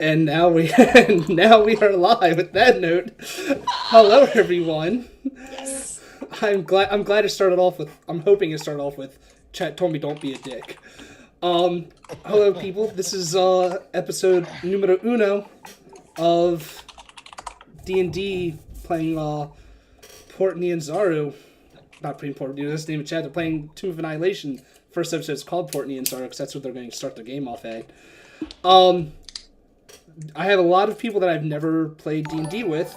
And now we now we are live. With that note, hello everyone. Yes. I'm glad it started off with. I'm hoping it started off with. Chat told me don't be a dick. Hello people. This is episode numero uno of D&D playing Portney and Zaru. Not playing Portney. That's the name of chat. They're playing Tomb of Annihilation. First episode is called Portney and Zaru because that's what they're going to start their game off at. I have a lot of people that I've never played D&D with.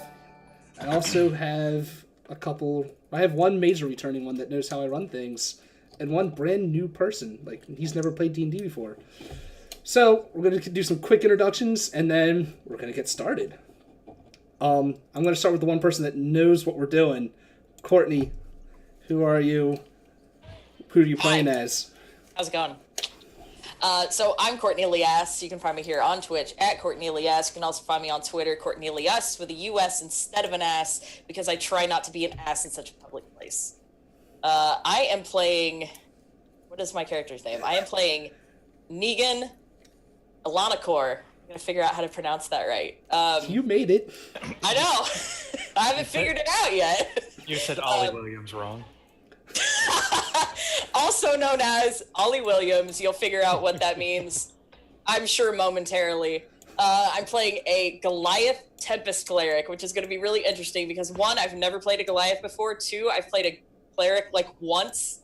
I also have I have one major returning one that knows how I run things, and one brand new person. Like, he's never played D&D before. So, we're going to do some quick introductions, and then we're going to get started. I'm going to start with the one person that knows what we're doing. Courtney, who are you? Who are you playing as? How's it going? So I'm Courtney Elias. You can find me here on Twitch at Courtney Elias. You can also find me on Twitter, Courtney Elias, with a U.S. instead of an ass, because I try not to be an ass in such a public place. I am playing... What is my character's name? I am playing Negan Ilanakor. I'm going to figure out how to pronounce that right. You made it. I know. I haven't figured it out yet. You said Ollie Williams wrong. Also known as Ollie Williams. You'll figure out what that means, I'm sure, momentarily. I'm playing a Goliath Tempest Cleric, which is going to be really interesting because, one, I've never played a Goliath before. Two, I've played a Cleric like once,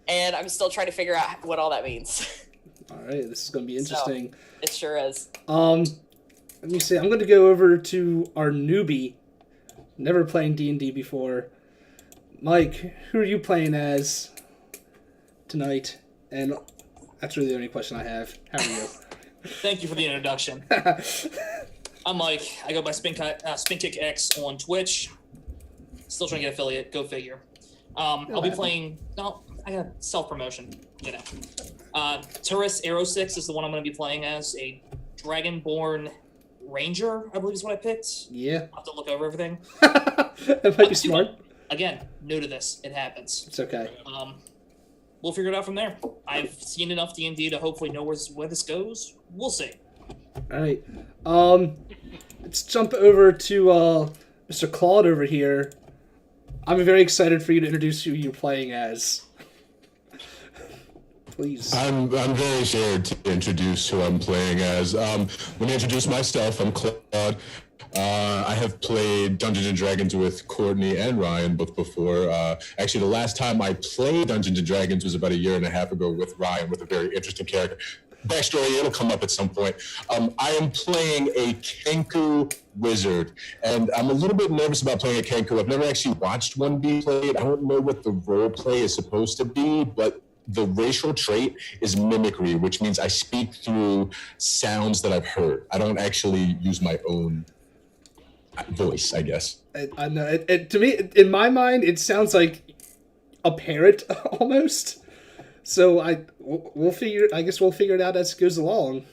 and I'm still trying to figure out what all that means. All right, this is going to be interesting. So, it sure is. Let me see. I'm going to go over to our newbie, never playing D&D before. Mike, who are you playing as tonight? And that's really the only question I have. How are you? Thank you for the introduction. I'm Mike. I go by Spinkick X on Twitch. Still trying to get affiliate. Go figure. I'll be playing... No, I got self-promotion. You know. Turris Arrow 6 is the one I'm going to be playing as. A Dragonborn Ranger, I believe is what I picked. Yeah. I'll have to look over everything. That might be smart. Again, new to this. It happens. It's okay. We'll figure it out from there. I've seen enough D&D to hopefully know where this goes. We'll see. All right. Let's jump over to Mr. Claude over here. I'm very excited for you to introduce who you're playing as. Please. I'm very scared to introduce who I'm playing as. Let me introduce myself. I'm Claude. I have played Dungeons & Dragons with Courtney and Ryan both before. Actually, the last time I played Dungeons & Dragons was about a year and a half ago with Ryan, with a very interesting character. Backstory, it'll come up at some point. I am playing a Kenku wizard, and I'm a little bit nervous about playing a Kenku. I've never actually watched one be played. I don't know what the role play is supposed to be, but the racial trait is mimicry, which means I speak through sounds that I've heard. I don't actually use my own voice, I guess. I know. To me, in my mind, it sounds like a parrot almost. So we'll figure it out as it goes along.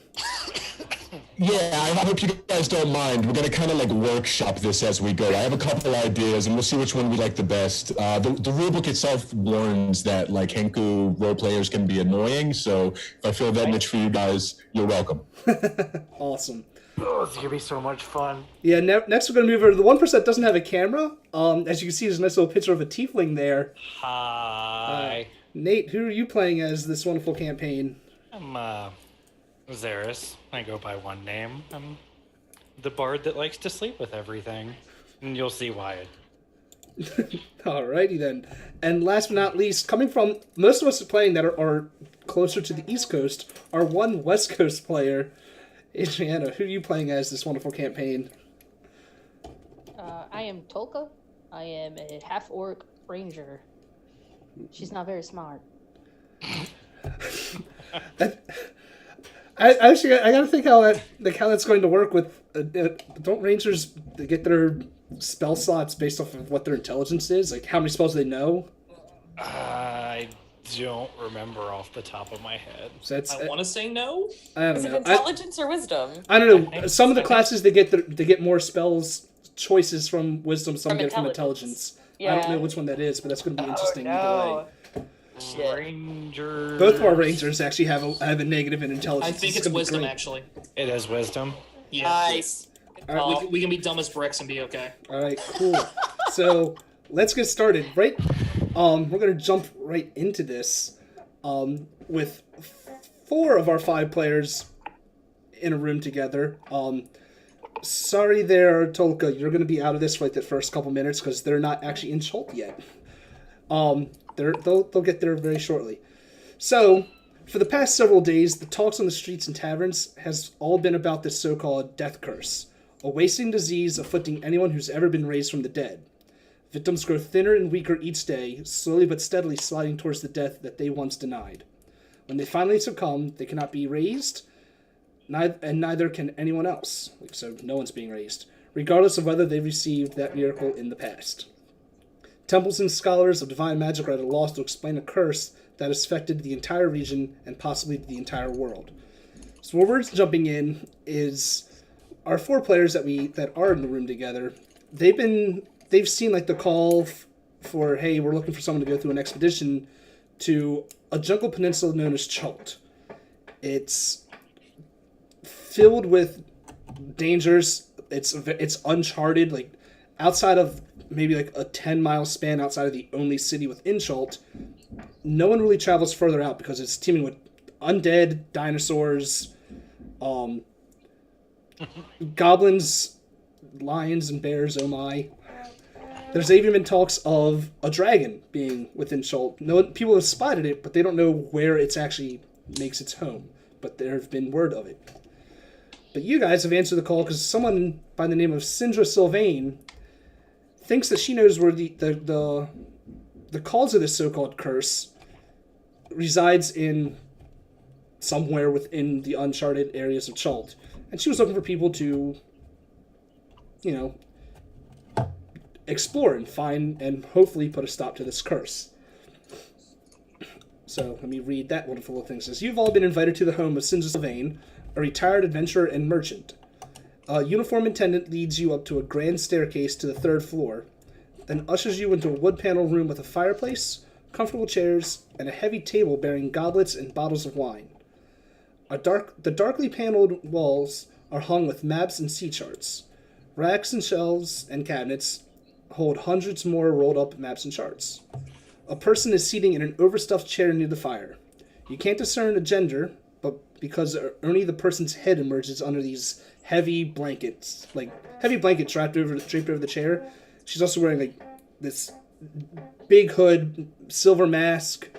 Yeah, I hope you guys don't mind. We're gonna kind of like workshop this as we go. I have a couple ideas, and we'll see which one we like the best. The rulebook itself warns that like Henku role players can be annoying, so if I feel that niche for you guys, you're welcome. Awesome. Oh, it's gonna be so much fun. Yeah, next we're going to move over to the one person that doesn't have a camera. As you can see, there's a nice little picture of a tiefling there. Hi. Nate, who are you playing as this wonderful campaign? I'm Zaris. I go by one name. I'm the bard that likes to sleep with everything. And you'll see why. Alrighty then. And last but not least, coming from most of us playing that are closer to the East Coast, are one West Coast player. Adriana, who are you playing as this wonderful campaign? I am Tolka. I am a half-orc ranger. She's not very smart. I gotta think how that's going to work with. Don't rangers get their spell slots based off of what their intelligence is? Like how many spells they know? I don't remember off the top of my head. So I want to say no. I don't Is know. it intelligence or wisdom? I don't know. Some of the classes they get more spells choices from wisdom. Some get from intelligence. Yeah. I don't know which one that is, but that's going to be interesting either way. Shit. Rangers. Both of our rangers actually have a negative in intelligence. I think This is it's gonna be wisdom, great. actually. It is wisdom. Yeah. Nice. Good All right, call. We can be dumb as bricks and be okay. All right, cool. So let's get started. Right, we're gonna jump right into this, with 4 of our 5 players in a room together. Sorry there, Tolka, you're gonna be out of this for like the first couple minutes because they're not actually in Schult yet. They'll get there very shortly. So, for the past several days, the talks on the streets and taverns has all been about this so-called death curse, a wasting disease afflicting anyone who's ever been raised from the dead. Victims grow thinner and weaker each day, slowly but steadily sliding towards the death that they once denied. When they finally succumb, they cannot be raised, and neither can anyone else. So no one's being raised, regardless of whether they've received that miracle in the past. Temples and scholars of divine magic are at a loss to explain a curse that has affected the entire region and possibly the entire world. So where we're jumping in is our 4 players that are in the room together. They've seen like the call for, hey, we're looking for someone to go through an expedition to a jungle peninsula known as Chult. It's filled with dangers. It's uncharted. Like outside of maybe like a 10-mile span outside of the only city within Chult, no one really travels further out because it's teeming with undead, dinosaurs, goblins, lions, and bears. Oh my! There's even been talks of a dragon being within Chult. No people have spotted it, but they don't know where it's actually makes its home. But there have been word of it. But you guys have answered the call because someone by the name of Sindra Sylvain thinks that she knows where the cause of this so-called curse resides in somewhere within the uncharted areas of Chult. And she was looking for people to, explore and find and hopefully put a stop to this curse. So let me read that wonderful little thing. It says, you've all been invited to the home of Sindra Sylvain, a retired adventurer and merchant. A uniformed attendant leads you up to a grand staircase to the 3rd floor, then ushers you into a wood-paneled room with a fireplace, comfortable chairs, and a heavy table bearing goblets and bottles of wine. The darkly paneled walls are hung with maps and sea charts. Racks and shelves and cabinets hold hundreds more rolled-up maps and charts. A person is seating in an overstuffed chair near the fire. You can't discern a gender, but because only the person's head emerges under these heavy blankets, draped over the chair. She's also wearing like this big hood, silver mask,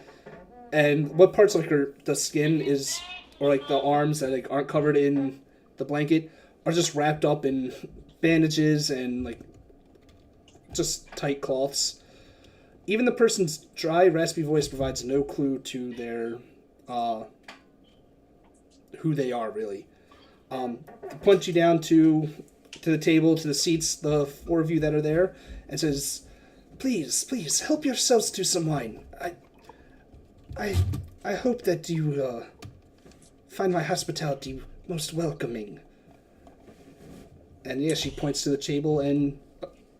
and what parts of the skin is, or like the arms that like aren't covered in the blanket, are just wrapped up in bandages and like just tight cloths. Even the person's dry, raspy voice provides no clue to their who they are really. Points you down to the table, to the seats, the 4 of you that are there, and says, "Please, help yourselves to some wine. I hope that you find my hospitality most welcoming." And yeah, she points to the table and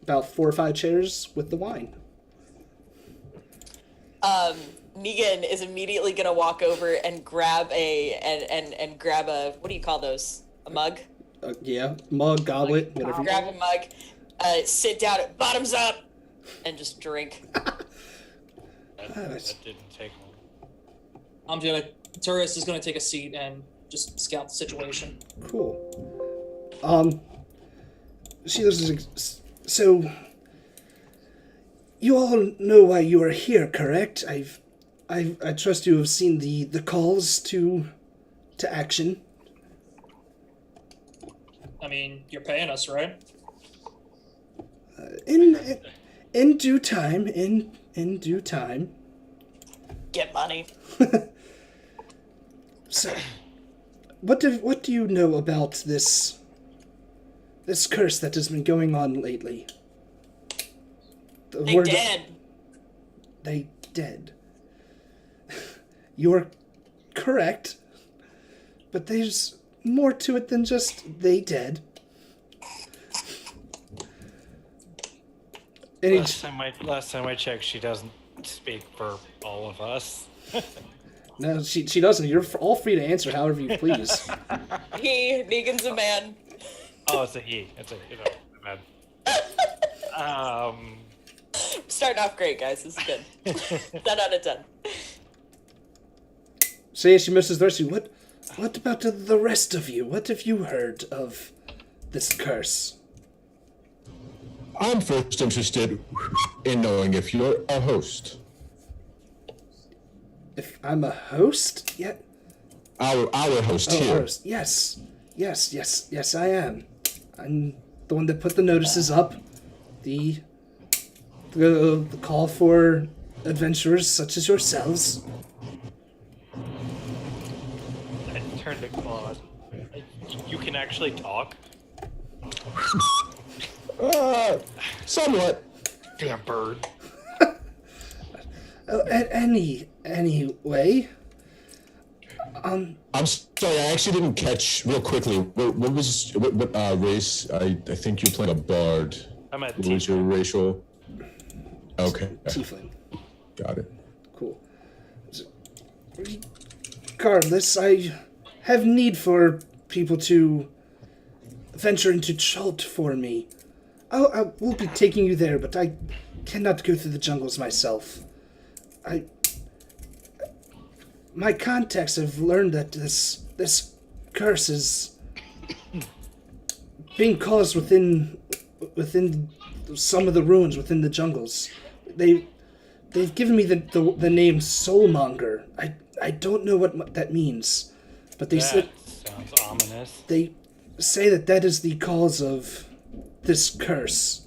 about 4 or 5 chairs with the wine. Negan is immediately gonna walk over and grab and grab a, what do you call those? A mug? Yeah, mug, goblet, whatever. Grab a mug, sit down, bottoms up, and just drink. That didn't take long. Turris is gonna take a seat and just scout the situation. Cool. She listens. So, you all know why you are here, correct? I trust you have seen the calls to action. I mean, you're paying us, right? In due time. In due time. Get money. So, what do you know about this curse that has been going on lately? They dead. They dead. You're correct, but there's more to it than just they dead. Last time I checked, she doesn't speak for all of us. No, she doesn't. You're all free to answer however you please. Negan's a man. Oh, it's a he. It's a my bad. Starting off great, guys. This is good. 10 out of 10. So yes, you Mrs. Darcy, what about the rest of you? What have you heard of this curse? I'm first interested in knowing if you're a host. If I'm a host? Yeah. Our host here. Host. Yes, I am. I'm the one that put the notices up. The call for adventurers such as yourselves. I turned to Claude. You can actually talk? Somewhat. Damn bird. Anyway. I'm sorry, I actually didn't catch real quickly. What race? I think you're playing a bard. I'm at What was your racial? Okay. Tiefling. Got it. Cool. Regardless, I have need for people to venture into Chult for me. I will be taking you there, but I cannot go through the jungles myself. My contacts have learned that this curse is being caused within some of the ruins within the jungles. They've given me the name Soulmonger. I don't know what that means, but they said Sounds ominous. they say that is the cause of this curse,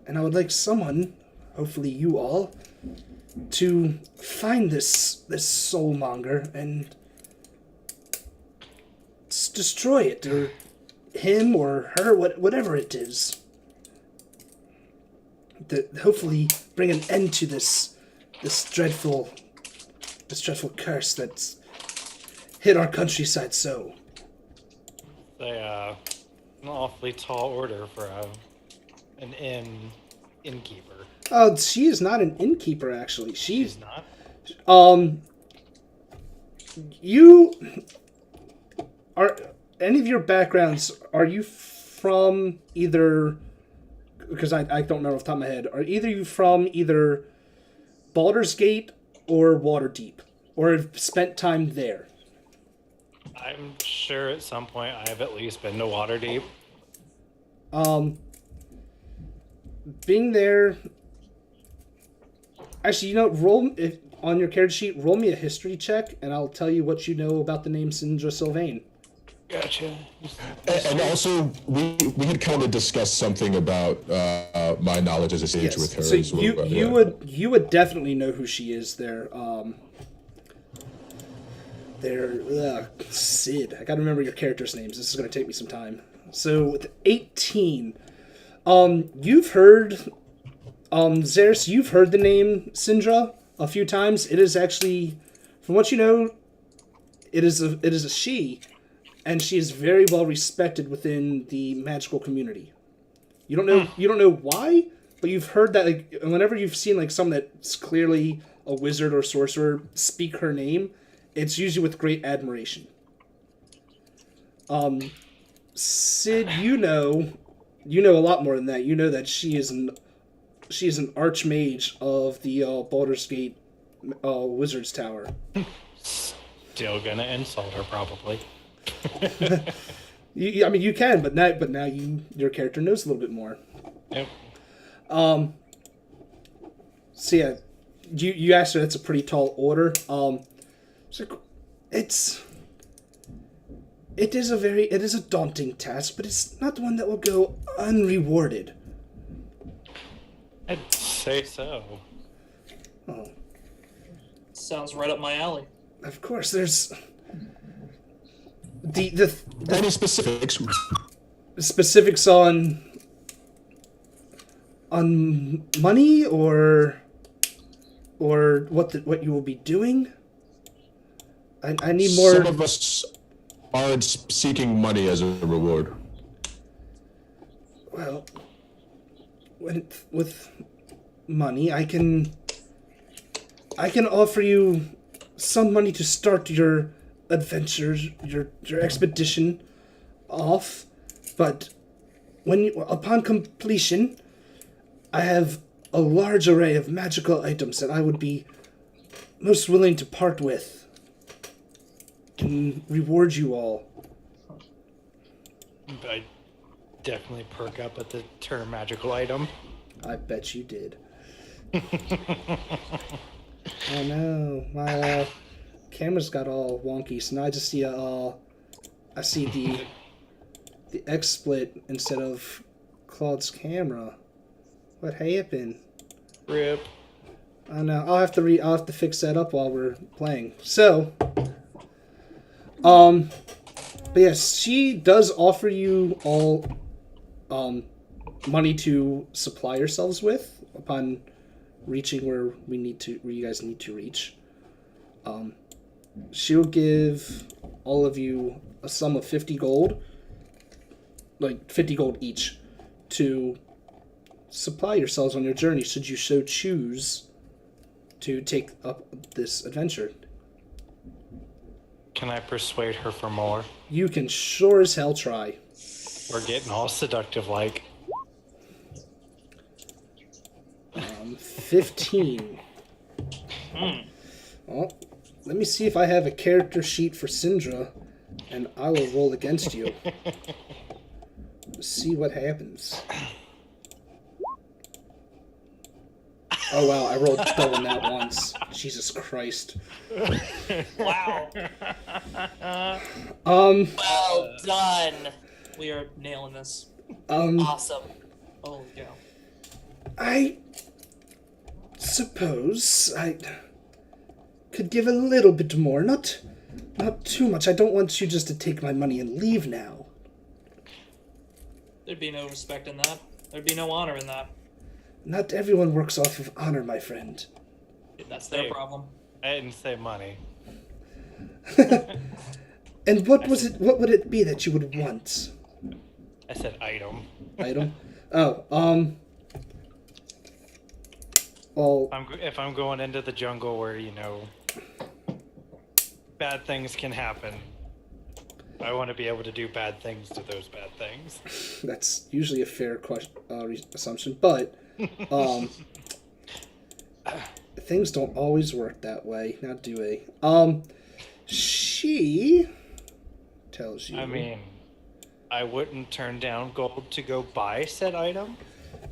and I would like someone, hopefully you all, to find this soulmonger and destroy it, or him or her, whatever it is. That hopefully bring an end to this dreadful curse that's hit our countryside so. An awfully tall order for an innkeeper. Oh, she is not an innkeeper, actually. She's not? You are any of your backgrounds? Are you from either? Because I don't remember off the top of my head. Are you from either Baldur's Gate or Waterdeep, or have spent time there? I'm sure at some point I've at least been to Waterdeep. Being there. Actually, roll if on your character sheet. Roll me a history check, and I'll tell you what you know about the name Sindra Sylvain. Gotcha. And also, we had kind of discussed something about my knowledge as a sage with her. So as well, you would definitely know who she is. Sid. I gotta remember your characters' names. This is gonna take me some time. So with 18, you've heard, Zeris, you've heard the name Sindra a few times. It is actually, from what you know, it is a she, and she is very well respected within the magical community. You don't know why, but you've heard that, like, whenever you've seen like someone that's clearly a wizard or sorcerer speak her name, it's usually with great admiration. Sid, you know a lot more than that. You know that she is an archmage of the Baldur's Gate Wizard's Tower. Still gonna insult her probably. You can, but now your character knows a little bit more. Yep. So yeah, you asked her. That's a pretty tall order. So it is a daunting task, but it's not one that will go unrewarded. I'd say so. Oh, Sounds right up my alley. of course. There's the Any specifics? specifics on money or what you will be doing. I need more. Some of us aren't seeking money as a reward. Well, with money, I can offer you some money to start your adventures, your expedition off. But upon completion, I have a large array of magical items that I would be most willing to part with and reward you all. I definitely perk up at the term magical item. I bet you did. Oh no, my camera's got all wonky, so now I just see I see the XSplit instead of Claude's camera. What happened? Rip. I know. I'll have to fix that up while we're playing. So, but yes, she does offer you all money to supply yourselves with upon reaching where you guys need to reach. She'll give all of you a sum of 50 gold, like 50 gold each, to supply yourselves on your journey should you so choose to take up this adventure. Can I persuade her for more? You can sure as hell try. We're getting all seductive like. 15. Well, let me see if I have a character sheet for Syndra, and I will roll against you. See what happens. Oh wow, I rolled double on that once. Jesus Christ. Wow. Well done. We are nailing this. Awesome. Holy cow. I suppose I could give a little bit more, not too much. I don't want you just to take my money and leave now. There'd be no respect in that. There'd be no honor in that. Not everyone works off of honor, my friend. That's their Hey. problem. I didn't say money. And what would it be that you would want? I said item. Item? Oh, well, If I'm going into the jungle where, bad things can happen, I want to be able to do bad things to those bad things. that's usually a fair assumption, but things don't always work that way, now do they? She tells you. I mean, I wouldn't turn down gold to go buy said item.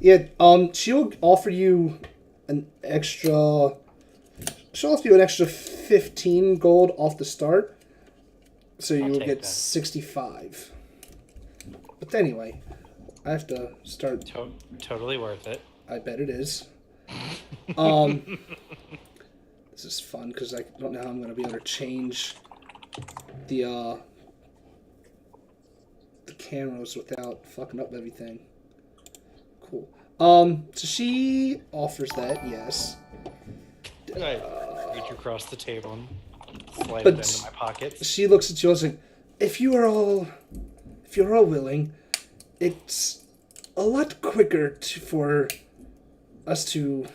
Yeah, she'll offer you an extra. She'll offer you an extra 15 gold off the start, so you will take get that. 65. But anyway, I have to start. Totally worth it. I bet it is. This is fun because I don't know how I'm going to be able to change the cameras without fucking up everything. Cool. So she offers that, yes. I reach across the table and slide But it into my pockets. She looks at you and says, if you're all willing, it's a lot quicker for us to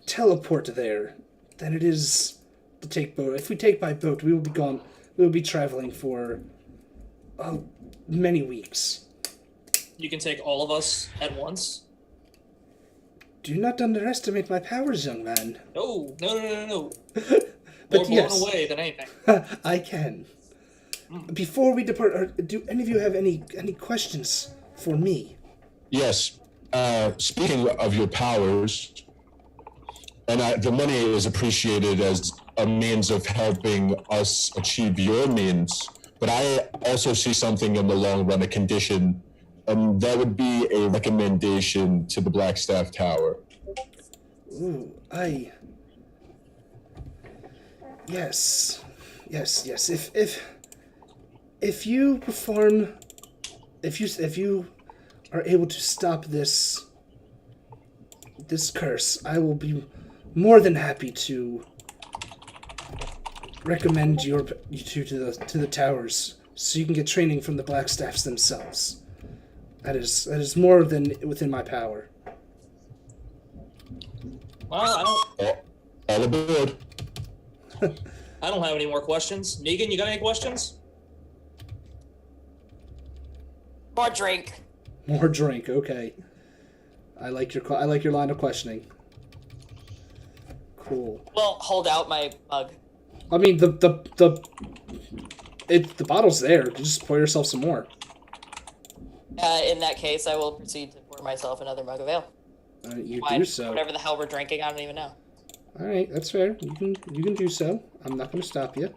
teleport there than it is to take boat. If we take by boat, we will be gone. We will be traveling for many weeks. You can take all of us at once. Do not underestimate my powers, young man. No. More But blown yes, away than anything. I can. Before we depart, do any of you have any questions for me? Yes. Speaking of your powers, and the money is appreciated as a means of helping us achieve your means, but I also see something in the long run, a condition, and that would be a recommendation to the Blackstaff Tower. Ooh, Yes. If you perform, if you are able to stop this curse, I will be more than happy to recommend you to the towers, so you can get training from the Blackstaffs themselves. That is more than within my power. Well, All aboard. I don't have any more questions. Negan, you got any questions? More drink. More drink. Okay. I like your line of questioning. Cool. Well, hold out my mug. I mean, the bottle's there. Just pour yourself some more. In that case, I will proceed to pour myself another mug of ale. You Wine, do so. Whatever the hell we're drinking, I don't even know. All right, that's fair. You can do so. I'm not going to stop you.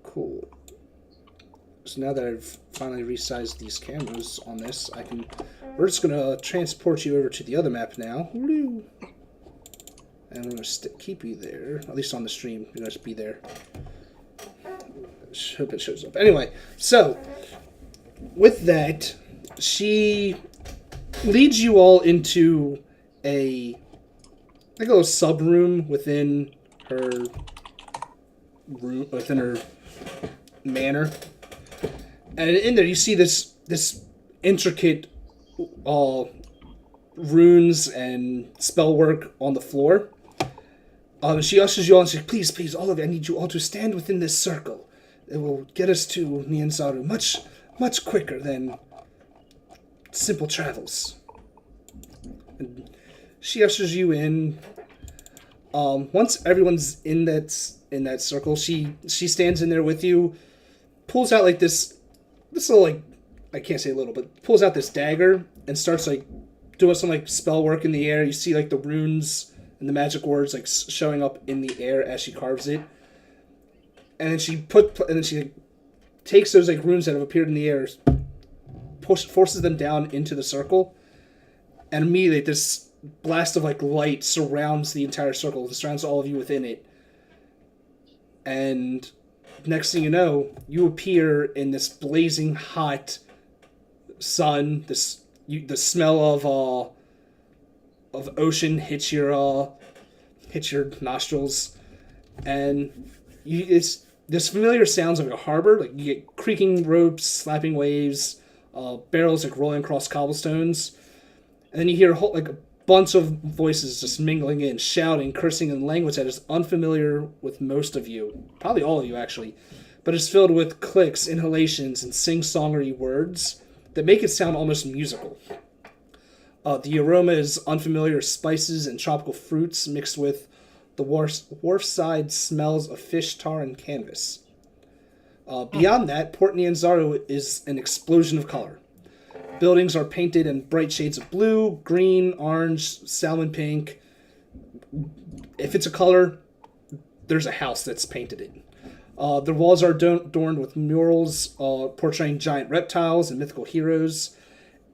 Cool. So now that I've finally resized these cameras on this, we're just going to transport you over to the other map now. Woo! And we're going to keep you there, at least on the stream. You're going to just be there. Hope it shows up. Anyway, so with that, she leads you all into a little sub room within her manor, and in there you see this intricate runes and spell work on the floor. She ushers you all and says, please, all of you, I need you all to stand within this circle. It will get us to Nianzaru much quicker than simple travels. And she ushers you in. Once everyone's in that circle, she stands in there with you, pulls out like this little, like, I can't say little, but pulls out this dagger and starts like doing some like spell work in the air. You see like the runes and the magic words like showing up in the air as she carves it. And then she takes those like runes that have appeared in the air, forces them down into the circle, and immediately this blast of like light surrounds the entire circle, surrounds all of you within it. And next thing you know, you appear in this blazing hot sun. The smell of ocean hits your nostrils, and it's this familiar sounds of a harbor. Like you get creaking ropes, slapping waves, barrels like rolling across cobblestones, and then you hear a bunch of voices just mingling in, shouting, cursing in language that is unfamiliar with most of you, probably all of you actually, but it's filled with clicks, inhalations, and sing-songery words that make it sound almost musical. The aroma is unfamiliar spices and tropical fruits mixed with the wharfside smells of fish, tar, and canvas. Beyond that, Port Nianzaru is an explosion of color. Buildings are painted in bright shades of blue, green, orange, salmon pink. If it's a color, there's a house that's painted in. The walls are adorned with murals portraying giant reptiles and mythical heroes.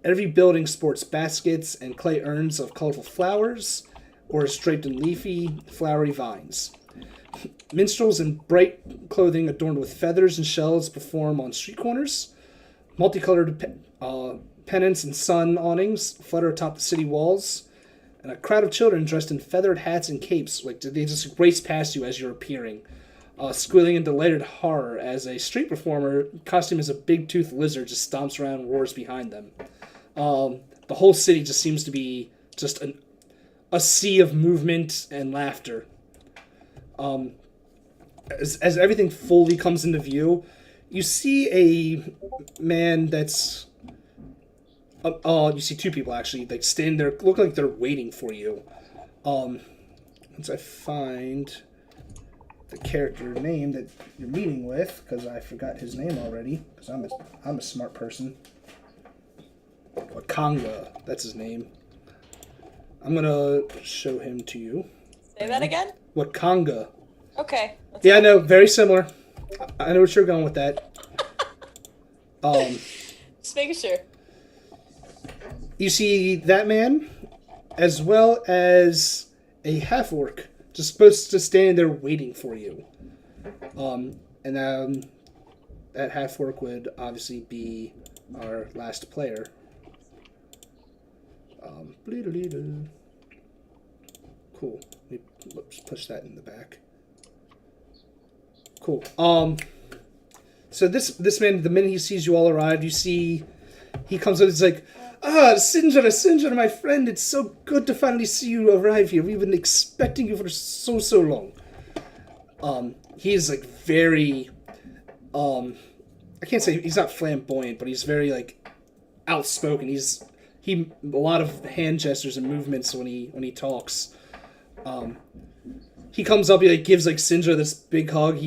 Every building sports baskets and clay urns of colorful flowers, or is draped in leafy, flowery vines. Minstrels in bright clothing adorned with feathers and shells perform on street corners. Multicolored pennants and sun awnings flutter atop the city walls. And a crowd of children dressed in feathered hats and capes, like they just race past you as you're appearing, squealing in delighted horror as a street performer costumed as a big-toothed lizard just stomps around and roars behind them. The whole city just seems to be just a sea of movement and laughter. As everything fully comes into view, you see a man that's... you see two people actually, like stand there, look like they're waiting for you. Once I find the character name that you're meeting with, because I forgot his name already, because I'm a smart person. Wakanga, that's his name. I'm gonna show him to you. Say that again? Wakanga. Okay. Yeah, I know, very similar. I know what you're going with that. Just making sure. You see that man, as well as a half-orc, just supposed to stand there waiting for you. And that half-orc would obviously be our last player. Cool. Let's push that in the back. Cool. So this man, the minute he sees you all arrived, you see he comes up. It's like, Sinjara, my friend. It's so good to finally see you arrive here. We've been expecting you for so long. He is like very, I can't say he's not flamboyant, but he's very like outspoken. A lot of hand gestures and movements when he talks. He comes up, he like gives like Sindra this big hug.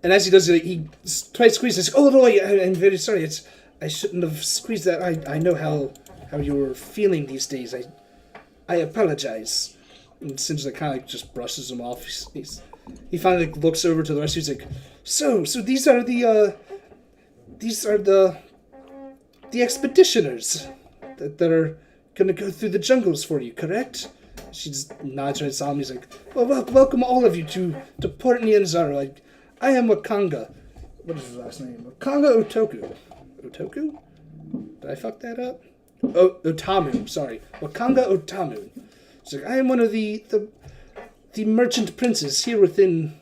And as he does it, he tries to squeeze this. Oh no, I'm very sorry. I shouldn't have squeezed that. I know how you were feeling these days. I apologize. And Sindra kind of like just brushes him off. He finally like looks over to the rest. He's like, so these are the expeditioners that are gonna go through the jungles for you, correct? She just nods her solemnly. He's like, well, welcome all of you to Portney and Zara. I am Wakanga. What is his last name? Wakanga Otoku. Otoku? Did I fuck that up? Otamu. Sorry, Wakanga Otamu. She's like, I am one of the merchant princes here within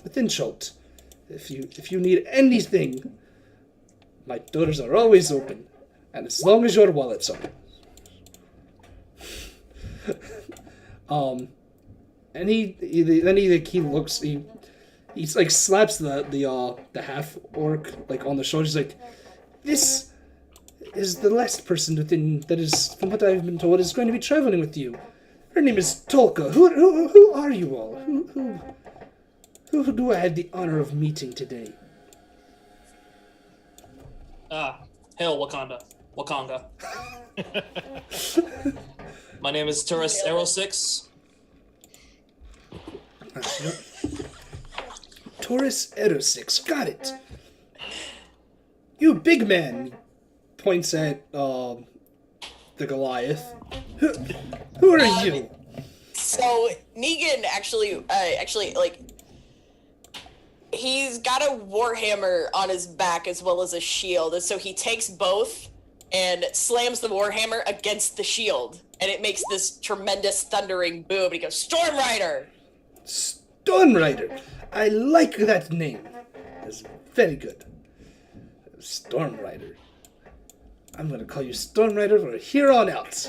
Schult. If you need anything, my doors are always open, and as long as your wallets are. And he looks, he's like slaps the half orc like on the shoulder. He's like, this is the last person that is, from what I've been told, is going to be traveling with you. Her name is Tolka. Who are you all? Who do I have the honor of meeting today? Hail Wakanga. My name is Turris Arrow 6. Taurus Arrow 6, got it. You big man, points at the Goliath. Who are you? So Negan actually like he's got a warhammer on his back as well as a shield, and so he takes both and slams the warhammer against the shield, and it makes this tremendous thundering boom. And he goes, "Storm Rider." Storm Rider. I like that name. That's very good. Storm Rider. I'm gonna call you Storm Rider from here on out.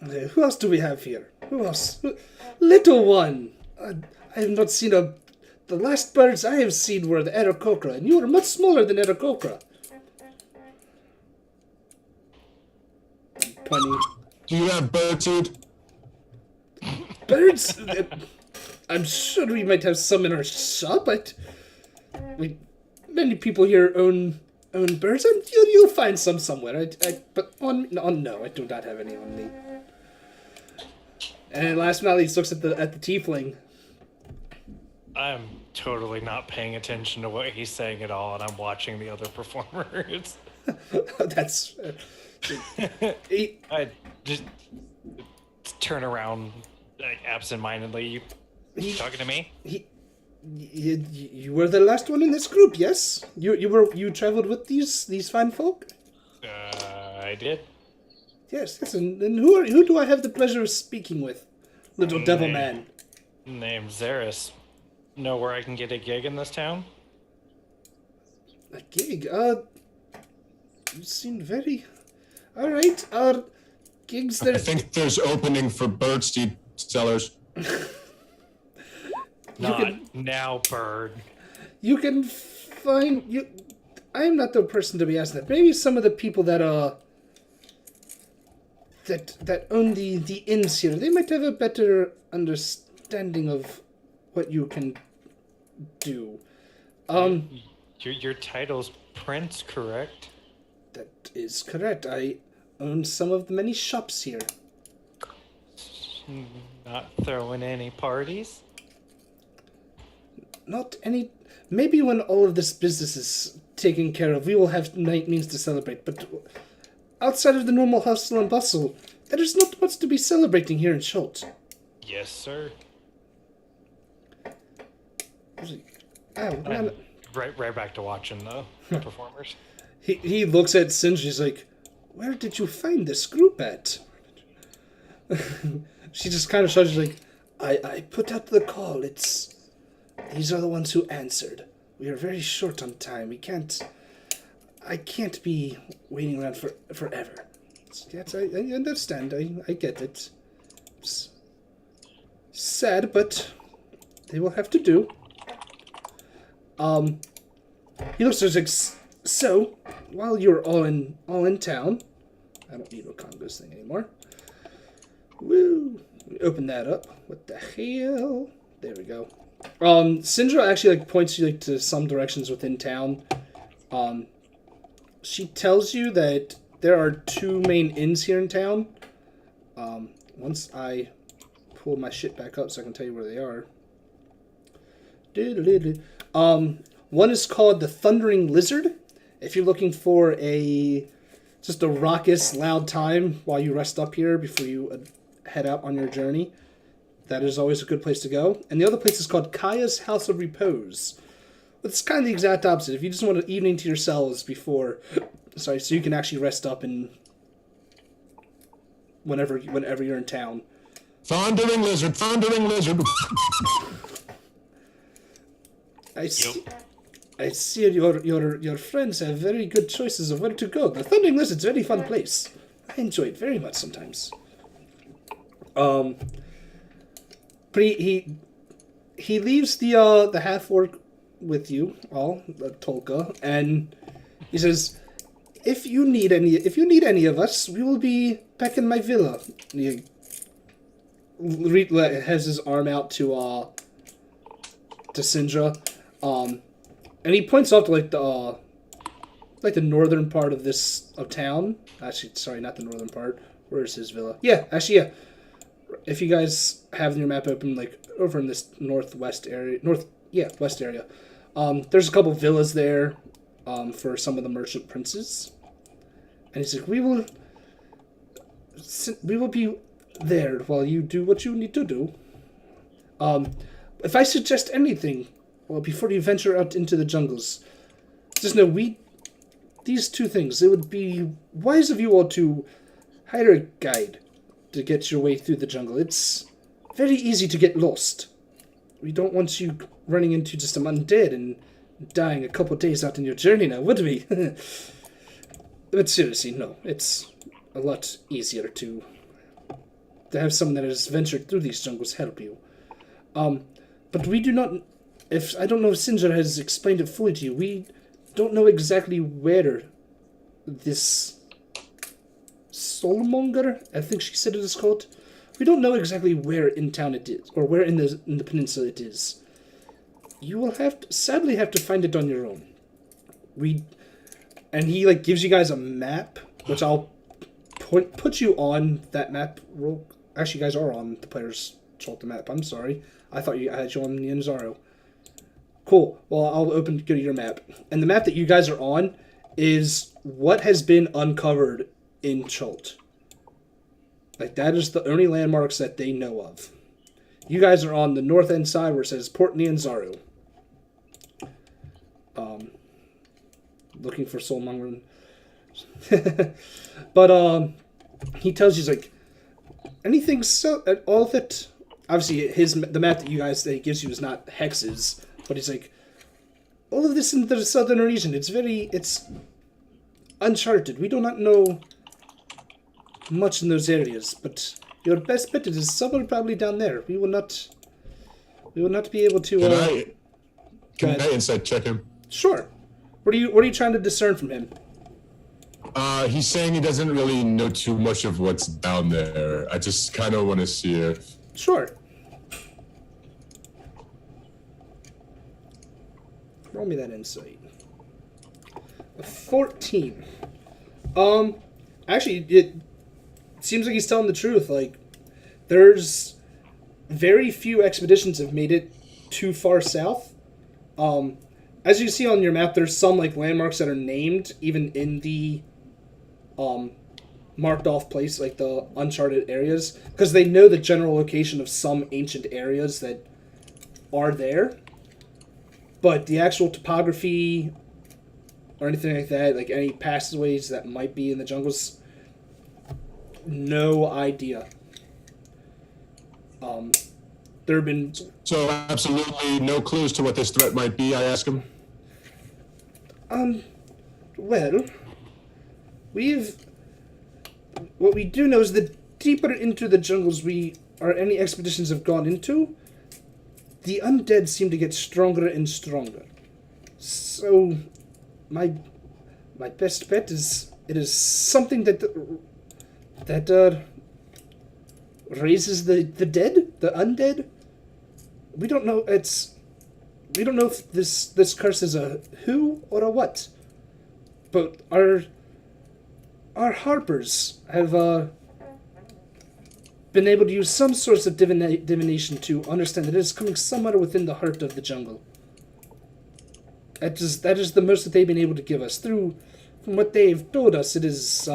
Okay, who else do we have here? Who else? Little one. I have not seen the last birds I have seen were the Aarakocra, and you are much smaller than Aarakocra. Pointing. Do you have birdseed? Birds? I'm sure we might have some in our shop, but many people here own birds, and you'll find some somewhere. But no, I do not have any on me. And last but not least, looks at the tiefling. I'm totally not paying attention to what he's saying at all, and I'm watching the other performers. That's. I just turn around like, absentmindedly. You talking to me? You were the last one in this group, yes? You traveled with these fine folk? I did. Yes. And who do I have the pleasure of speaking with, little devil man? Name's Zeris. Know where I can get a gig in this town? A gig? You seem very. All right. Gigs there. I think there's opening for birdseed sellers. Now, bird. You can find you. I am not the person to be asking that. Maybe some of the people that own the inns here. They might have a better understanding of what you can do. Your title's Prince, correct? That is correct. I own some of the many shops here. Not throwing any parties? Not any. Maybe when all of this business is taken care of, we will have means to celebrate. But outside of the normal hustle and bustle, there is not much to be celebrating here in Schultz. Yes, sir. Oh, right back to watching the performers. He looks at Singe. He's like, "Where did you find this group at?" She just kind of shrugs. She's like, "I put out the call. These are the ones who answered. We are very short on time. I can't be waiting around forever." Yes, I understand. I get it. It's sad, but they will have to do. He looks at us like, so, while you're all in town, I don't need a Congo's thing anymore. Woo! Open that up. What the hell? There we go. Syndra actually points you to some directions within town. She tells you that there are 2 main inns here in town. Once I pull my shit back up so I can tell you where they are. One is called the Thundering Lizard. If you're looking for just a raucous, loud time while you rest up here before you head out on your journey, that is always a good place to go. And the other place is called Kaya's House of Repose. It's kind of the exact opposite. If you just want an evening to yourselves before, so you can actually rest up and whenever you're in town. Thundering lizard, thundering lizard. I see your friends have very good choices of where to go. The Thundering Lizard's a very fun place. I enjoy it very much sometimes. But he leaves the half orc with you all, Tolka, and he says, if you need any of us, we will be back in my villa. He has his arm out to Syndra, and he points off to the northern part of town. Actually, sorry, not the northern part. Where's his villa? Yeah, actually, yeah. If you guys have your map open, over in this west area, there's a couple villas there, for some of the merchant princes. And he's like, we will be there while you do what you need to do. If I suggest anything, well, before you venture out into the jungles, just know these 2 things. It would be wise of you all to hire a guide to get your way through the jungle. It's very easy to get lost. We don't want you running into just some undead and dying a couple days out in your journey now, would we? But seriously, no. It's a lot easier to have someone that has ventured through these jungles help you. But we do not... I don't know if Syndra has explained it fully to you. We don't know exactly where this Soulmonger, I think she said it is called. We don't know exactly where in town it is, or where in the peninsula it is. You will sadly have to find it on your own. And he gives you guys a map, which I'll put you on that map. Actually, you guys are on the player's Chalta map. I'm sorry. I thought I had you on Nianzaro. Cool. Well, I'll go to your map. And the map that you guys are on is what has been uncovered in Chult. That is the only landmarks that they know of. You guys are on the north end side where it says Port Nianzaro. Looking for Soulmonger. But he tells you, anything all of it. Obviously, the map that he gives you is not hexes, but he's all of this in the southern region. It's uncharted. We do not know much in those areas, but your best bet is somewhere probably down there. We will not be able to. Can I insight check him? Sure. What are you trying to discern from him? He's saying he doesn't really know too much of what's down there. I just kind of want to see if... Sure. Roll me that insight. 14. Actually, it seems like he's telling the truth. There's very few expeditions have made it too far south. As you see on your map, there's some landmarks that are named even in the marked off place, the uncharted areas, because they know the general location of some ancient areas that are there. But the actual topography or anything like that, any passageways that might be in the jungles, no idea. There have been... So absolutely no clues to what this threat might be, I ask him? Well, what we do know is that deeper into the jungles any expeditions have gone into, the undead seem to get stronger and stronger. So, my best bet is it is something that raises the dead, the undead. We don't know. We don't know if this curse is a who or a what. But our harpers have been able to use some sorts of divination to understand that it is coming somewhere within the heart of the jungle. That is the most that they've been able to give us. From what they've told us, it is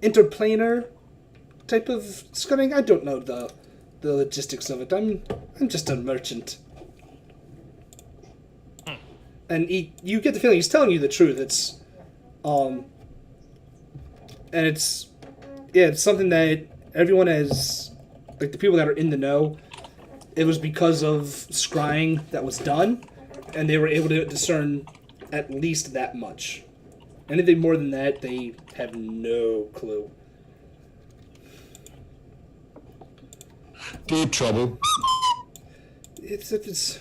interplanar type of scuttling. I don't know the logistics of it. I'm just a merchant. And you get the feeling he's telling you the truth. It's it's something that everyone has, like the people that are in the know, it was because of scrying that was done, and they were able to discern at least that much. Anything more than that, they have no clue. Deep trouble. It's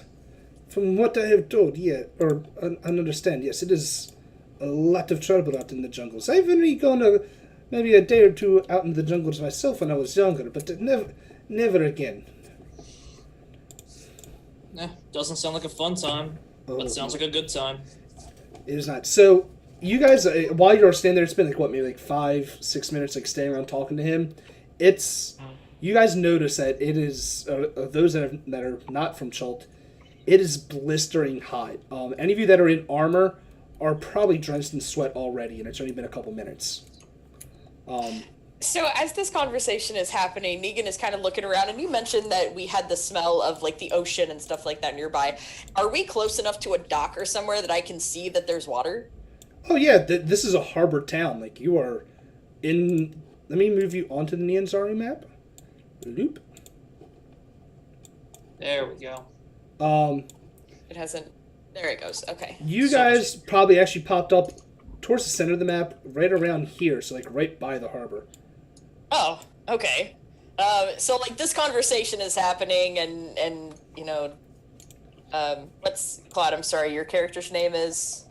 from what I have told, or understand, yes, it is a lot of trouble out in the jungles. I've only gone maybe a day or two out in the jungles myself when I was younger, but never again. Doesn't sound like a fun time, but sounds like a good time. It is not. So, you guys, while you're standing there, it's been maybe 5-6 minutes, staying around talking to him. You guys notice that it is, those that are not from Chult, it is blistering hot. Any of you that are in armor are probably drenched in sweat already, and it's only been a couple minutes. So as this conversation is happening, Negan is kind of looking around, and you mentioned that we had the smell of the ocean and stuff like that nearby. Are we close enough to a dock or somewhere that I can see that there's water? Oh yeah, this is a harbor town. You are in. Let me move you onto the Nianzari map. Loop. There we go. It hasn't. There it goes. Okay. You guys probably actually popped up towards the center of the map, right around here, so right by the harbor. Oh, okay. So this conversation is happening, and what's Claude? I'm sorry, your character's name is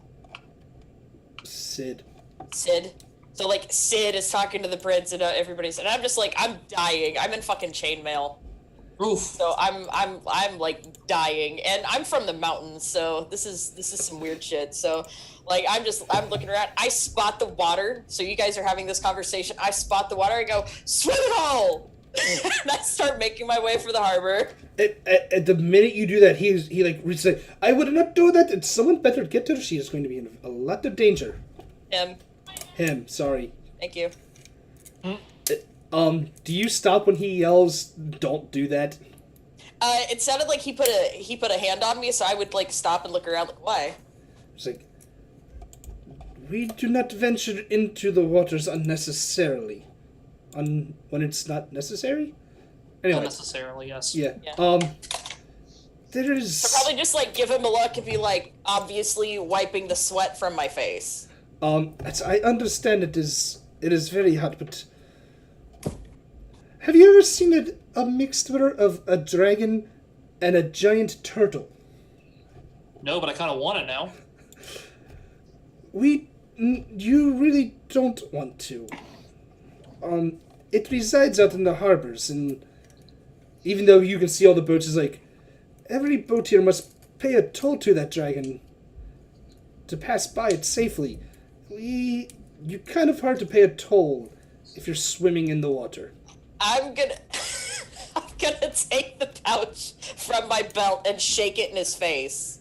Sid. Sid. So Sid is talking to the prince, and everybody's, and I'm just I'm dying. I'm in fucking chainmail. Oof. So I'm dying, and I'm from the mountains, so this is some weird shit. So I'm looking around. I spot the water. So you guys are having this conversation. I spot the water. I go, swim it all, and I start making my way for the harbor. At the minute you do that, he reaches I would not do that. It's someone better get her. She is going to be in a lot of danger. Him. Sorry. Thank you. Do you stop when he yells, "Don't do that"? It sounded like he put a hand on me, so I would stop and look around. Why? It's we do not venture into the waters unnecessarily. When it's not necessary? Anyway. Unnecessarily, yes. Yeah. There is... So probably just give him a look and be obviously wiping the sweat from my face. I understand it is very hot, but... Have you ever seen a mixture of a dragon and a giant turtle? No, but I kind of want it now. You really don't want to. It resides out in the harbors, and even though you can see all the boats, it's every boat here must pay a toll to that dragon to pass by it safely. You're kind of hard to pay a toll if you're swimming in the water. I'm gonna take the pouch from my belt and shake it in his face.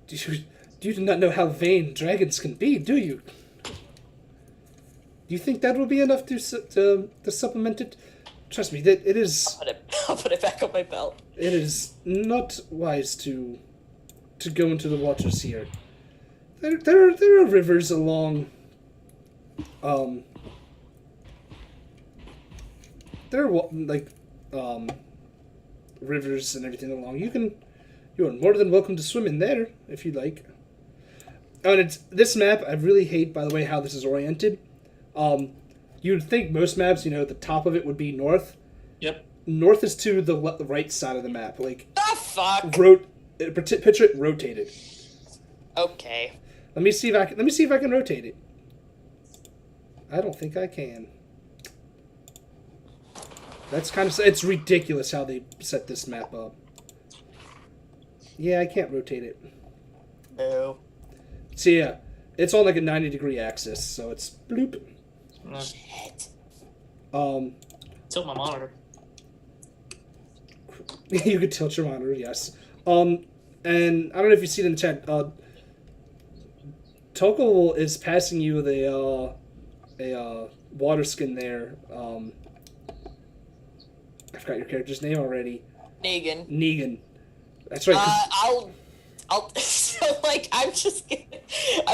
You do not know how vain dragons can be, do you? Do you think that will be enough to supplement it? Trust me, that it is... I'll put it back on my belt. It is not wise to go into the waters here. There are rivers along... There are, rivers and everything along. You are more than welcome to swim in there, if you like. Oh, and this map, I really hate, by the way, how this is oriented. You'd think most maps, the top of it would be north. Yep. North is to the right side of the map. Fuck! Picture it rotated. Okay. Let me see if I can rotate it. I don't think I can. That's kind of... It's ridiculous how they set this map up. Yeah, I can't rotate it. No. So yeah, it's on like a 90-degree axis, so it's bloop. Shit. Tilt my monitor. You could tilt your monitor, yes. And I don't know if you see it in the chat. Toko is passing you a water skin there. I forgot your character's name already. Negan. That's right. I'll so like I'm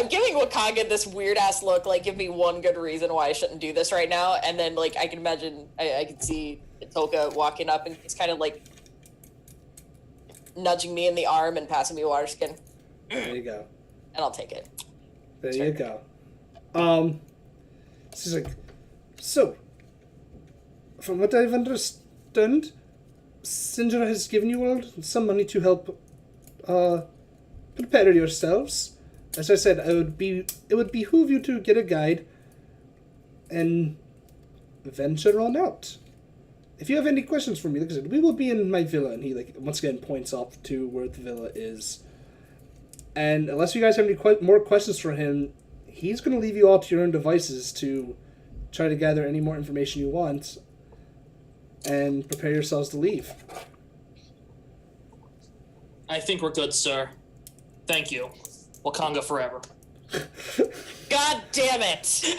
giving Wakanga this weird ass look, like give me one good reason why I shouldn't do this right now, and then like I can imagine I can see Tolka walking up and he's kind of like nudging me in the arm and passing me a water skin. There you go. And I'll take it. There you go. This is like, so, from what I've understood, Sindra has given you all some money to help prepare yourselves. As I said, it would behoove you to get a guide and venture on out. If you have any questions for me, like I said, we will be in my villa, and he like once again points off to where the villa is. And unless you guys have any more questions for him, he's going to leave you all to your own devices to try to gather any more information you want and prepare yourselves to leave. I think we're good, sir. Thank you. Wakanga forever. God damn it!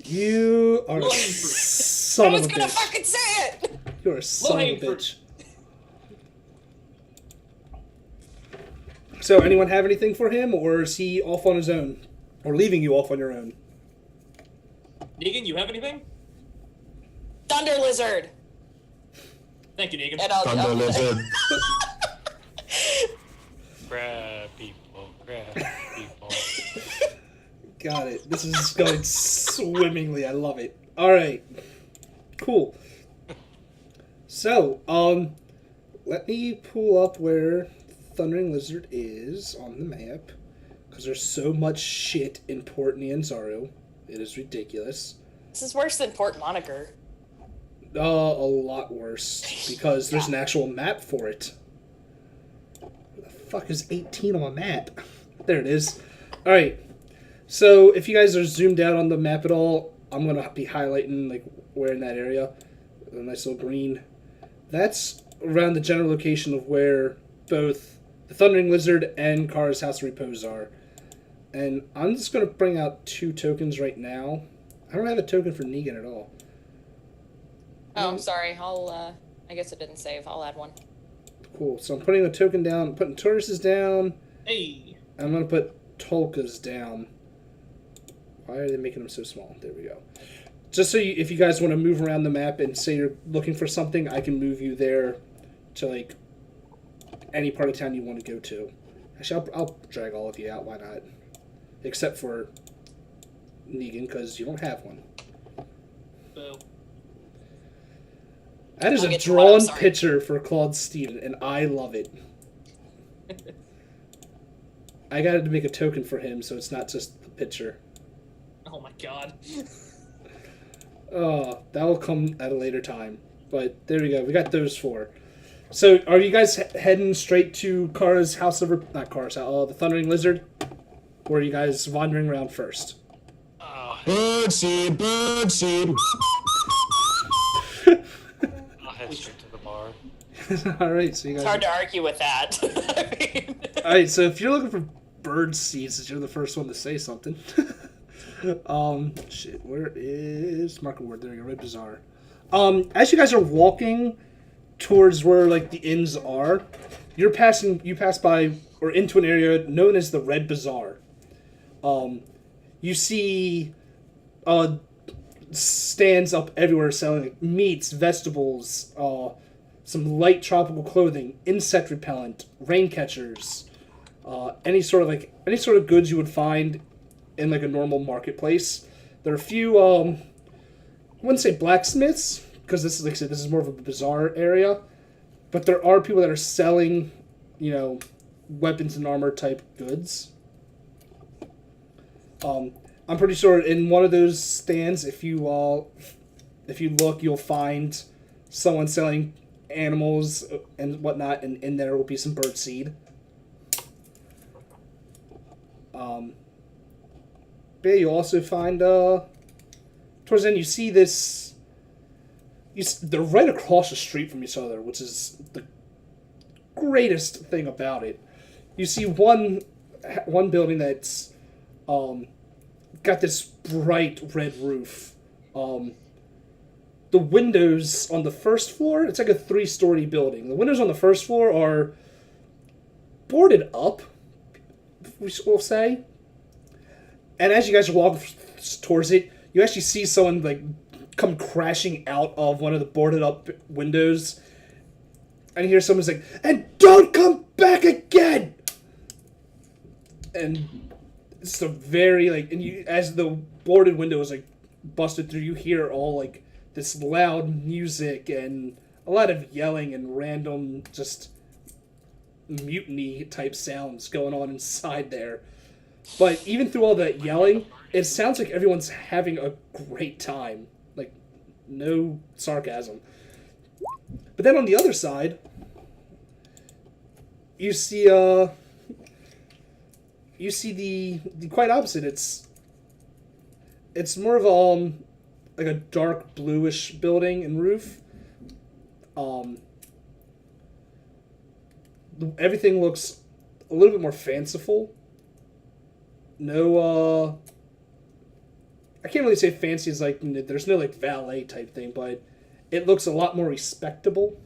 You are a son I of was a gonna bitch. fucking say it! You're a son of a Low-hanging fruit. bitch. So, anyone have anything for him, or is he off on his own? Or leaving you off on your own? Negan, you have anything? Thunder Lizard! Thank you, Negan. And I'll, Thunder Lizard. Grab people, grab people. Got it. This is going swimmingly. I love it. Alright. Cool. So, let me pull up where Thundering Lizard is on the map, because there's so much shit in Port Nyanzaru. It is ridiculous. This is worse than Port Moniker. A lot worse, because there's an actual map for it. Where the fuck is 18 on a map? There it is. Alright, so if you guys are zoomed out on the map at all, I'm going to be highlighting like where in that area. A nice little green. That's around the general location of where both the Thundering Lizard and Kara's House of Repose are. And I'm just going to bring out 2 tokens right now. I don't have a token for Negan at all. Oh, I'm sorry. I guess it didn't save. I'll add one. Cool. So I'm putting a token down, putting Taurus's down. Hey. I'm going to put Tolka's down. Why are they making them so small? There we go. Just so if you guys want to move around the map and say you're looking for something, I can move you there to like any part of town you want to go to. Actually, I'll drag all of you out. Why not? Except for Negan, because you don't have one. Boo. That is I'll a get you one, I'm drawn sorry. picture for Claude Steven, and I love it. I got to make a token for him, so it's not just the picture. Oh my god. Oh, that will come at a later time. But there we go. We got those 4. So, are you guys heading straight to Kara's House of... Not Kara's House, the Thundering Lizard? Or are you guys wandering around first? Birdseed, birdseed. I'll head straight to the bar. Alright, so you guys... It's hard to argue with that. I mean, Alright, so if you're looking for bird seeds, you're the first one to say something. Shit, where is... Market word, there you go, Red Bazaar. As you guys are walking towards where, like, the inns are, you pass by, or into an area known as the Red Bazaar. You see, stands up everywhere selling like, meats, vegetables, some light tropical clothing, insect repellent, rain catchers, any sort of goods you would find in like a normal marketplace. There are a few, I wouldn't say blacksmiths, because this is like I said, this is more of a bazaar area, but there are people that are selling, weapons and armor type goods. I'm pretty sure in one of those stands, if you look, you'll find someone selling animals and whatnot, and in there will be some bird seed. But yeah, you'll also find towards the end you see this. They're right across the street from each other, which is the greatest thing about it. You see one building that's got this bright red roof. The windows on the first floor, it's like a 3-story building. The windows on the first floor are boarded up, we'll say. And as you guys walk towards it, you actually see someone like come crashing out of one of the boarded up windows. And you hear someone's like, "And don't come back again!" And it's a very like, and you, as the boarded window is like busted through, you hear all like this loud music and a lot of yelling and random just mutiny type sounds going on inside there. But even through all that yelling, it sounds like everyone's having a great time. Like, no sarcasm. But then on the other side, you see the quite opposite. It's more of like a dark bluish building and roof. Everything looks a little bit more fanciful. No, I can't really say fancy as like, there's no like valet type thing, but it looks a lot more respectable.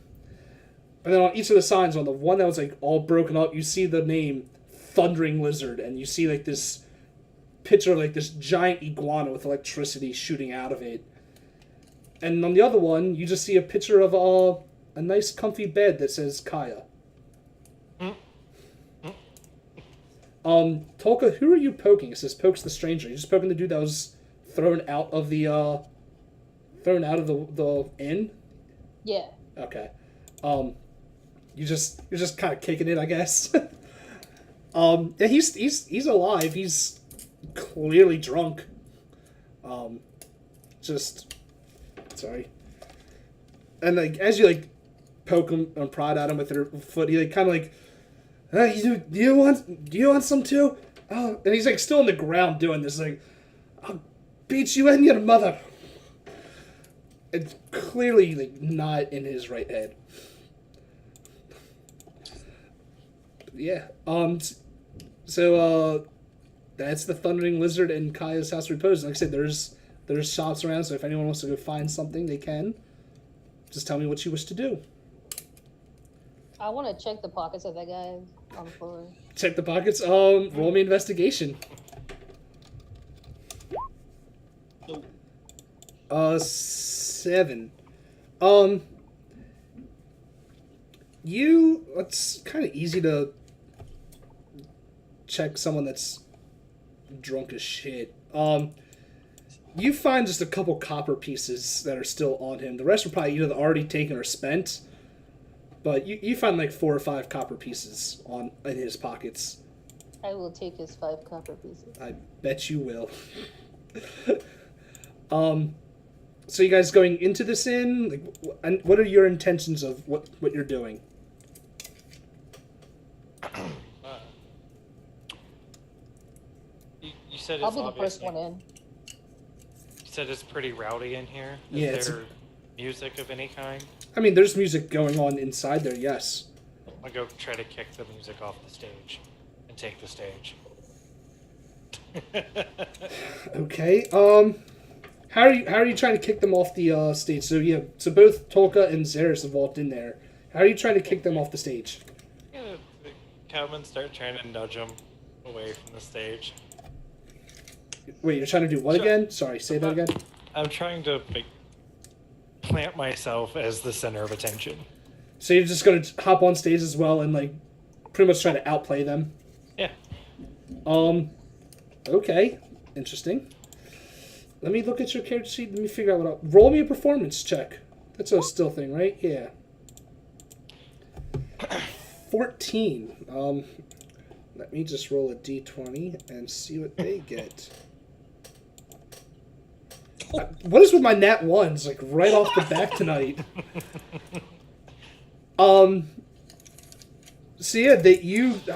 And then on each of the signs, on the one that was like all broken up, you see the name Thundering Lizard, and you see like this picture of like this giant iguana with electricity shooting out of it. And on the other one, you just see a picture of a nice comfy bed that says Kaya. Tolka, who are you poking? It says pokes the stranger. You're just poking the dude that was thrown out of the inn? Yeah. Okay. You're just kind of kicking it, I guess. Yeah, he's alive. He's clearly drunk. Sorry. And like as you like poke him and prod at him with your foot, he like kind of like, do you want some too? Oh, and he's like still on the ground doing this, like, "I'll beat you and your mother." It's clearly like not in his right head. Yeah. So that's the Thundering Lizard and Kaya's House of Repose. Like I said, there's shops around, so if anyone wants to go find something, they can. Just tell me what you wish to do. I want to check the pockets of that guy on the floor. Check the pockets. Roll me investigation. 7. It's kind of easy to check someone that's drunk as shit. You find just a couple copper pieces that are still on him. The rest are probably either already taken or spent. But you find like 4 or 5 copper pieces in his pockets. I will take his 5 copper pieces. I bet you will. So you guys going into this inn? Like, and what are your intentions of what you're doing? You said I'll it's be the first obviously- one in. You said it's pretty rowdy in here. Yeah, Is there music of any kind? I mean, there's music going on inside there, yes. I'll go try to kick the music off the stage and take the stage. Okay. How are you trying to kick them off the stage? So yeah, so both Tolka and Zeris have walked in there. How are you trying to kick them off the stage? Yeah, come and start trying to nudge them away from the stage. Wait, you're trying to do what Sure. again? Sorry, say that again. I'm trying to plant myself as the center of attention. So you're just gonna hop on stage as well and like pretty much try to outplay them. Yeah. Okay, interesting. Let me look at your character sheet. Let me figure out roll me a performance check. That's a still thing, right? Yeah. 14. Let me just roll a d20 and see what they get. What is with my nat ones? Like right off the back tonight. So yeah,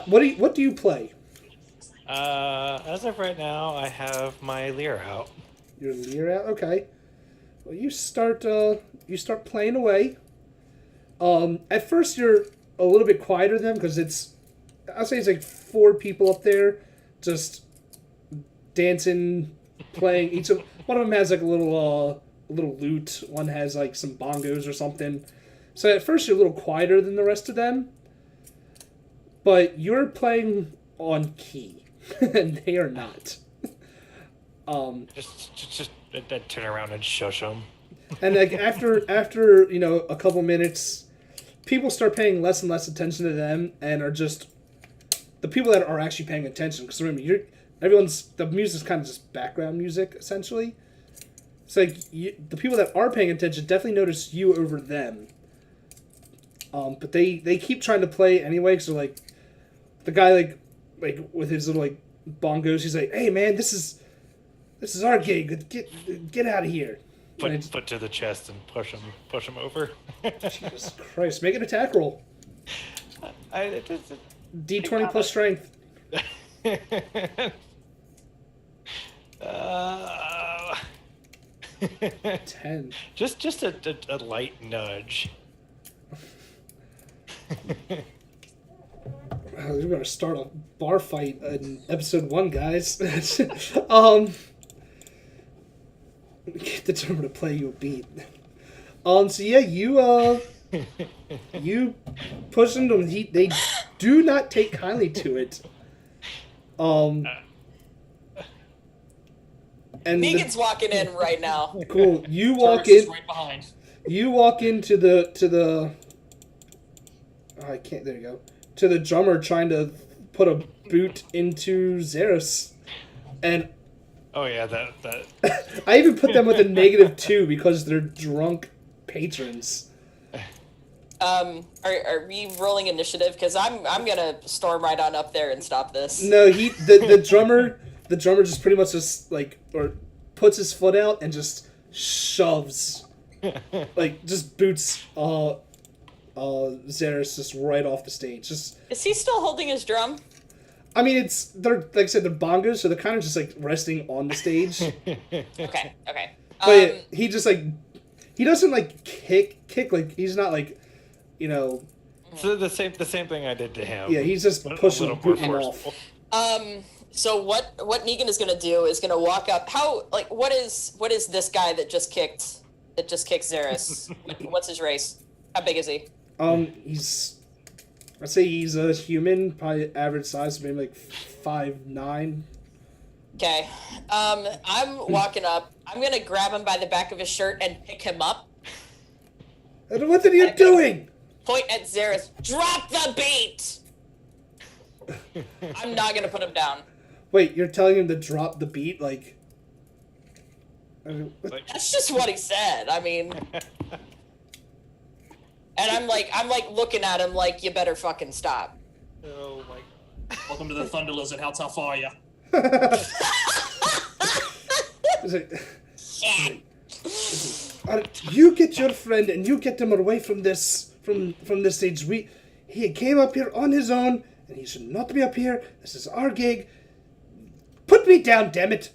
what do you play? As of right now, I have my Lear out. Your Lear out? Okay. Well, you start playing away. At first you're a little bit quieter than them because I'll say it's like 4 people up there, just dancing, playing. One of them has like a little lute. One has like some bongos or something. So at first you're a little quieter than the rest of them, but you're playing on key, and they are not. Just turn around and shush them. And like after a couple minutes, people start paying less and less attention to them, and are just the people that are actually paying attention. Because remember, the music's kind of just background music essentially. It's like the people that are paying attention definitely notice you over them. But they keep trying to play anyway. So like the guy like with his little like bongos, he's like, "Hey man, this is our gig. Get out of here." Put to the chest and push him over. Jesus Christ! Make an attack roll. D20 plus strength. 10. Just a light nudge. We're gonna start a bar fight in episode 1, guys. Get determined to play you a beat. So yeah, you push them. They do not take kindly to it. And Negan's walking in right now. Cool. You walk Turris is in. right behind. You walk into the. Oh, I can't. There you go. To the drummer trying to put a boot into Xeris, and Oh yeah, that. I even put them with a -2 because they're drunk patrons. Are we rolling initiative? Because I'm gonna storm right on up there and stop this. No, the drummer just pretty much just like or puts his foot out and just shoves, like just boots Xeris just right off the stage. Just Is he still holding his drum? I mean they're like I said they're bongos, so they're kind of just like resting on the stage. Okay. But he just like he doesn't like kick like he's not like So the same thing I did to him. Yeah, he's just but pushing a little him more off. forceful. So what Negan is gonna do is gonna walk up. What is this guy that just kicked Xeris? What's his race? How big is he? I'd say he's a human, probably average size, maybe like 5'9". Okay. I'm walking up. I'm gonna grab him by the back of his shirt and pick him up. What are you doing? Point at Xeris. Drop the beat! I'm not gonna put him down. Wait, you're telling him to drop the beat? Like That's just what he said. I mean... And I'm like looking at him like, you better fucking stop. Oh my. Welcome to the Thunder Lizard. How tough are you? You get your friend and you get him away from this stage. He came up here on his own and he should not be up here. This is our gig. Put me down, damn it.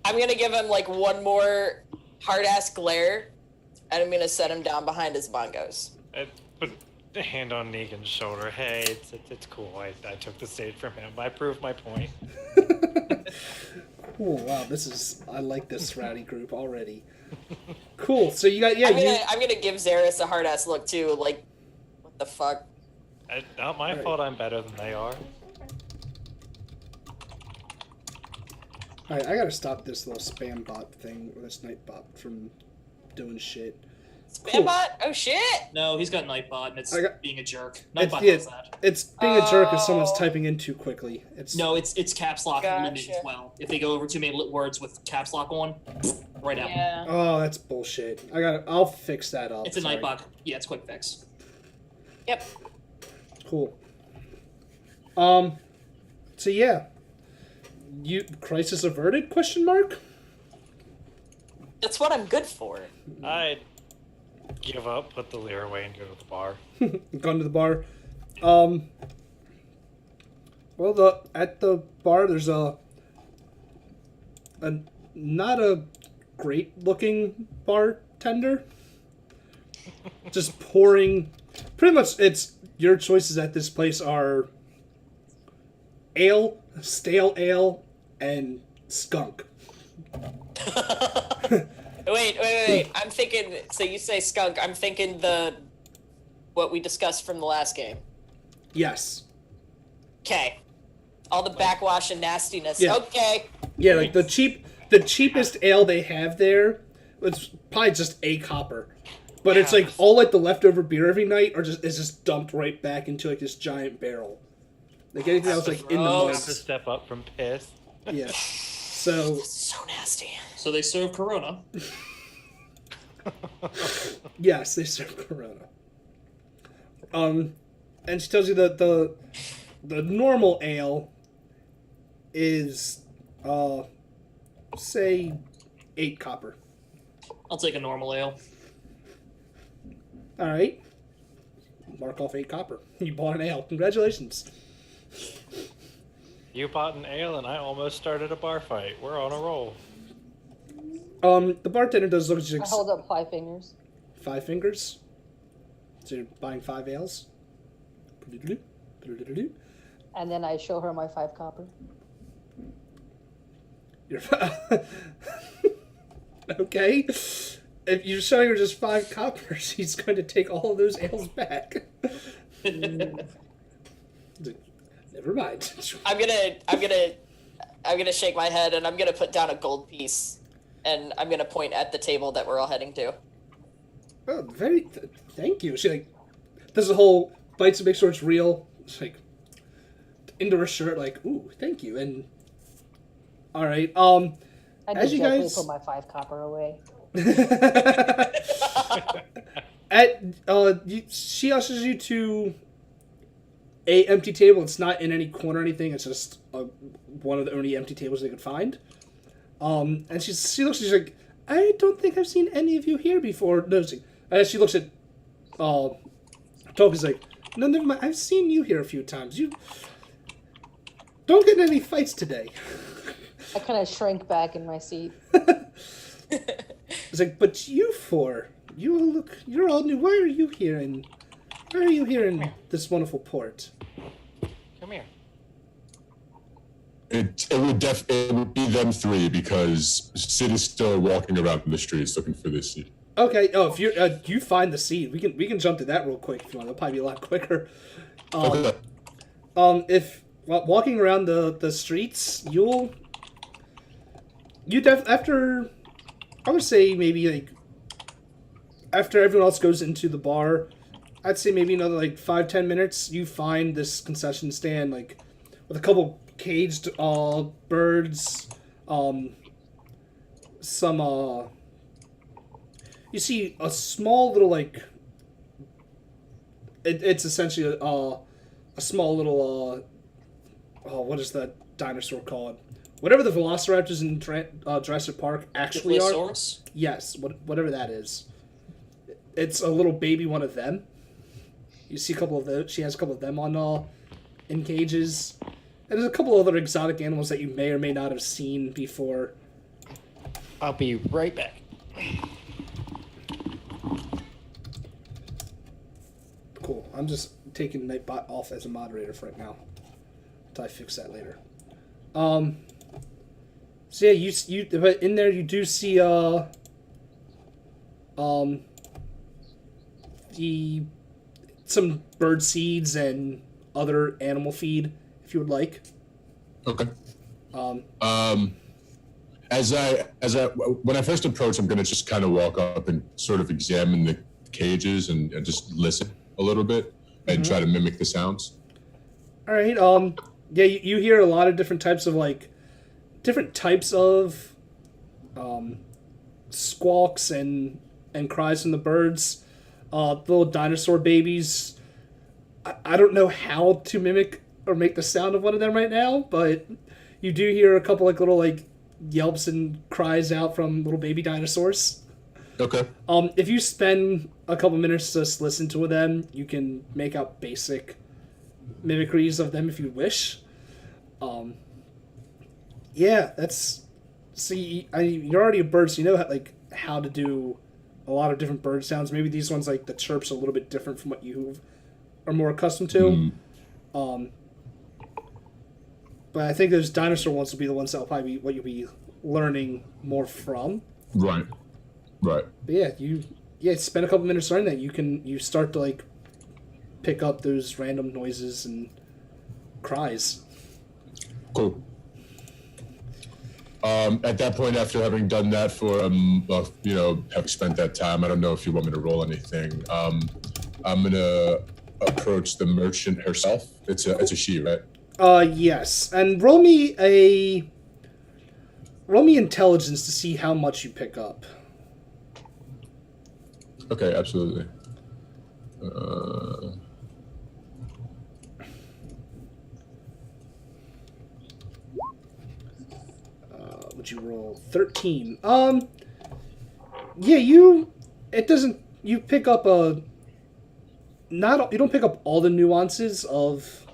I'm gonna give him like one more hard ass glare, and I'm gonna set him down behind his bongos. I put a hand on Negan's shoulder. Hey, it's cool. I took the stage from him. I proved my point. Cool. Wow, I like this rowdy group already. Cool. So you got I'm gonna give Xeris a hard ass look too. Like, what the fuck? Not my fault. I'm better than they are. Alright, I gotta stop this little spam bot thing, or this night bot from doing shit. Spambot? Oh shit! No, he's got Nightbot, and it's being a jerk. It's, Nightbot yeah, does that. it's being a jerk if someone's typing in too quickly. No, it's caps lock limited Gotcha. as well. If they go over too many words with caps lock on, right out. Yeah. Oh, that's bullshit. I'll fix that up. It's a Sorry. Nightbot. Yeah, it's quick fix. Yep. Cool. So yeah, you crisis averted? Question mark. That's what I'm good for. I'd give up, put the lure away, and go to the bar. Gone to the bar. Well, at the bar there's a not a great looking bartender. Just pouring. Pretty much, it's your choices at this place are ale, stale ale, and skunk. Wait. I'm thinking. So you say skunk. I'm thinking what we discussed from the last game. Yes. Okay. All the backwash and nastiness. Yeah. Okay. Yeah, like the cheapest ale they have there, it's probably just a copper. But it's like all like the leftover beer every night is just dumped right back into like this giant barrel. Like anything else like in the Have to mugs. step up from piss. Yeah. So So nasty. So they serve Corona. yes, they serve Corona. And she tells you that the normal ale is say 8 copper. I'll take a normal ale. All right. Mark off 8 copper. You bought an ale. Congratulations. You bought an ale, and I almost started a bar fight. We're on a roll. The bartender does look at you I like hold up 5 fingers. 5 fingers. So you're buying 5 ales. And then I show her my 5 copper. You're okay. If you're showing her just 5 copper, she's going to take all of those ales back. Never mind. I'm gonna shake my head and I'm gonna put down a gold piece, and I'm gonna point at the table that we're all heading to. Oh, thank you. She like does the whole bites to make sure it's real. It's like into her shirt, like, ooh, thank you. And all right, I as did you definitely guys put my 5 copper away. she ushers you to a empty table. It's not in any corner or anything. It's just one of the only empty tables they could find. And she looks. She's like, I don't think I've seen any of you here before. Noticing. As she looks at Toka's like, no, never mind. I've seen you here a few times. You don't get in any fights today. I kind of shrank back in my seat. It's like, but you four, you're all new. Why are you here? And why are you here in this wonderful port? Come here. It would be them 3 because Sid is still walking around the streets looking for this seat. Okay. Oh, if you find the seed, we can jump to that real quick if you want. It'll probably be a lot quicker. Okay. If walking around the streets, after I would say maybe like after everyone else goes into the bar, I'd say maybe another like 5-10 minutes. You find this concession stand like with a couple caged birds, some you see a small little like it's essentially a small little what is that dinosaur called? Whatever the velociraptors in Jurassic Park actually are. Diplosaurus? Yes, whatever that is. It's a little baby one of them. You see a couple of those. She has a couple of them on in cages. And there's a couple other exotic animals that you may or may not have seen before. I'll be right back. Cool. I'm just taking Nightbot off as a moderator for right now. Until I fix that later. So yeah, you but in there you do see some bird seeds and other animal feed if you would like. Okay. As I when I first approach, I'm gonna just kind of walk up and sort of examine the cages and just listen a little bit and try to mimic the sounds. All right. Yeah, you hear a lot of different types of squawks and cries from the birds. Little dinosaur babies. I don't know how to mimic or make the sound of one of them right now, but you do hear a couple like little like yelps and cries out from little baby dinosaurs. Okay. If you spend a couple minutes to just listen to them, you can make out basic mimicries of them if you wish. Yeah, that's... See, you're already a bird, so you know how to do a lot of different bird sounds. Maybe these ones, like, the chirp's a little bit different from what you are more accustomed to. But I think those dinosaur ones will be the ones that will probably be what you'll be learning more from. Right. But yeah, spend a couple minutes learning that. You start to, like, pick up those random noises and cries. Cool. At that point, after having done that for, having spent that time, I don't know if you want me to roll anything. I'm gonna approach the merchant herself. It's a she, right? Yes. And roll me intelligence to see how much you pick up. Okay, absolutely. Would you roll 13? Yeah, you pick up you don't pick up all the nuances of,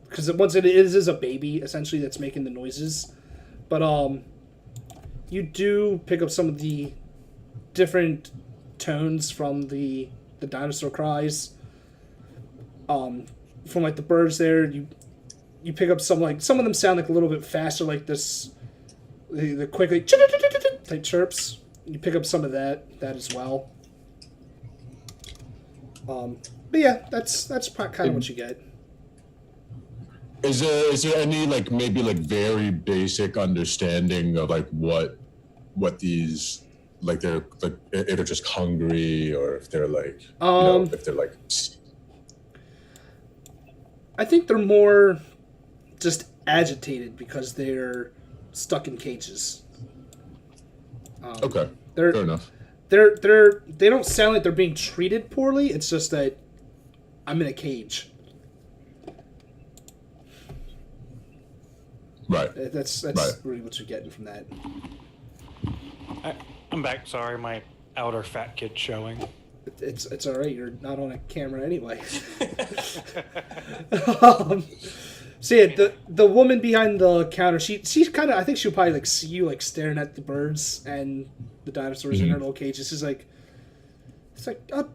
because once it is a baby essentially that's making the noises, but you do pick up some of the different tones from the dinosaur cries. From like the birds there, you pick up some of them sound like a little bit faster, like this. The quickly type chirps. You pick up some of that as well. But yeah, that's kind of what you get. Is there any like maybe like very basic understanding of like what these like they're like if they're just hungry or if they're like if they're like I think they're more just agitated because they're stuck in cages. Okay, fair enough. They don't sound like they're being treated poorly. It's just that I'm in a cage. Right. That's really what you're getting from that. I'm back. Sorry, my outer fat kid showing. It's all right. You're not on a camera anyway. So yeah, the woman behind the counter, she's kind of, I think she'll probably like see you like staring at the birds and the dinosaurs in her little cages. It's like, oh,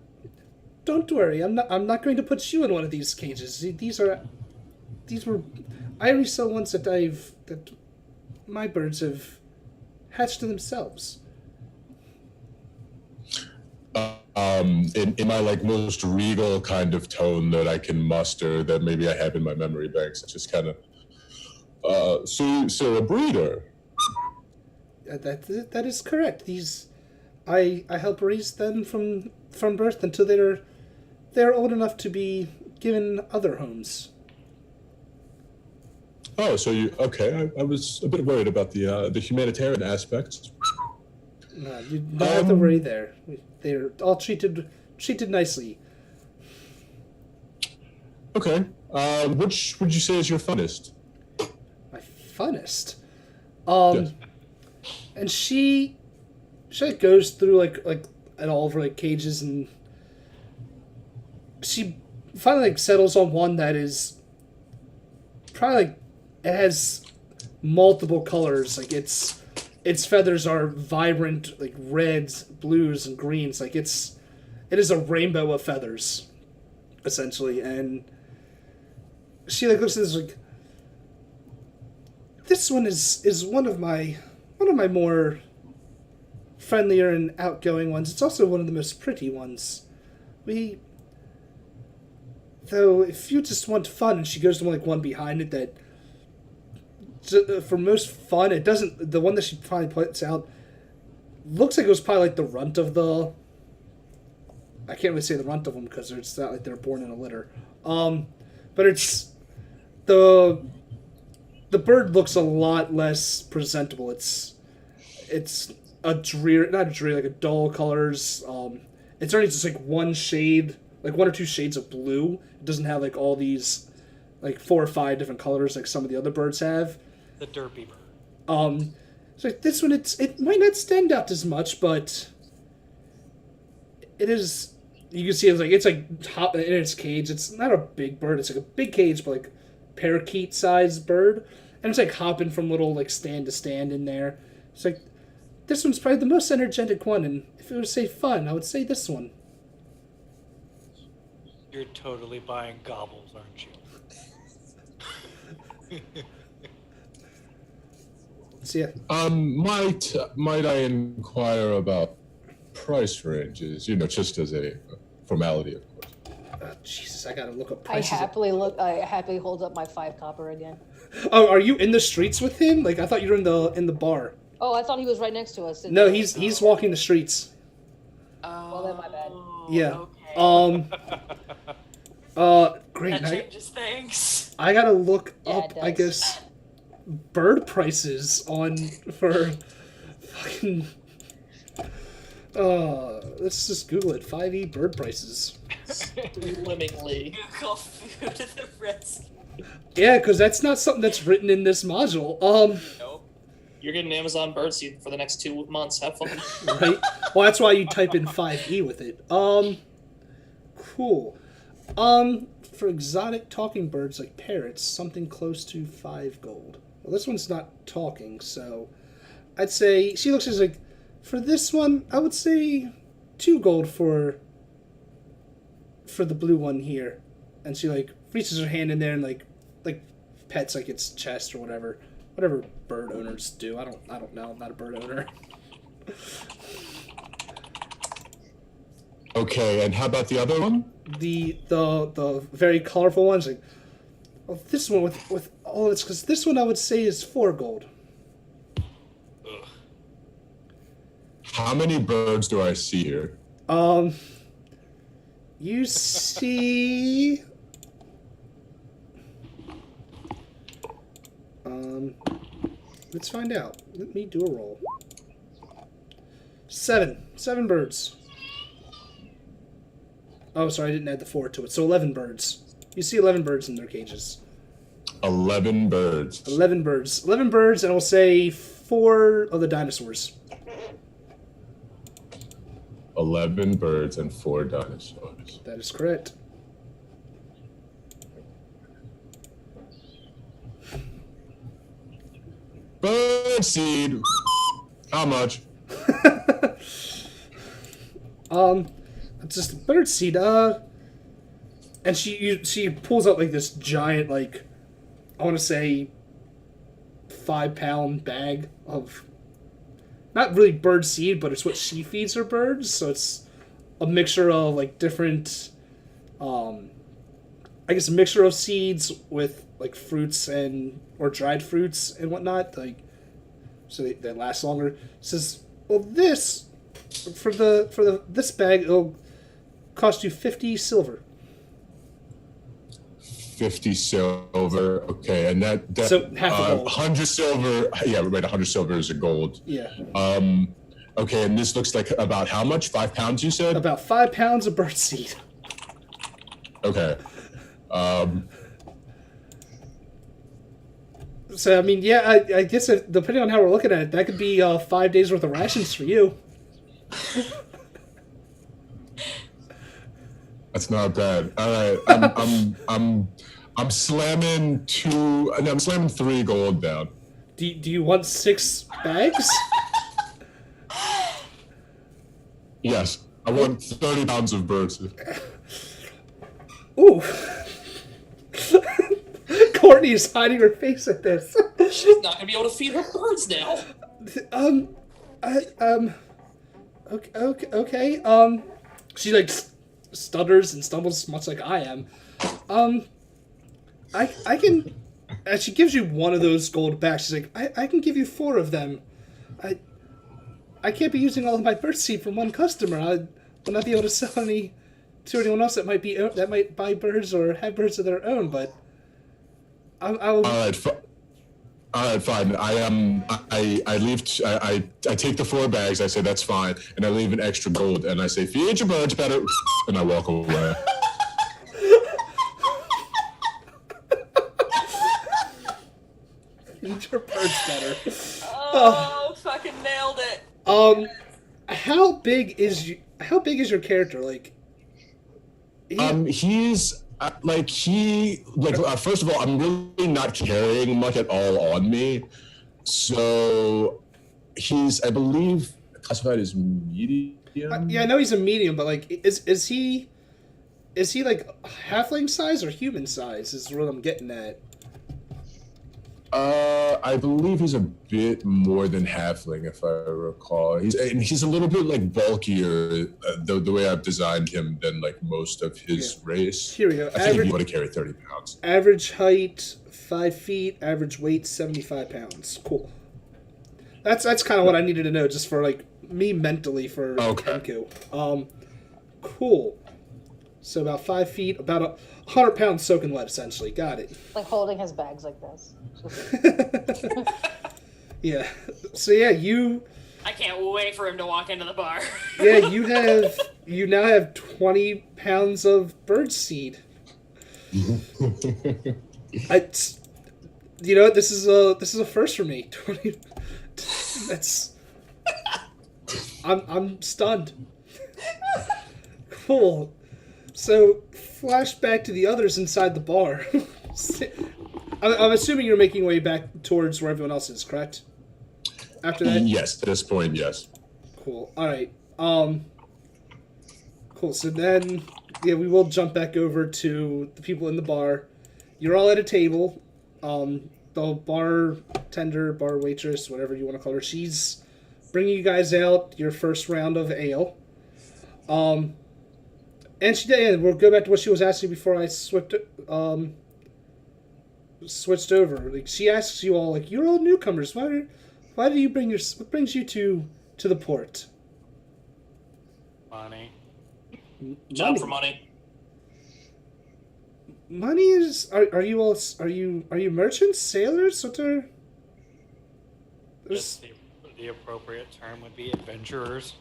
don't worry, I'm not going to put you in one of these cages. These were, I already saw ones that my birds have hatched to themselves. In my like most regal kind of tone that I can muster, that maybe I have in my memory banks, it's just kind of, so a breeder. That is correct. These, I help raise them from birth until they're old enough to be given other homes. Oh, so okay. I was a bit worried about the humanitarian aspects. No, you don't have to worry there. They're all treated nicely. Okay. Which would you say is your funnest? My funnest? Yes. And she like goes through like at all of her like cages, and she finally like settles on one that is probably like it has multiple colors. Like its feathers are vibrant, like reds, blues, and greens. Like it is a rainbow of feathers, essentially. And she like looks at this like, this one is one of my more friendlier and outgoing ones. It's also one of the most pretty ones. Though if you just want fun, and she goes to like one behind it that, for most fun, it doesn't. The one that she probably puts out looks like it was probably like the runt of the. I can't really say the runt of them because it's not like they're born in a litter. But it's the bird looks a lot less presentable. It's a like a dull colors. It's only just like one shade, like one or two shades of blue. It doesn't have like all these like 4 or 5 different colors, like some of the other birds have. The derpy bird. So this one, it might not stand out as much, but it is. You can see it's like hopping in its cage. It's not a big bird. It's like a big cage, but like parakeet-sized bird, and it's like hopping from little like stand to stand in there. It's like this one's probably the most energetic one, and if it were to say fun, I would say this one. You're totally buying gobbles, aren't you? So yeah. Might I inquire about price ranges? Just as a formality, of course. Jesus, I gotta look up I prices. happily hold up my 5 copper again. Oh, are you in the streets with him? Like I thought you were in the bar. Oh, I thought he was right next to us. No, he's walking the streets. Well, then my bad. Yeah. Okay. Great. That changes things. I gotta look Yeah, up, it I does. guess, bird prices for fucking. Let's just Google it. 5e bird prices. Swimmingly. Google food at the rest. Yeah, because that's not something that's written in this module. Nope. You're getting Amazon birdseed for the next 2 months. Have fun. Right? Well, that's why you type in 5e with it. Cool. For exotic talking birds like parrots, something close to 5 gold. Well, this one's not talking, so I'd say she looks as like for this one, I would say 2 gold for the blue one here, and she like reaches her hand in there and like pets like its chest or whatever bird owners do. I don't know. I'm not a bird owner. Okay, and how about the other one? The very colorful ones, like this one with all its, because this one I would say is 4 gold. How many birds do I see here? You see, let's find out. Let me do a roll. 7 birds. Oh, sorry, I didn't add the 4 to it. So 11 birds. You see 11 birds in their cages. 11 birds. 11 birds. 11 birds, and we'll say 4 of the dinosaurs. 11 birds and 4 dinosaurs. That is correct. Bird seed. How much? It's just a bird seed. And she pulls out like this giant, like, I want to say 5-pound bag of not really bird seed, but it's what she feeds her birds. So it's a mixture of like different, I guess a mixture of seeds with like fruits or dried fruits and whatnot, like so they last longer. It says, well, this for this bag it'll cost you 50 silver. 50 silver. Okay, and that So half a gold. 100 silver. Yeah, right. 100 silver is a gold. Yeah. Okay, and this looks like about how much? 5 pounds, you said? About 5 pounds of bird seed. Okay. So I mean, yeah, I guess depending on how we're looking at it, that could be 5 days worth of rations for you. That's not bad. All right, I'm slamming 3 gold down. Do you want 6 bags? Yes, I want 30 pounds of birds. Ooh. Courtney is hiding her face at this. She's not gonna be able to feed her birds now. Okay. She like stutters and stumbles much like I am. I can. And she gives you one of those gold back. She's like, I can give you 4 of them. I can't be using all of my bird seed from one customer. I will not be able to sell any to anyone else that might buy birds or have birds of their own. But I'll. All right, fine. I leave. I take the 4 bags. I say that's fine, and I leave an extra gold, and I say feed your birds better, and I walk away. Oh, fucking nailed it. How big is your character? Like, He's first of all, I'm really not carrying much at all on me, so he's, I believe, classified as medium. yeah, I know he's a medium, but like, is he like halfling size or human size? Is what I'm getting at. I believe he's a bit more than halfling, if I recall. He's a little bit like bulkier, the way I've designed him, than like most of his race. Here we go. I think he'd be able to carry 30 pounds. Average height 5 feet. Average weight 75 pounds. Cool. That's kind of what I needed to know, just for like me mentally for Kenku. Cool. So about 5 feet, about 100 pounds soaking wet, essentially. Got it. Like holding his bags like this. Yeah. So yeah, I can't wait for him to walk into the bar. yeah, you now have 20 pounds of bird seed. You know what? This is a first for me. 20. That's. I'm stunned. Cool. So, flashback to the others inside the bar. I'm assuming you're making your way back towards where everyone else is, correct? After that? Yes, at this point, yes. Cool. Alright. Cool. So then, yeah, we will jump back over to the people in the bar. You're all at a table. The bartender, bar waitress, whatever you want to call her, she's bringing you guys out your first round of ale. And she did. And we'll go back to what she was asking before I switched over. Like, she asks you all, like, you're all newcomers. Why do you bring what brings you to the port? Money. Job for money. Money is. Are you merchants, sailors? What are? Just the appropriate term would be adventurers.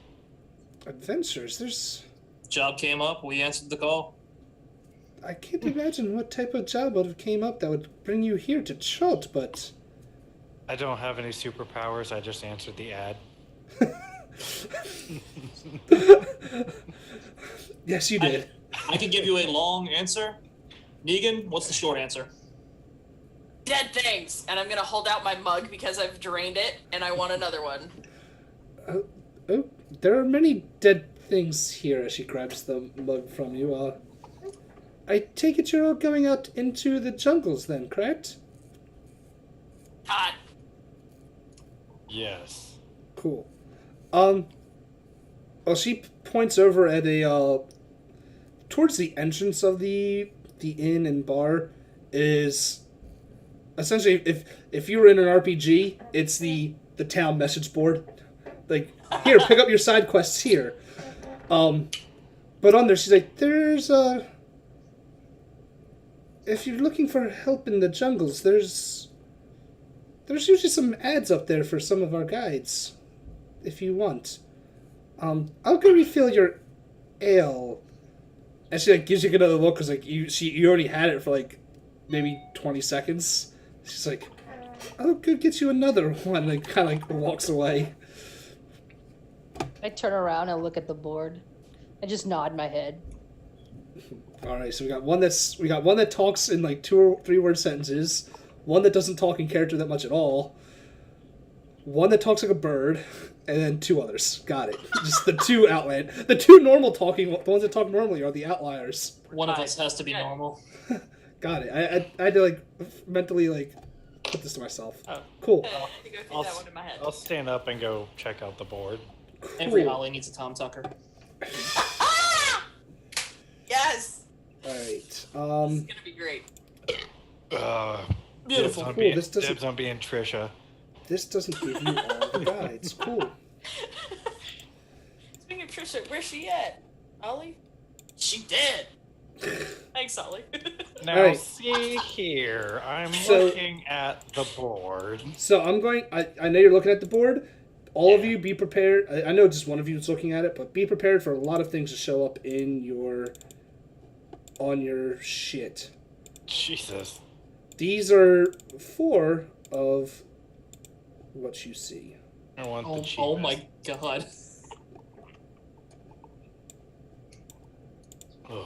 Adventures. There's. Job came up. We answered the call. I can't imagine what type of job would have came up that would bring you here to Chult, but. I don't have any superpowers. I just answered the ad. Yes, you did. I can give you a long answer. Negan, what's the short answer? Dead things, and I'm gonna hold out my mug because I've drained it, and I want another one. Oh, there are many dead things here. As she grabs the mug from you. I take it you're all going out into the jungles, then, correct? Hot. Yes. Cool. Well, she points over at towards the entrance of the inn and bar is essentially, if you were in an RPG, it's the town message board. Like, here, pick up your side quests here. But on there, she's like, there's if you're looking for help in the jungles, there's usually some ads up there for some of our guides, if you want. I'll go refill your ale. And she like gives you another look because like you already had it for like maybe 20 seconds. She's like, I'll go get you another one. Like kind of like walks away. I turn around and look at the board. I just nod my head. All right, so we got one that talks in like 2 or 3 word sentences, one that doesn't talk in character that much at all, one that talks like a bird, and then 2 others. Got it. Just the 2 outland. The 2 normal talking, the ones that talk normally are the outliers. One of us has to be normal. Got it. I had to like mentally like put this to myself. Oh. Cool. I had to go through that one in my head. I'll stand up and go check out the board. Cool. Every Ollie needs a Tom Tucker. Yes. All right. It's gonna be great. Beautiful. Dibs on, Cool, this doesn't- dibs on being Trisha. This doesn't give you all the guides. Cool. Speaking of Trisha, where's she at? Ollie? She dead. Thanks, Ollie. Now, Alright. see here. I'm So- looking at the board. So I'm going. I know you're looking at the board. All of you be prepared. I know just one of you is looking at it, but be prepared for a lot of things to show up on your shit. Jesus. These are 4 of what you see. I want the cheapest. Oh my god. Ugh.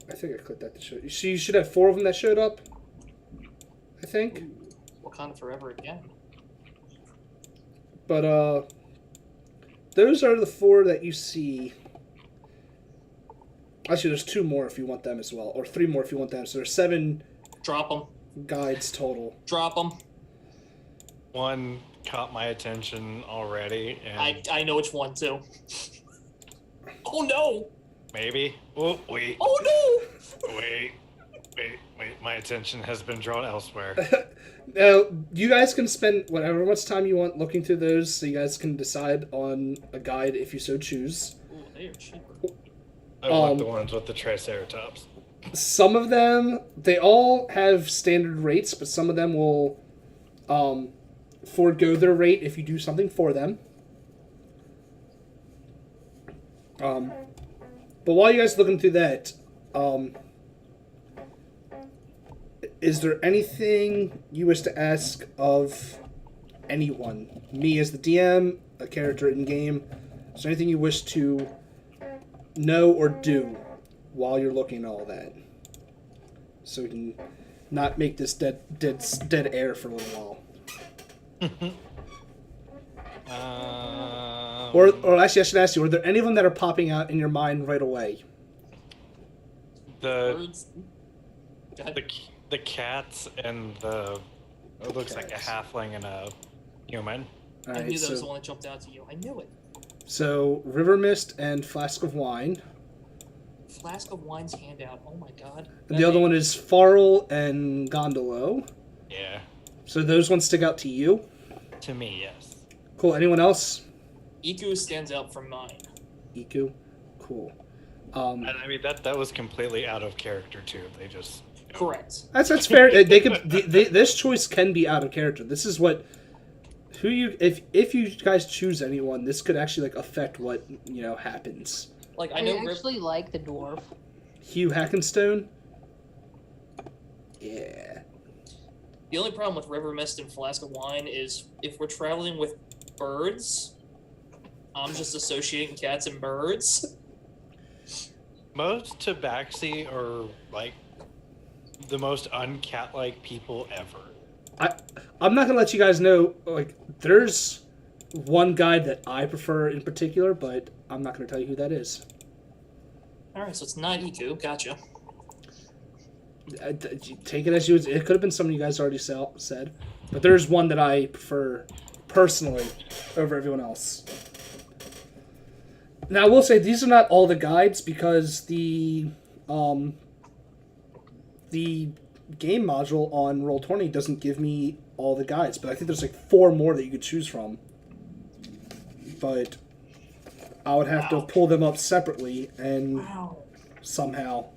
I think I clicked that to show you. So you should have 4 of them that showed up. I think. Wakanda forever again. But those are the 4 that you see. Actually, there's 2 more if you want them as well, or 3 more if you want them. So there's 7 Drop them. guides total. Drop them. One caught my attention already, and I know which one too. Oh no! maybe. Oh wait, Oh wait. My attention has been drawn elsewhere. Now, you guys can spend whatever much time you want looking through those, so you guys can decide on a guide if you so choose. no! Ooh, they are cheaper. I want the ones with the Triceratops. Some of them, they all have standard rates, but some of them will forego their rate if you do something for them. But while you guys are looking through that, is there anything you wish to ask of anyone? Me as the DM, a character in game. Is there anything you wish to know or do while you're looking at all that? So we can not make this dead air for a little while. Or actually, I should ask you: are there any of them that are popping out in your mind right away? The Birds. Go ahead. the cats and the it looks like a halfling and a human. All I right, knew that was the so, one that jumped out to you. I knew it. so River Mist and Flask of Wine. Flask of Wine's handout. Oh my god. And the other one is Farrell and Gondolo. Yeah, So those ones stick out to you. to me, yes. Cool. Anyone else? Iku stands out from mine. Iku. Cool. And I mean that was completely out of character too. They just Correct. That's fair. They could. This choice can be out of character. This is what. Who you if you guys choose anyone, this could actually like affect what happens. Like I I know actually like the dwarf. Hugh Hackenstone. Yeah. the only problem with River Mist and Flask of Wine is if we're traveling with birds, I'm just associating cats and birds. most tabaxi are like the most uncat-like people ever. I'm not gonna let you guys know. Like, there's one guide that I prefer in particular, but I'm not gonna tell you who that is. Alright, so it's not Iku. Gotcha. Take it as you. It could have been something you guys already said, but there's one that I prefer personally over everyone else. Now, I will say these are not all the guides because the game module on Roll20 doesn't give me all the guides, but I think there's like 4 more that you could choose from. But I would have to pull them up separately and somehow.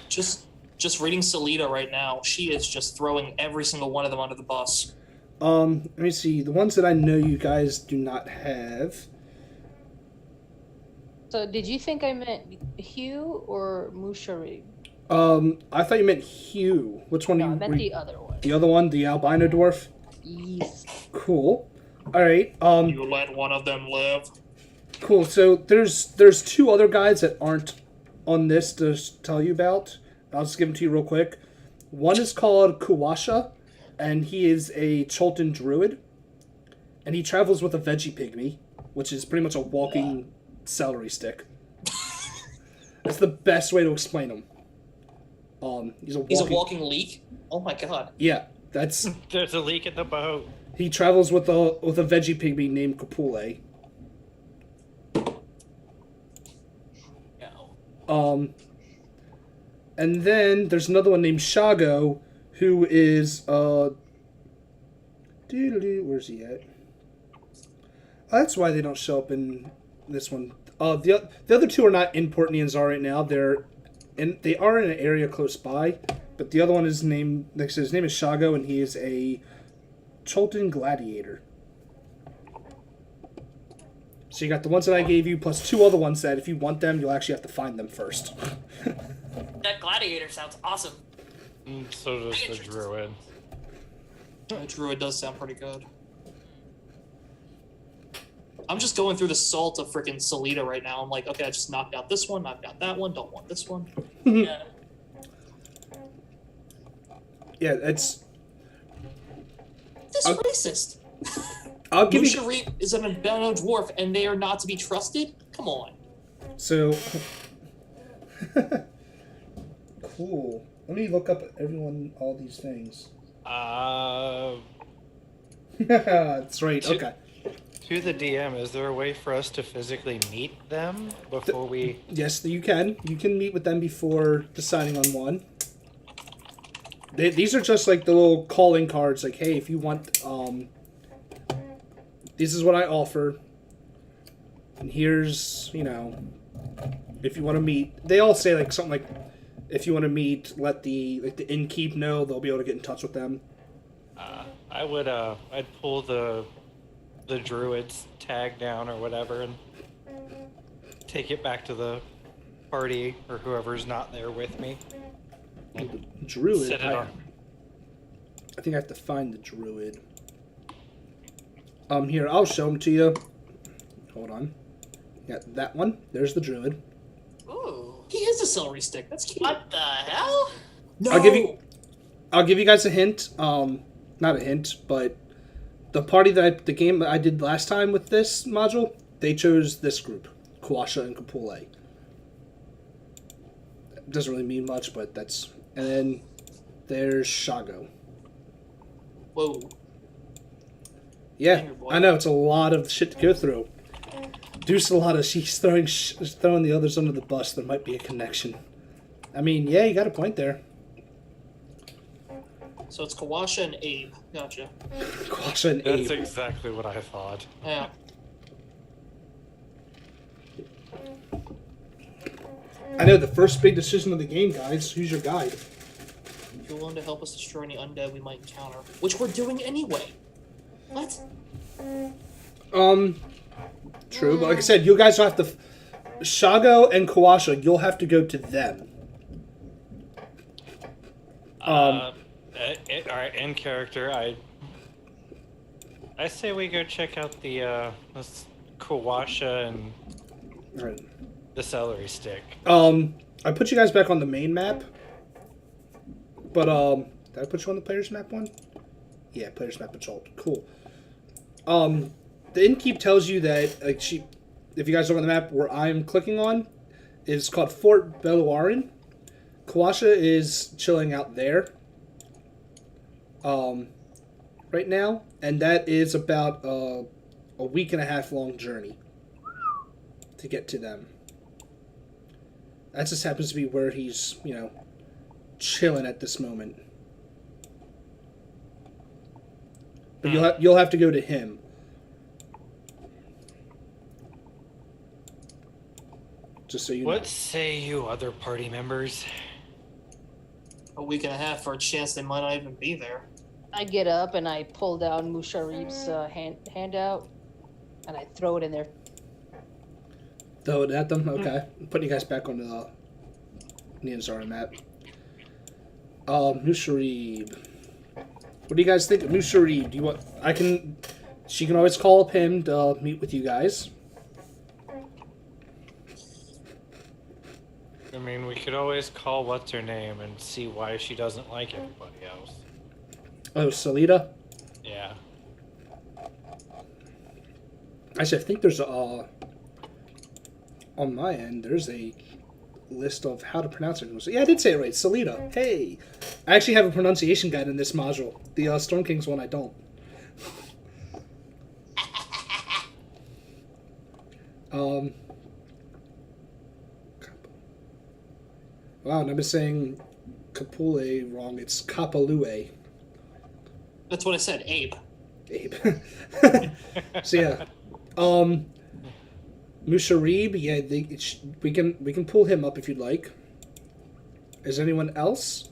Just reading Salida right now, she is just throwing every single one of them under the bus. Let me see. The ones that I know you guys do not have. So did you think I meant Hugh or Musharig? I thought you meant Hugh. Which one? No, I you meant the other one. The other one, the albino dwarf. Yes. Cool. All right. You let one of them live. Cool. So there's 2 other guides that aren't on this to tell you about. I'll just give them to you real quick. One is called Kuwasha, and he is a Cholton druid, and he travels with a veggie pygmy, which is pretty much a walking celery stick. That's the best way to explain him. He's a walking leak. Oh my god. Yeah, that's. There's a leak in the boat. He travels with a veggie pygmy named Kapule. No. And then there's another one named Shago, who is where's he at? That's why they don't show up in this one. The other 2 are not in Port Nianzar right now. They are in an area close by, but the other one is named. His name is Shago, and he is a Cholton gladiator. So you got the ones that I gave you, plus 2 other ones that if you want them, you'll actually have to find them first. That gladiator sounds awesome. So does the druid. The druid does sound pretty good. I'm just going through the salt of freaking Solita right now. I'm like, okay, I just knocked out this one, knocked out that one, don't want this one. Yeah. Yeah, it's. This racist. I'll give Musha you. Reap is an albino dwarf, and they are not to be trusted? Come on. So. Cool. Let me look up all these things. That's right. Okay. To the DM, is there a way for us to physically meet them before we... Yes, you can. You can meet with them before deciding on one. These are just like the little calling cards. Like, hey, if you want, this is what I offer. And here's, if you want to meet. They all say like something like, if you want to meet, let the innkeep know. They'll be able to get in touch with them. I'd pull the druid's tag down or whatever and take it back to the party or whoever's not there with me. Druid. Set it on. I think I have to find the druid. Here, I'll show them to you. Hold on. Yeah, that one. There's the druid. Ooh. He is a celery stick. That's cute. What the hell? No! I'll give you guys a hint. Not a hint, but the game that I did last time with this module, they chose this group, Kawasha and Kapule. Doesn't really mean much, but that's. And then there's Shago. Whoa. Yeah, Finger boy. I know it's a lot of shit to go through. Deuce a lot of she's throwing the others under the bus. There might be a connection. I mean, yeah, you got a point there. So it's Kawasha and Abe. Gotcha. Kawasha and That's Abe. exactly what I thought. Yeah. I know the first big decision of the game, guys. Who's your guide? If you're willing to help us destroy any undead we might encounter, which we're doing anyway. What? True, but like I said, you guys will have to. Shago and Kawasha, you'll have to go to them. All right, in character, I say we go check out the this Kawasha and Right. the celery stick. I put you guys back on the main map, but did I put you on the players map one? Yeah, players map Alt. Cool. The innkeep tells you that if you guys look on the map where I'm clicking on, it's called Fort Beluarin. Kawasha is chilling out there. Right now, and that is about a week and a half long journey to get to them. That just happens to be where he's, chilling at this moment. But you'll have to go to him. Just so you know. What say you, other party members? A week and a half for a chance they might not even be there. I get up and I pull down Musharif's handout and I throw it in there. Throw it at them? Okay. I'm putting you guys back on the Nianzara map. Musharib. What do you guys think of Musharib? Do you want... She can always call up him to meet with you guys. I mean, we could always call what's her name and see why she doesn't like everybody else. Oh, Salida? Yeah. Actually, I think there's on my end, there's a list of how to pronounce it. Yeah, I did say it right. Salida. Hey! I actually have a pronunciation guide in this module. The Storm King's one I don't. Wow, and I've been saying Kapule wrong. It's Kapalue. That's what I said, Abe. Abe. So yeah, Musharib. Yeah, we can pull him up if you'd like. Is anyone else?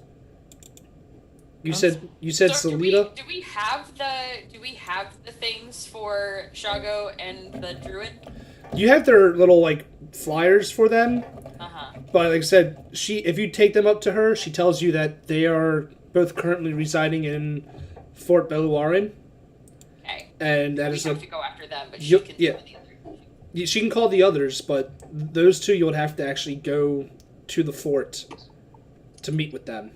You said So Salida. do we have the things for Shago and the druid? You have their little flyers for them. Uh-huh. But like I said, if you take them up to her, she tells you that they are both currently residing in Fort Beluarin. Okay. And that We is have to go after them, but she Yep, can yeah. do the others. She can call the others, but those two you would have to actually go to the fort to meet with them.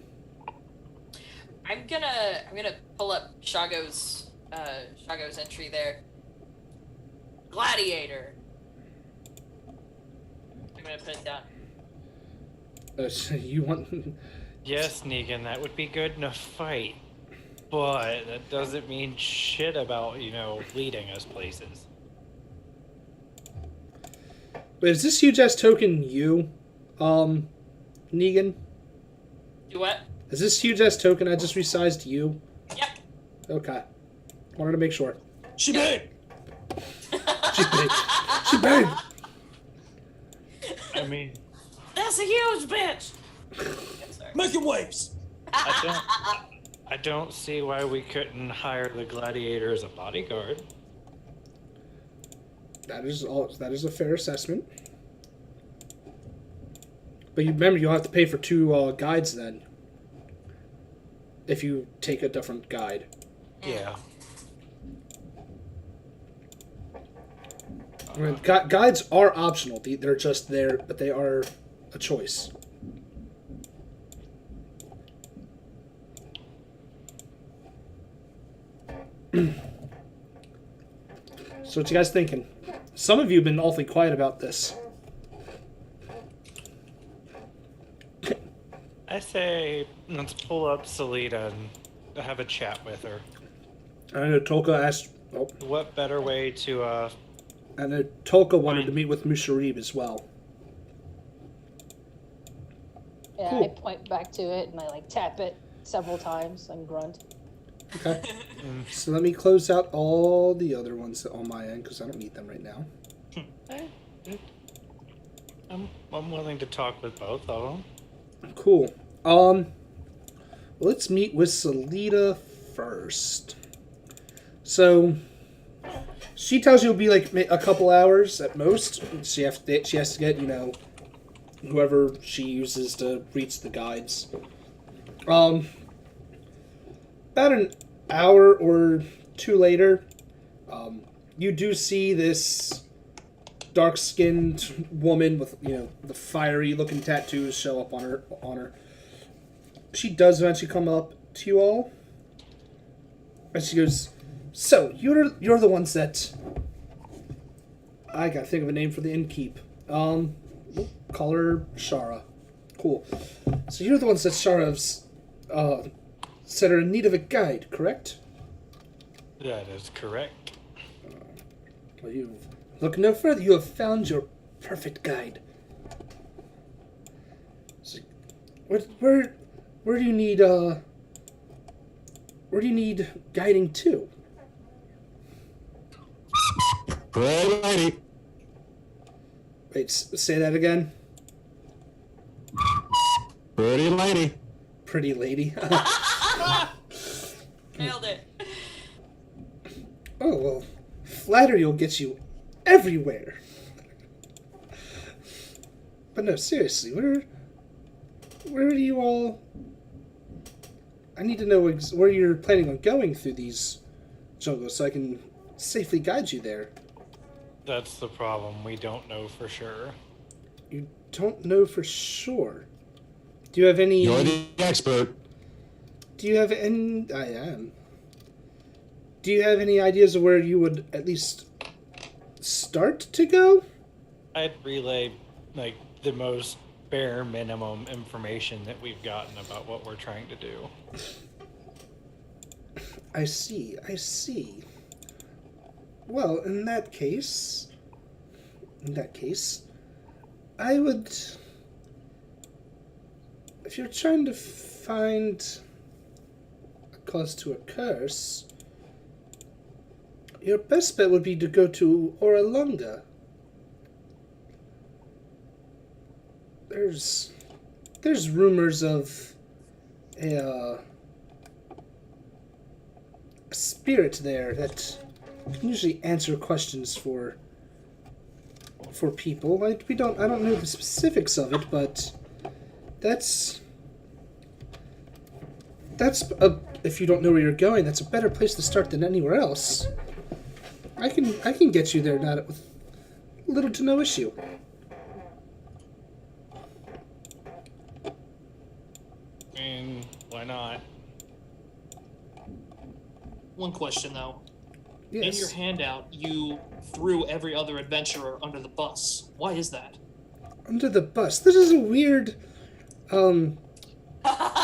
I'm gonna pull up Shago's entry there. Gladiator. I'm gonna put it down. So you want? Yes, Negan, that would be good in a fight. But that doesn't mean shit about, leading us places. Wait, is this huge ass token you, Negan? Do what? Is this huge ass token I just resized you? Yep. Okay. Wanted to make sure. She big. She big. She big. I mean, That's a huge bitch. I'm sorry. Making waves. I don't see why we couldn't hire the gladiator as a bodyguard. That is a fair assessment. But you remember, you'll have to pay for 2 guides then. If you take a different guide. Yeah. I mean, guides are optional. They're just there, but they are a choice. So what you guys thinking? Some of you have been awfully quiet about this. I say let's pull up Salida and have a chat with her. I know Tolka asked. Oh, What better way to I know Tolka wanted to meet with Musharib as well. Yeah, Cool. I point back to it and I tap it several times and grunt. Okay. So let me close out all the other ones on my end because I don't need them right now. I'm willing to talk with both of them. Cool. Let's meet with Salida first. So she tells you it'll be like a couple hours at most. She has to get whoever she uses to reach the guides. About an hour or 2 later, you do see this dark-skinned woman with the fiery-looking tattoos show up on her. She does eventually come up to you all, and she goes, "So you're the ones that I gotta think of a name for the innkeep. We'll call her Shara. Cool. So you're the ones that Shara's said are in need of a guide, correct? That is correct. Well, you look no further. You have found your perfect guide. So, where do you need guiding to? Pretty lady. Wait, say that again. Pretty lady. Pretty lady. Nailed it. Oh well, flattery will get you everywhere. But no, seriously, where do you all? I need to know where you're planning on going through these jungles so I can safely guide you there. That's the problem. We don't know for sure. You don't know for sure. Do you have any? You're the expert. Do you have any? I am. Do you have any ideas of where you would at least start to go? I'd relay the most bare minimum information that we've gotten about what we're trying to do. I see. Well, in that case, I would. If you're trying to find a cause to a curse, your best bet would be to go to Oralunga. There's rumors of a spirit there that can usually answer questions for people. I don't know the specifics of it, but that's if you don't know where you're going, that's a better place to start than anywhere else. I can get you there, not with little to no issue. I mean, why not? One question though. In Yes. your handout, you threw every other adventurer under the bus. Why is that? Under the bus. This is a weird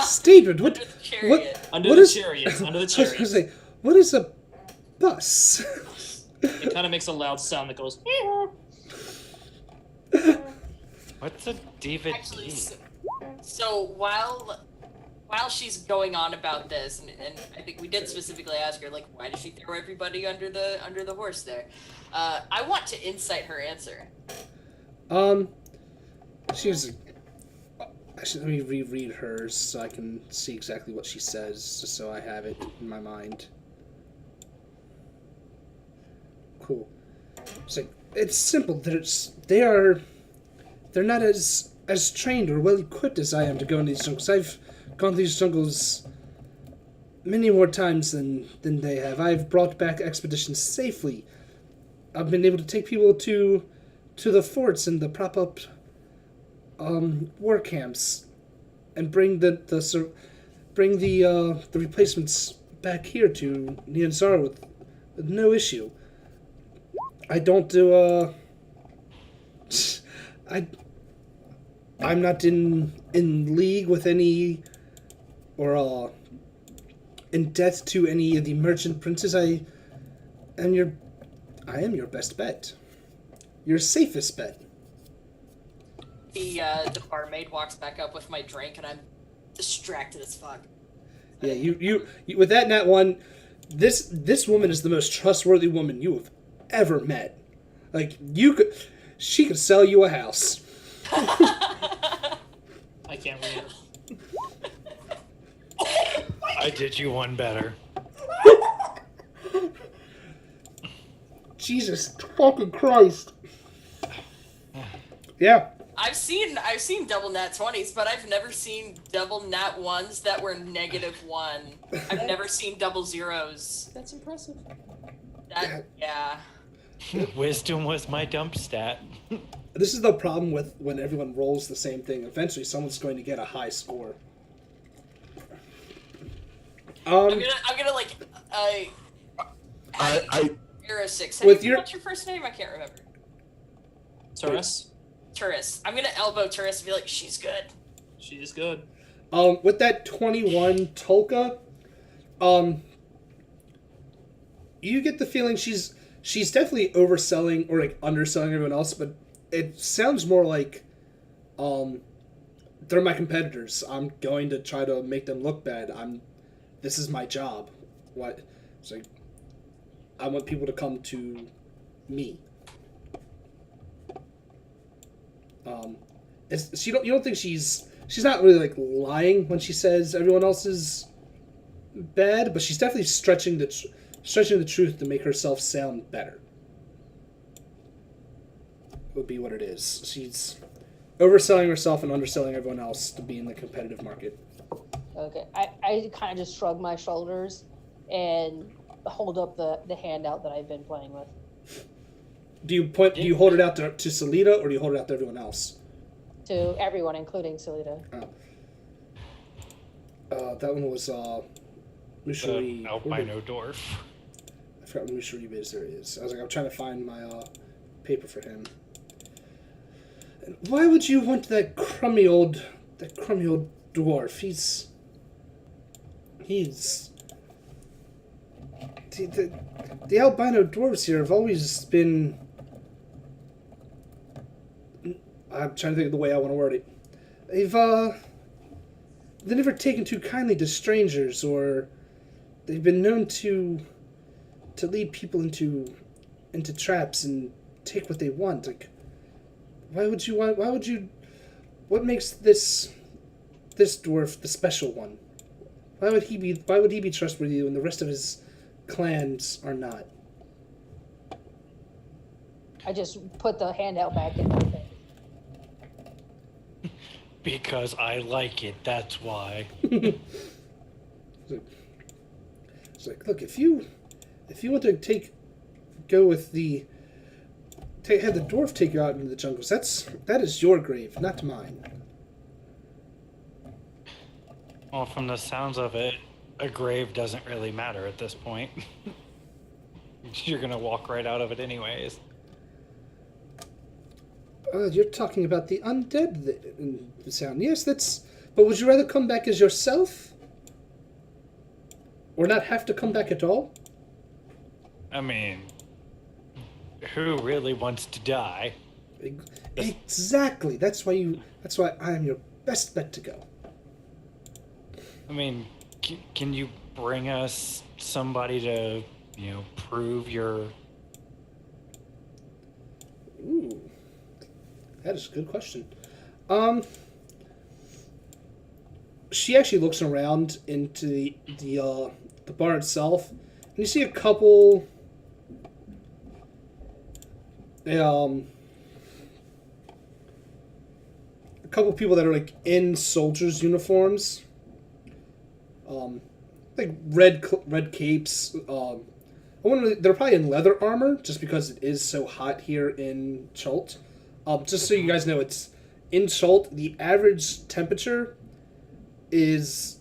statement. What? Under the chariot. Under what the is- chariots. Under the I was gonna chariots. say, what is a bus? It kind of makes a loud sound that goes. What's a DVD? Actually, so while she's going on about this, and I think we did specifically ask her, like, why did she throw everybody under the horse there? I want to incite her answer. She was. Actually, let me reread hers so I can see exactly what she says, just so I have it in my mind. Cool. It's simple. They're not as trained or well equipped as I am to go in these jungles. I've gone to these jungles many more times than they have. I've brought back expeditions safely. I've been able to take people to the forts and the prop up war camps, and bring the replacements back here to Nianzara with no issue. I don't do I'm not in league with any, or in debt to any of the merchant princes. I am your best bet. Your safest bet. The barmaid walks back up with my drink, and I'm distracted as fuck. Yeah, you with that nat one, this woman is the most trustworthy woman you have ever met. Like, she could sell you a house. I can't read it. I did you one better. Jesus fucking Christ. Yeah. I've seen double nat 20s, but I've never seen double nat 1s that were -1. I've never seen double zeros. That's impressive. Yeah. Wisdom was my dump stat. This is the problem with when everyone rolls the same thing. Eventually, someone's going to get a high score. I'm gonna like I Hero 6. With What's your first name? I can't remember. Taurus, Turris. I'm gonna elbow Turris and be like, she's good. she is good. with that 21 Tolka, you get the feeling she's definitely overselling or like underselling everyone else, but it sounds more like they're my competitors. I'm going to try to make them look bad. This is my job. What? It's like, I want people to come to me. You don't think she's not really like lying when she says everyone else is bad, but she's definitely stretching the truth to make herself sound better. Would be what it is. She's overselling herself and underselling everyone else to be in the competitive market. Okay, I kind of just shrug my shoulders and hold up the handout that I've been playing with. Do you hold it out to Salita, or do you hold it out to everyone else? To everyone, including Salita. That one was Mushuri. Albino dwarf. I forgot what Mushuri is. There he is. I was like, I'm trying to find my paper for him. And why would you want that crummy old dwarf? He's the albino dwarves here have always been. I'm trying to think of the way I want to word it. They've never taken too kindly to strangers, or they've been known to lead people into traps and take what they want. Like, what makes this dwarf the special one? Why would he be trustworthy when the rest of his clans are not? I just put the handout back in my face. Because I like it, that's why. It's like, look, if you want to go with the have the dwarf take you out into the jungles. That is your grave, not mine. Well, from the sounds of it, a grave doesn't really matter at this point. You're gonna walk right out of it anyways. You're talking about the undead sound. Yes, that's... But would you rather come back as yourself? Or not have to come back at all? I mean, who really wants to die? Exactly. That's why I am your best bet to go. I mean, can you bring us somebody to, prove your... Ooh. That is a good question. She actually looks around into the bar itself, and you see a couple people that are like in soldiers' uniforms, like red capes. They're probably in leather armor just because it is so hot here in Chult. Just so you guys know, it's in Chult. The average temperature is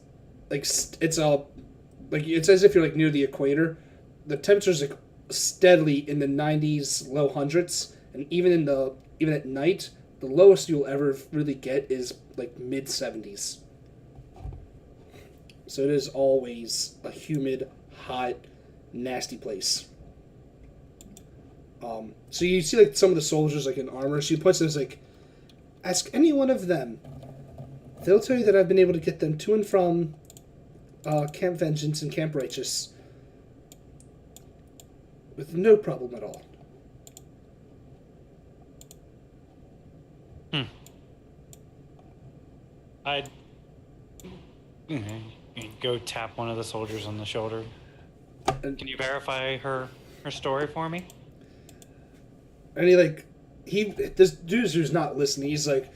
it's as if you're like near the equator. The temperature's like steadily in the 90s, low hundreds, and even at night, the lowest you'll ever really get is like mid 70s. So it is always a humid, hot, nasty place. So you see like some of the soldiers like in armor. She points to us like, ask any one of them. They'll tell you that I've been able to get them to and from Camp Vengeance and Camp Righteous with no problem at all. I'd go tap one of the soldiers on the shoulder. Can you verify her story for me? And this dude who's not listening, he's like,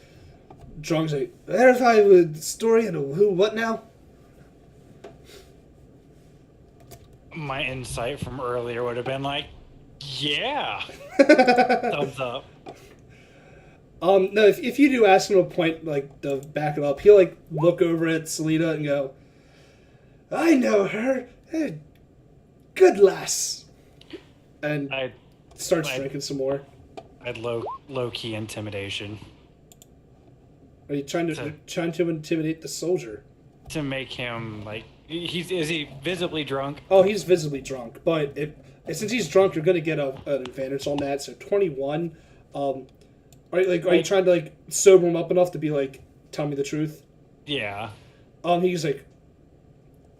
drunk, like, verify the story and who, what now? My insight from earlier would have been like, yeah. Thumbs up. No, if you do ask him to point, like, to back it up, he'll, like, look over at Selita and go, I know her. Good lass. And starts drinking some more. I'd low-key intimidation. Are you trying to intimidate the soldier? To make him, like, is he visibly drunk? Oh, he's visibly drunk, but since he's drunk, you're going to get an advantage on that, so 21. Are you trying to, like, sober him up enough to be like, tell me the truth? Yeah. He's like,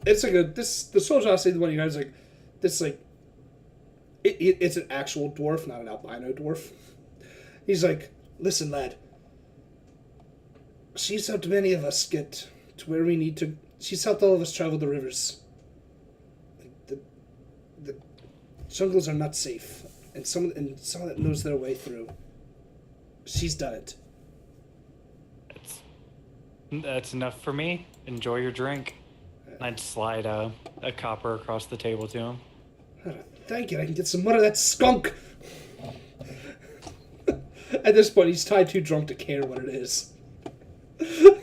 it's like the soldier, I'll say the one you guys, like, this, like, it's an actual dwarf, not an albino dwarf. He's like, listen, lad, she's helped many of us get to where we need to, she's helped all of us travel the rivers. The jungles are not safe, and someone that knows their way through. She's done it. That's enough for me. Enjoy your drink. I'd slide a copper across the table to him. Thank you. I can get some more of that skunk. At this point, he's too drunk to care what it is. My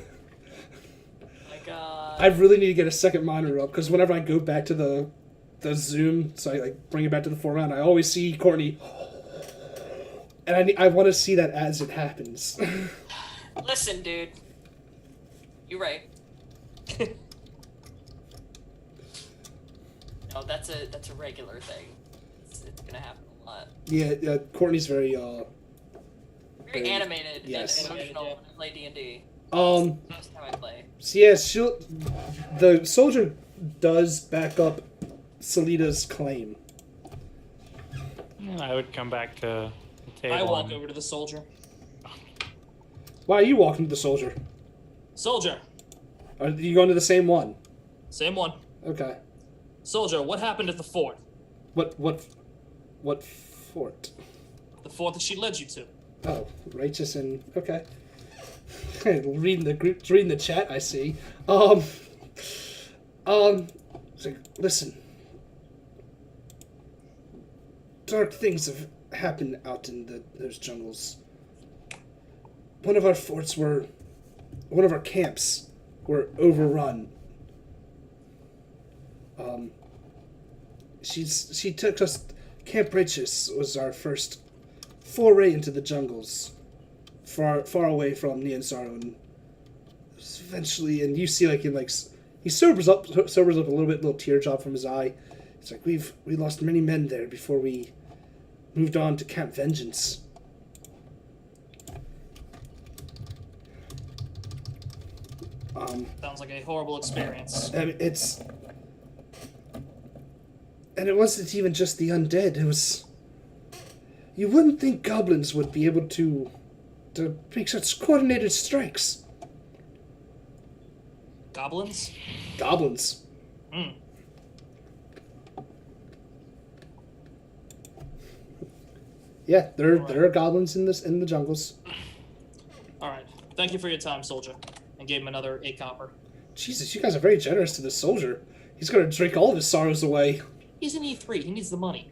God. I really need to get a second monitor up because whenever I go back to the Zoom, so I like bring it back to the foreground, I always see Courtney. And I want to see that as it happens. Listen, dude. You're right. No, that's a regular thing. It's gonna happen a lot. Yeah, Courtney's very Very animated yes. and emotional when I play D&D. Most time I play. So yeah, the soldier does back up Selita's claim. I would come back to the table. I walk over to the soldier. Why are you walking to the soldier? Soldier, Are you going to the same one? same one. Okay. Soldier, what happened at the fort? What fort? The fort that she led you to. Oh, righteous and okay. reading the chat, I see. It's like, listen. Dark things have happened out in those jungles. One of our camps were overrun. She took us. Camp Righteous was our first foray into the jungles, far away from Nianzaro, and eventually, and you see he sobers up a little bit, little teardrop from his eye. It's like we lost many men there before we moved on to Camp Vengeance. Sounds like a horrible experience. I mean, and it wasn't even just the undead. It was. You wouldn't think goblins would be able to make such coordinated strikes. Goblins? Goblins. Hmm. Yeah, there are goblins in the jungles. All right. Thank you for your time, soldier. And gave him another 8 copper. Jesus, you guys are very generous to this soldier. He's gonna drink all of his sorrows away. He's an E3. He needs the money.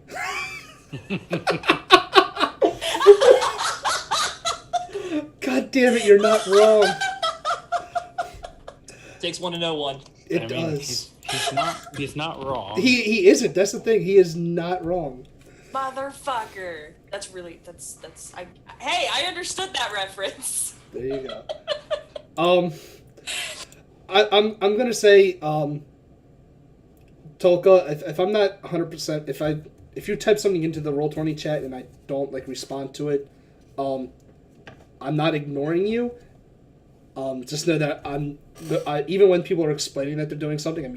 God damn it, you're not wrong. Takes one to know one. It I mean, does. he's not wrong. He isn't. That's the thing. He is not wrong. Motherfucker. Hey, I understood that reference. There you go. I'm gonna say, Tolka, if I'm not 100%, if you type something into the Roll20 chat and I don't respond to it, I'm not ignoring you. Just know that even when people are explaining that they're doing something, I'm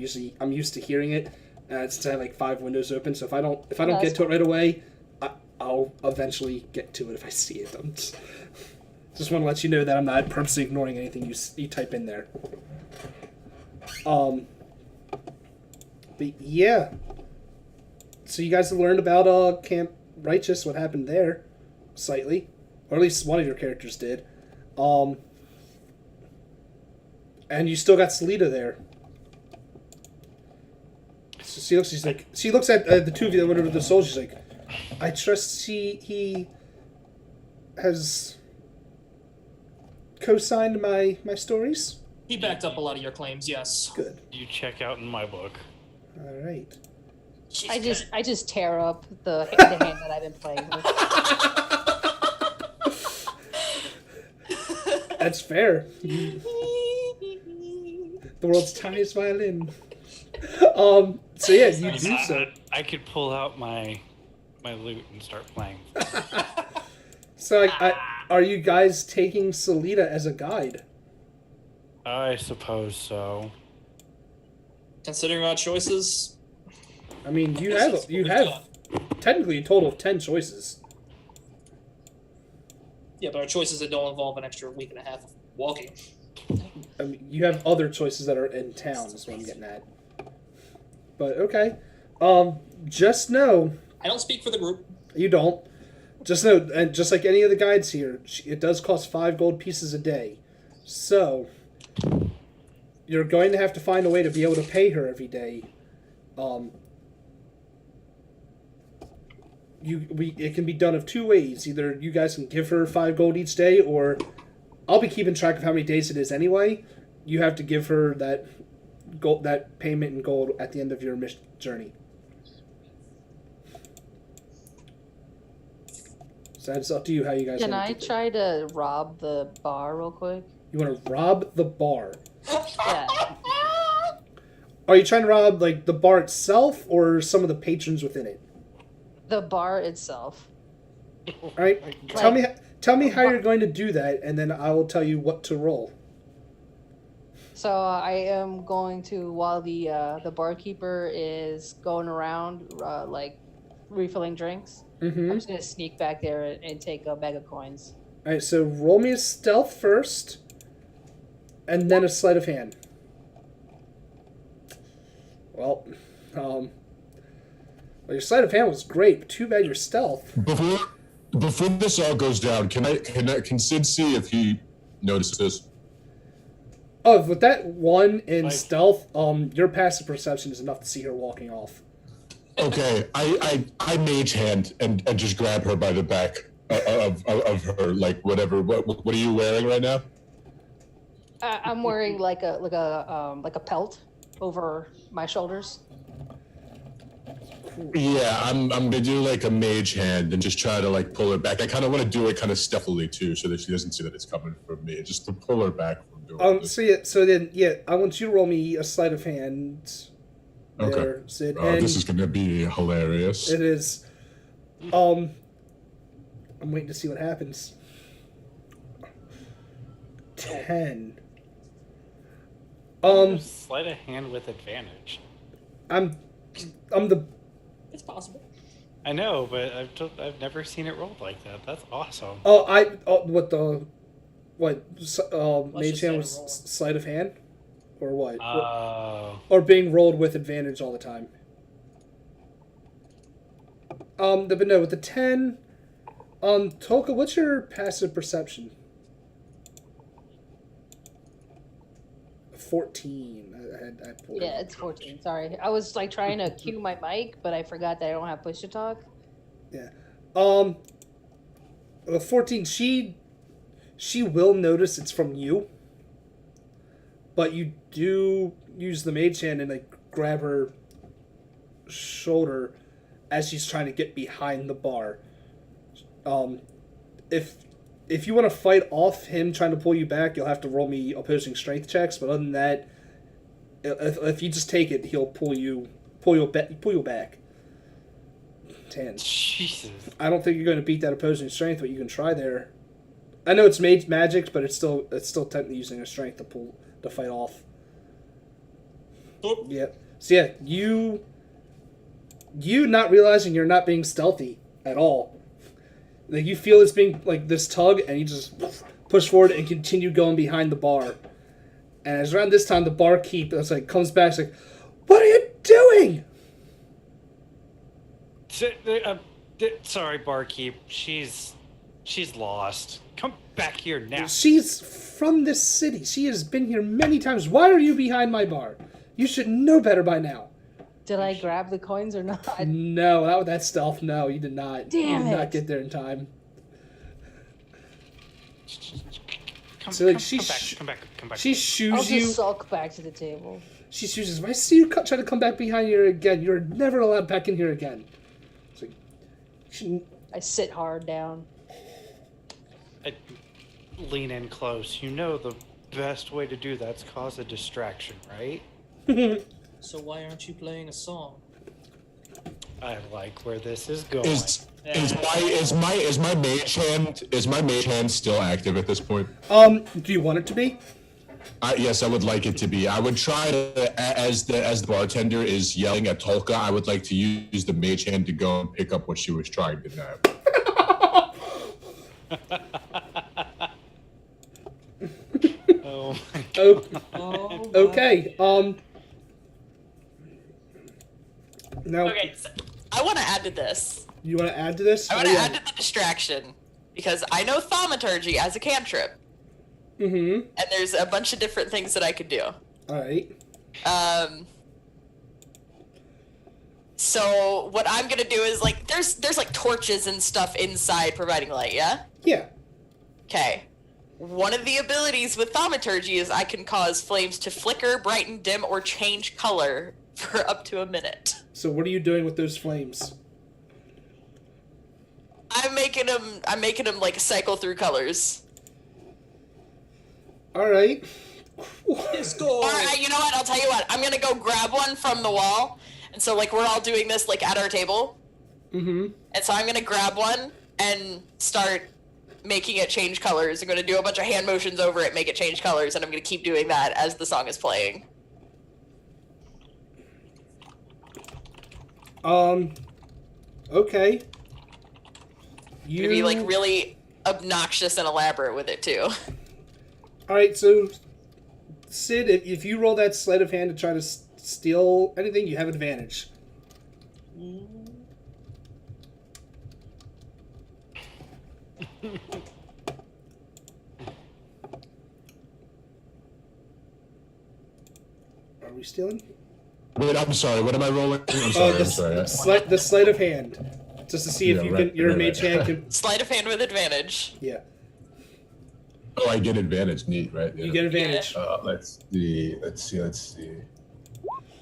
used to hearing it. Since I have 5 windows open, so if I don't get to it right away, I'll eventually get to it if I see it. I'm just want to let you know that I'm not purposely ignoring anything you type in there. But yeah. So you guys have learned about Camp Righteous, what happened there, slightly, or at least one of your characters did. And you still got Salida there. So she looks at the two of you that went over to the soldier. She's like, I trust he has co-signed my stories. He backed up a lot of your claims, yes. Good. You check out in my book. All right. I just tear up the hand that I've been playing with. That's fair. The world's tiniest violin. So yeah, you do so. I could pull out my lute and start playing. So are you guys taking Salida as a guide? I suppose so. Considering our choices, I mean, you This have is what we've technically a total of 10 choices. yeah, but our choices that don't involve an extra week and a half of walking. I mean, you have other choices that are in town, is what I'm getting at. But okay. Just know, I don't speak for the group. you don't. Just know, and just like any of the guides here, it does cost 5 gold pieces a day. So, you're going to have to find a way to be able to pay her every day. It can be done of 2 ways. Either you guys can give her 5 gold each day, or I'll be keeping track of how many days it is anyway. You have to give her that payment in gold at the end of your journey. So it's up to you how you guys Can want I to do it. try to rob the bar real quick? You want to rob the bar. Yeah. Are you trying to rob the bar itself or some of the patrons within it? The bar itself. All right. Tell me how you're going to do that, and then I will tell you what to roll. So I am going to, while the barkeeper is going around refilling drinks, Mm-hmm. I'm just gonna sneak back there and take a bag of coins. All right. So roll me a stealth first, and then a sleight of hand. Well, your sleight of hand was great, but too bad your stealth. Before this all goes down, can Sid see if he notices this? Oh, with that 1 in Like- stealth, your passive perception is enough to see her walking off. Okay, I mage hand and just grab her by the back of her, like whatever. What are you wearing right now? I'm wearing like a pelt over my shoulders. Yeah, I'm gonna do like a mage hand and just try to like pull her back. I kind of want to do it kind of stealthily too, so that she doesn't see that it's coming from me. Just to pull her back from doing this. So I want you to roll me a sleight of hand. There, Okay. Sid. This is gonna be hilarious. It is. I'm waiting to see what happens. 10. Sleight of hand with advantage. I'm the. It's possible. I know, but I've never seen it rolled like that. That's awesome. Mage just hand say was roll. sleight of hand, or what? Oh. Or being rolled with advantage all the time. But no, with the 10. Tolka, what's your passive perception? 14. I pulled Yeah, it's 14. Sorry, I was like trying to cue my mic, but I forgot that I don't have push to talk. Yeah. 14. She will notice it's from you, but you do use the mage hand and like grab her shoulder as she's trying to get behind the bar. If you want to fight off him trying to pull you back, you'll have to roll me opposing strength checks. But other than that, if you just take it, he'll pull you back. 10. Jesus. I don't think you're going to beat that opposing strength, but you can try there. I know it's magic, but it's still technically using a strength to fight off. Oop. Yeah. So yeah, you not realizing you're not being stealthy at all. Like you feel it's being like this tug, and you just push forward and continue going behind the bar. And as around this time, the barkeep comes back, it's like, "What are you doing?" Sorry, barkeep. She's lost. Come back here now. She's from this city. She has been here many times. Why are you behind my bar? You should know better by now. Did I grab the coins or not? No, not with that stealth. No, you did not. Damn you did not it. get there in time. Come, So, like, come back. She I'll shoos just you. sulk back to the table. She shoos you. If I see you try to come back behind here again, you're never allowed back in here again. It's like, I sit hard down. I lean in close. You know the best way to do that's cause a distraction, right? So why aren't you playing a song? I like where this is going. Is my mage hand still active at this point? do you want it to be? Yes, I would like it to be. I would try to, as the bartender is yelling at Tolka, I would like to use the mage hand to go and pick up what she was trying to nab. Oh my Oh, okay. Now, Okay, so I want to add to this. you want to add to this? I want to add to the distraction because I know thaumaturgy as a cantrip, Mm-hmm. and there's a bunch of different things that I could do. All right. So what I'm gonna do is like there's like torches and stuff inside providing light. Yeah. Yeah. Okay. One of the abilities with thaumaturgy is I can cause flames to flicker, brighten, dim, or change color for up to a minute. So what are you doing with those flames? I'm making them like cycle through colors. All right. Let's go. All right, you know what? I'll tell you what. I'm gonna go grab one from the wall, and so like we're all doing this like at our table. Mm-hmm. And so I'm gonna grab one and start making it change colors. I'm gonna do a bunch of hand motions over it, make it change colors, and I'm gonna keep doing that as the song is playing. Okay. I'm gonna be like really obnoxious and elaborate with it too. All right, so Sid, if you roll that sleight of hand to try to steal anything, you have advantage. Are we stealing? Wait, I'm sorry. What am I rolling? I'm sorry. I'm sorry. The sleight of hand, just to see if Yeah, you right, can. Your right, mage right. hand can. Sleight of hand with advantage. Yeah, Oh, I get advantage. Neat, right? Yeah. you get advantage. Let's see.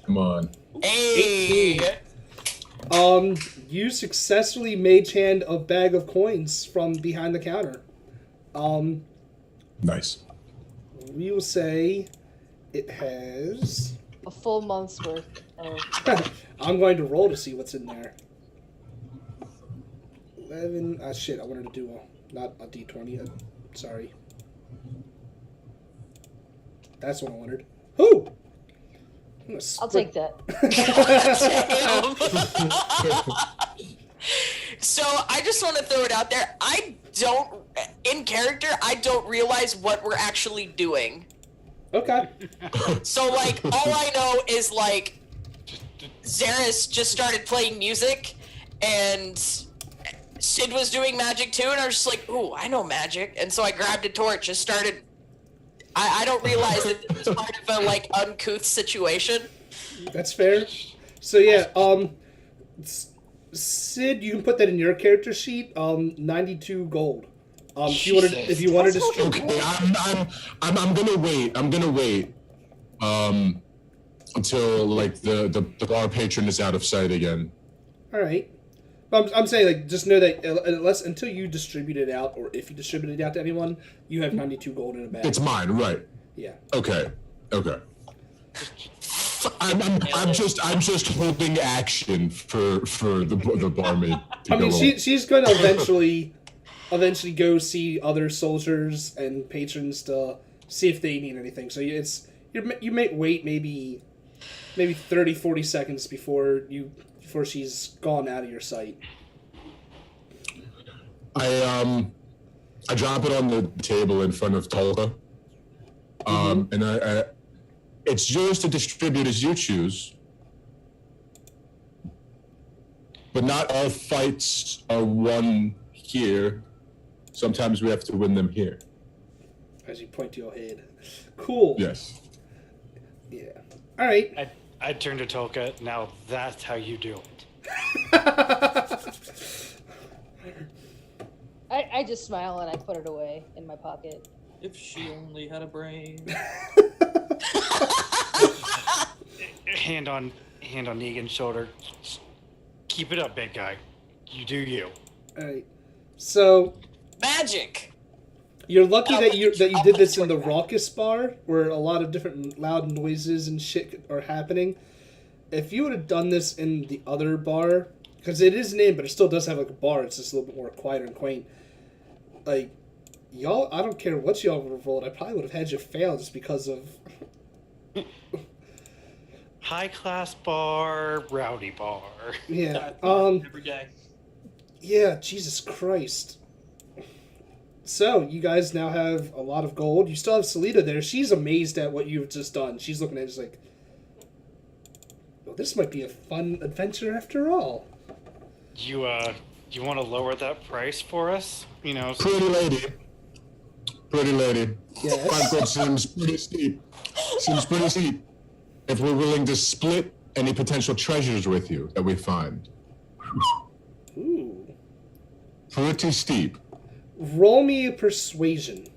Come on. Hey. 18. You successfully mage hand a bag of coins from behind the counter. Nice. We will say it has. A full month's worth of. I'm going to roll to see what's in there. 11. Ah, shit. I wanted to do not a d20. Sorry. That's what I wanted. Who? I'll take that. So I just want to throw it out there. In character, I don't realize what we're actually doing. Okay. So, like, all I know is, like, Zaris just started playing music, and Sid was doing magic too, and I was just like, ooh, I know magic. And so I grabbed a torch and started. I don't realize that it's part of a, like, uncouth situation. That's fair. So, yeah, Sid, you can put that in your character sheet. 92 gold. If you wanted to distribute. Okay, I'm gonna wait. Until like the bar patron is out of sight again. All right. I'm saying, like, just know that until you distribute it out, or if you distribute it out to anyone, you have 92 gold in a bag. It's mine, right? Yeah. Okay. I'm just holding action for the barmaid. I mean, she's going to eventually go see other soldiers and patrons to see if they need anything. So you may wait maybe 30, 40 seconds before she's gone out of your sight. I drop it on the table in front of Tolka. And I it's yours to distribute as you choose. But not all fights are won here. Sometimes we have to win them here. As you point to your head. Cool. Yes. Yeah. All right. I turn to Tolka. Now that's how you do it. I just smile and I put it away in my pocket. If she only had a brain. Hand on Negan's shoulder. Keep it up, big guy. You do you. All right. So Magic. you're lucky that you did this in the raucous bar, where a lot of different loud noises and shit are happening. If you would have done this in the other bar, because it is named, but it still does have like a bar. It's just a little bit more quieter and quaint. Like, y'all, I don't care what y'all would have rolled. I probably would have had you fail just because of. High class bar, rowdy bar. Yeah. Every day. Yeah. Jesus Christ. So you guys now have a lot of gold. You still have Salita there. She's amazed at what you've just done. She's looking at it just like, well, this might be a fun adventure after all. You want to lower that price for us? You know. Pretty lady. Yes. 5 gold seems pretty steep. If we're willing to split any potential treasures with you that we find. Ooh. Pretty steep. Roll me a persuasion.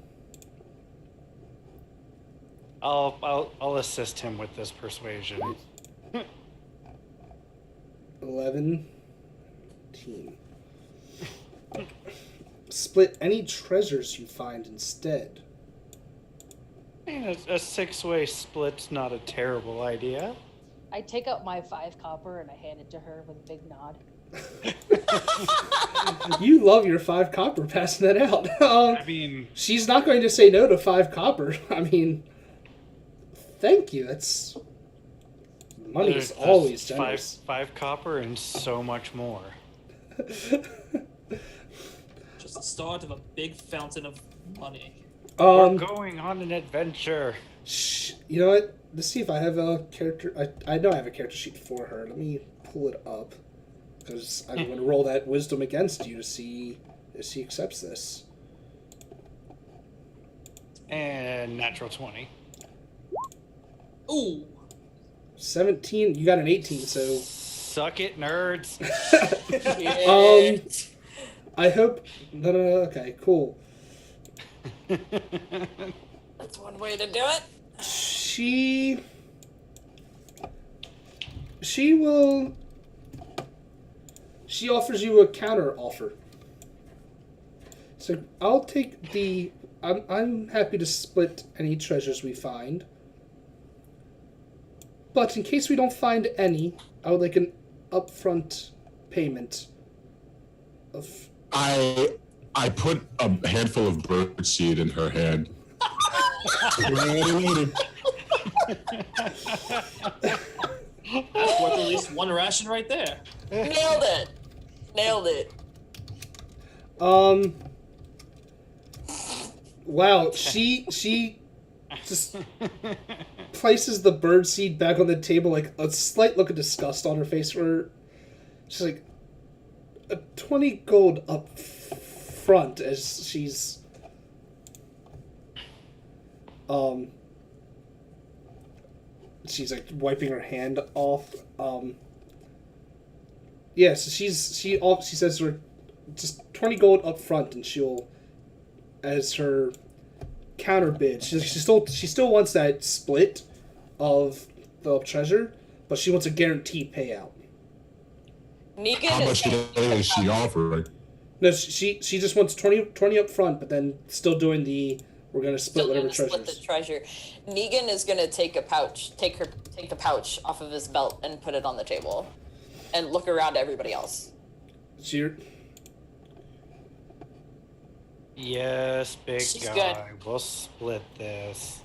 I'll assist him with this persuasion. 11. 18. Split any treasures you find instead. I mean, a 6-way split's not a terrible idea. I take out my 5 copper and I hand it to her with a big nod. You love your 5 copper passing that out. I mean, She's not going to say no to 5 copper. I mean, thank you. That's money is there's always generous. five copper and so much more. Just the start of a big fountain of money. We're going on an adventure. You know what? Let's see if I have a character. I know I have a character sheet for her. Let me pull it up because I'm going to roll that wisdom against you to see if she accepts this. And natural 20. Ooh. 17. You got an 18, so Suck it, nerds. I hope. No. Okay, cool. That's one way to do it. She will. She offers you a counter offer. So I'll take the. I'm happy to split any treasures we find. But in case we don't find any, I would like an upfront payment of. I put a handful of bird seed in her hand. That's worth at least one ration right there. Nailed it. Wow, she just places the bird seed back on the table, like a slight look of disgust on her face. For she's like, a 20 gold up front as she's like wiping her hand off. Yeah, so she says to her, just 20 gold up front, and she'll, as her counter bid, she still wants that split of the treasure, but she wants a guaranteed payout. Negan How much is she offering? No, she just wants 20 up front, but then still doing the, we're gonna split whatever treasures. Split the treasure. Negan is gonna take the pouch off of his belt and put it on the table, and look around at everybody else. Yes, big She's guy. good. We'll split this.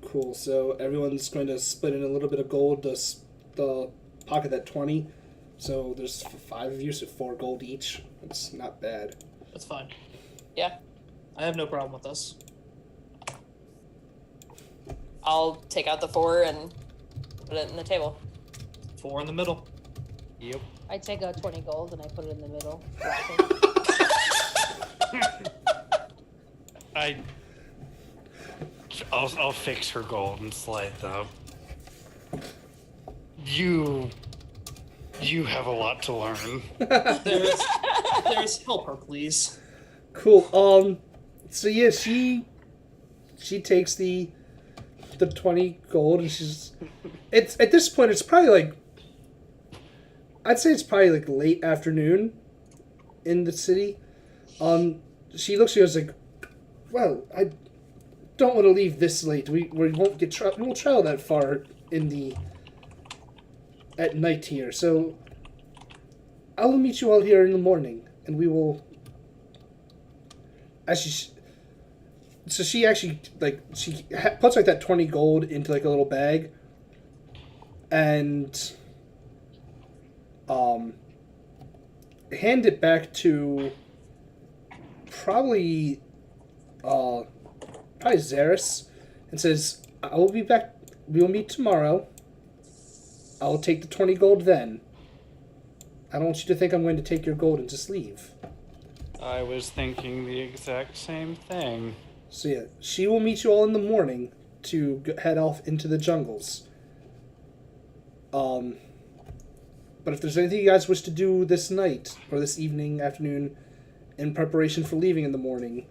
Cool. So everyone's going to split in a little bit of gold to pocket that 20. So there's 5 of you, so 4 gold each. It's not bad. That's fine. Yeah, I have no problem with this. I'll take out the 4 and put it in the table. 4 in the middle. Yep. I take out 20 gold and I put it in the middle. I'll fix her golden slide though. You have a lot to learn. There's help her, please. Cool. So yeah, she takes the 20 gold, and it's at this point it's probably like, I'd say it's probably like late afternoon in the city. She looks at you and is like, well, I don't want to leave this late. We won't we won't travel that far at night here. So I'll meet you all here in the morning, and we will. So she actually puts like that 20 gold into like a little bag, and hand it back to probably Zaris, and says, I will be back. We will meet tomorrow. I'll take the 20 gold then. I don't want you to think I'm going to take your gold and just leave. I was thinking the exact same thing. So yeah, she will meet you all in the morning to head off into the jungles. But if there's anything you guys wish to do this night, or this evening, afternoon, in preparation for leaving in the morning,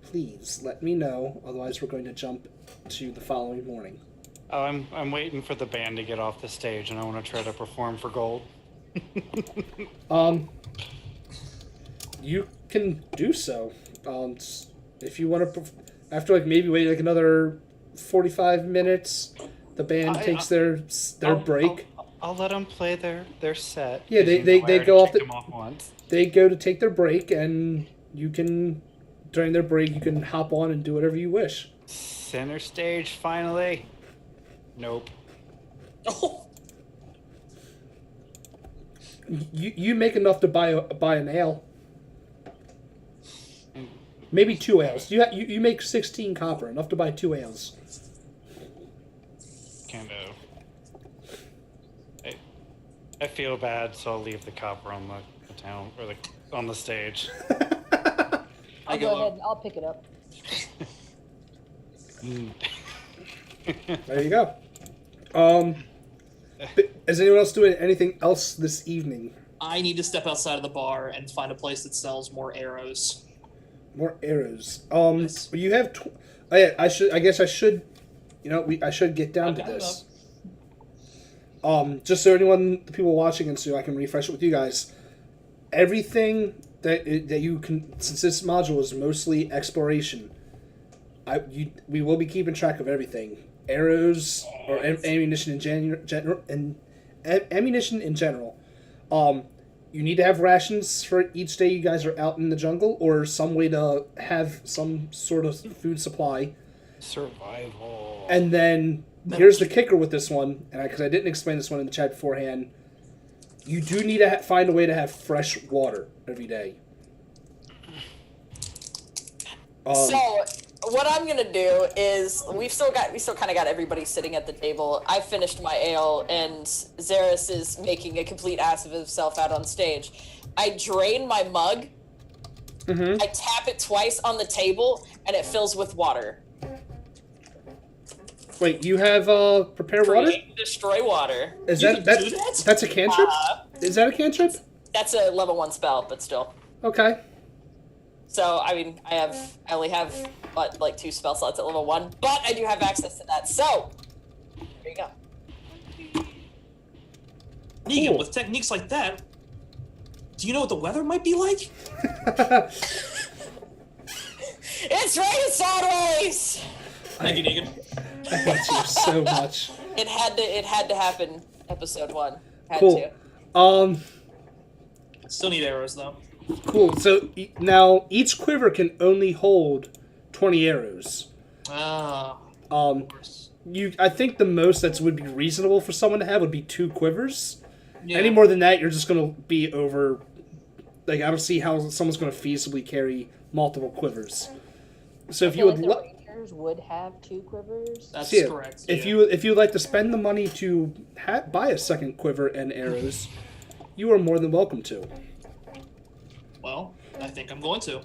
please let me know. Otherwise, we're going to jump to the following morning. Oh, I'm waiting for the band to get off the stage, and I want to try to perform for gold. You can do so. If you want to, after like maybe wait like another 45 minutes, the band takes their break. I'll let them play their set. Yeah, they go off them off once. They go to take their break, and you can, during their break, you can hop on and do whatever you wish. Center stage, finally. Nope. Oh, You make enough to buy an ale. Maybe 2 ales. You make 16 copper, enough to buy 2 ales. Kind of. I feel bad, so I'll leave the copper on the town or on the stage. I'll go ahead and I'll pick it up. There you go. Is anyone else doing anything else this evening? I need to step outside of the bar and find a place that sells more arrows. More arrows. Yes. You have. Oh, yeah, I should. I guess I should. You know, I should get down I've to got it this. Just so anyone, the people watching, and so I can refresh it with you guys. Everything that you can, since this module is mostly exploration, we will be keeping track of everything. Arrows or ammunition in general, and ammunition in general. You need to have rations for each day you guys are out in the jungle, or some way to have some sort of food supply. Survival. And then here's the kicker with this one, and because I didn't explain this one in the chat beforehand, you do need to find a way to have fresh water every day. So what I'm gonna do is we still kind of got everybody sitting at the table. I finished my ale, and Xeris is making a complete ass of himself out on stage. I drain my mug. Mm-hmm. I tap it twice on the table, and it fills with water. Wait, you have prepare water? Create and destroy water. Is You that can do that? that's a cantrip? Is that a cantrip? That's a level 1 spell, but still. Okay. So, I mean, I only have, like 2 spell slots at level 1, but I do have access to that. So, there you go. Negan, Cool. with techniques like that, do you know what the weather might be like? It's raining sideways! Thank you, Negan. I hate you so much. It had to happen. Episode 1 had Cool. to. Still need arrows, though. Cool. So now each quiver can only hold 20 arrows. Ah, Um, of course. I think the most that would be reasonable for someone to have would be 2 quivers. Yeah. Any more than that, you're just gonna be over. Like, I don't see how someone's gonna feasibly carry multiple quivers. So if I you feel would, like the Rangers would have 2 quivers. That's yeah, correct. if yeah. you'd like to spend the money to buy a second quiver and arrows, you are more than welcome to. Well, I think I'm going to. All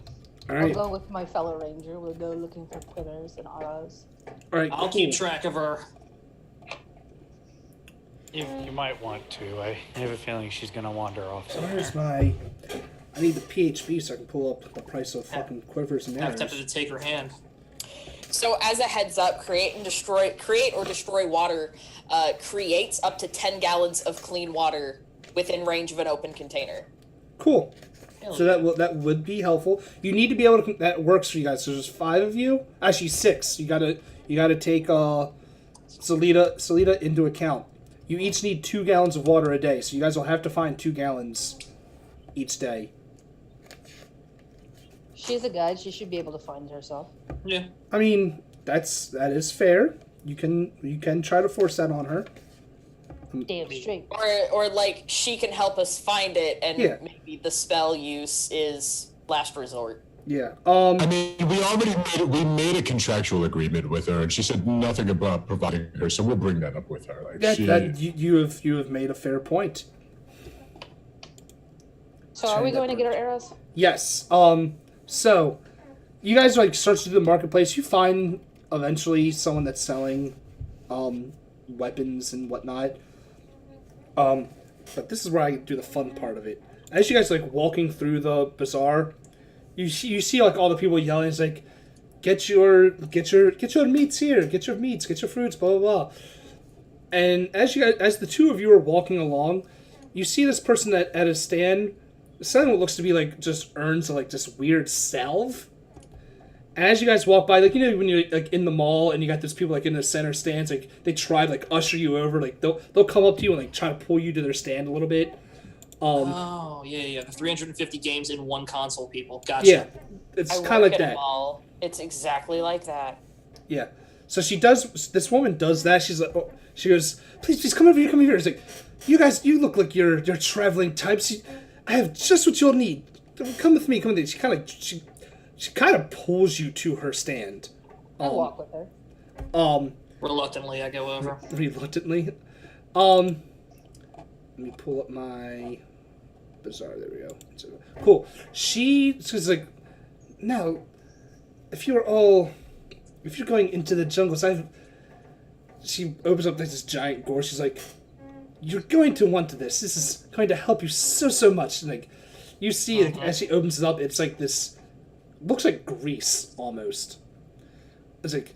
I'll right, go with my fellow ranger. We'll go looking for quivers and arrows. all right. I'll cool. keep track of her. You might want to. I have a feeling she's gonna wander off somewhere. Where's my? I need the PHB so I can pull up the price of fucking quivers and I'm arrows. tempted to take her hand. So as a heads up, create or destroy water creates up to 10 gallons of clean water within range of an open container. Cool. Hell So that would be helpful. You need to be able to. That works for you guys. So there's 5 of you. Actually, 6. You gotta take Salita into account. You each need 2 gallons of water a day. So you guys will have to find 2 gallons each day. She's a guide. She should be able to find herself. Yeah. I mean, that is fair. You can try to force that on her. Damn straight. Or like she can help us find it, and Yeah. maybe the spell use is last resort. Yeah. I mean, we made a contractual agreement with her, and she said nothing about providing her, so we'll bring that up with her. Like, you have made a fair point. So are we going to get our arrows? Yes. So you guys like search through the marketplace. You find eventually someone that's selling weapons and whatnot. But this is where I do the fun part of it. As you guys like walking through the bazaar, you see like all the people yelling. It's like, get your meats here, get your meats, get your fruits, blah blah blah. And as the 2 of you are walking along, you see this person at a stand selling what looks to be like just urns of like this weird salve. And as you guys walk by, like, you know, when you're like in the mall and you got those people like in the center stands, like they try to like usher you over, like they'll come up to you and like try to pull you to their stand a little bit. Oh, yeah. The 350 games in one console, people. Gotcha. Yeah, it's I kind of work like at a that. mall. It's exactly like that. Yeah. So she does. This woman does that. She's like, oh, she goes, please come over here. It's like, you guys, you look like you're traveling types. I have just what you'll need. Come with me. She kind of pulls you to her stand. I walk with her. Reluctantly, I go over. Reluctantly. Let me pull up my bazaar. There we go. So, cool. She's like, no, if you're going into the jungles, she opens up this giant door. She's like, you're going to want this. This is going to help you so much. And, like, you see it as she opens it up. It's like this, looks like grease almost. It's like,